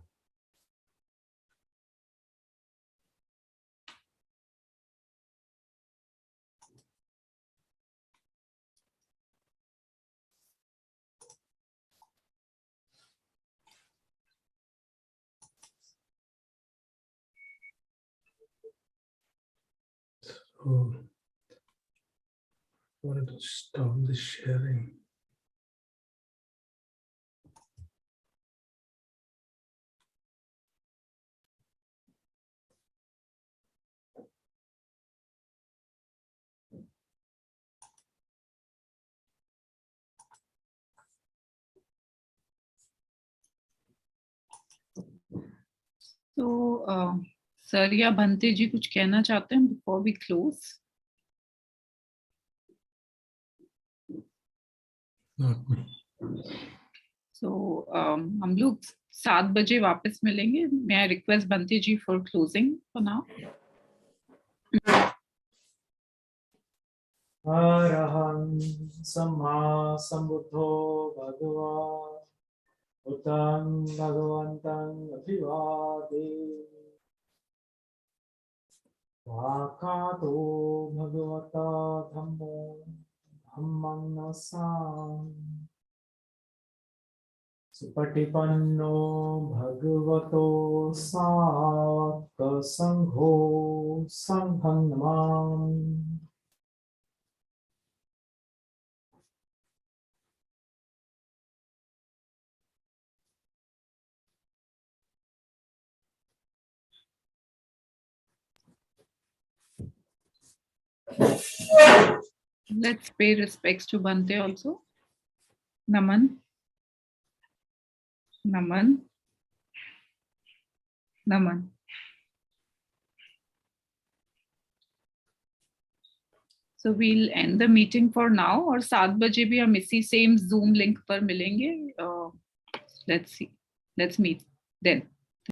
Oh, I wanted to stop the sharing. तो sir या भंते जी कुछ कहना चाहते हैं before we close? Not me. So हम लोग 7 बजे वापस मिलेंगे. May I request Bhante ji for closing for now? अरहं सम्मा सम्बुद्धो भगवान् बुद्धं भगवन्तं अभिवादे वाकातो भगवता धम्मो धम्मं नमस्सामि सुपटिपन्नो भगवतो सावक संघो संघं Namami. Let's pay respects to Bhante also. Naman. Naman. Naman. So we'll end the meeting for now. और 7 बजे भी हम इसी same Zoom link पर मिलेंगे. Let's see. Let's meet then.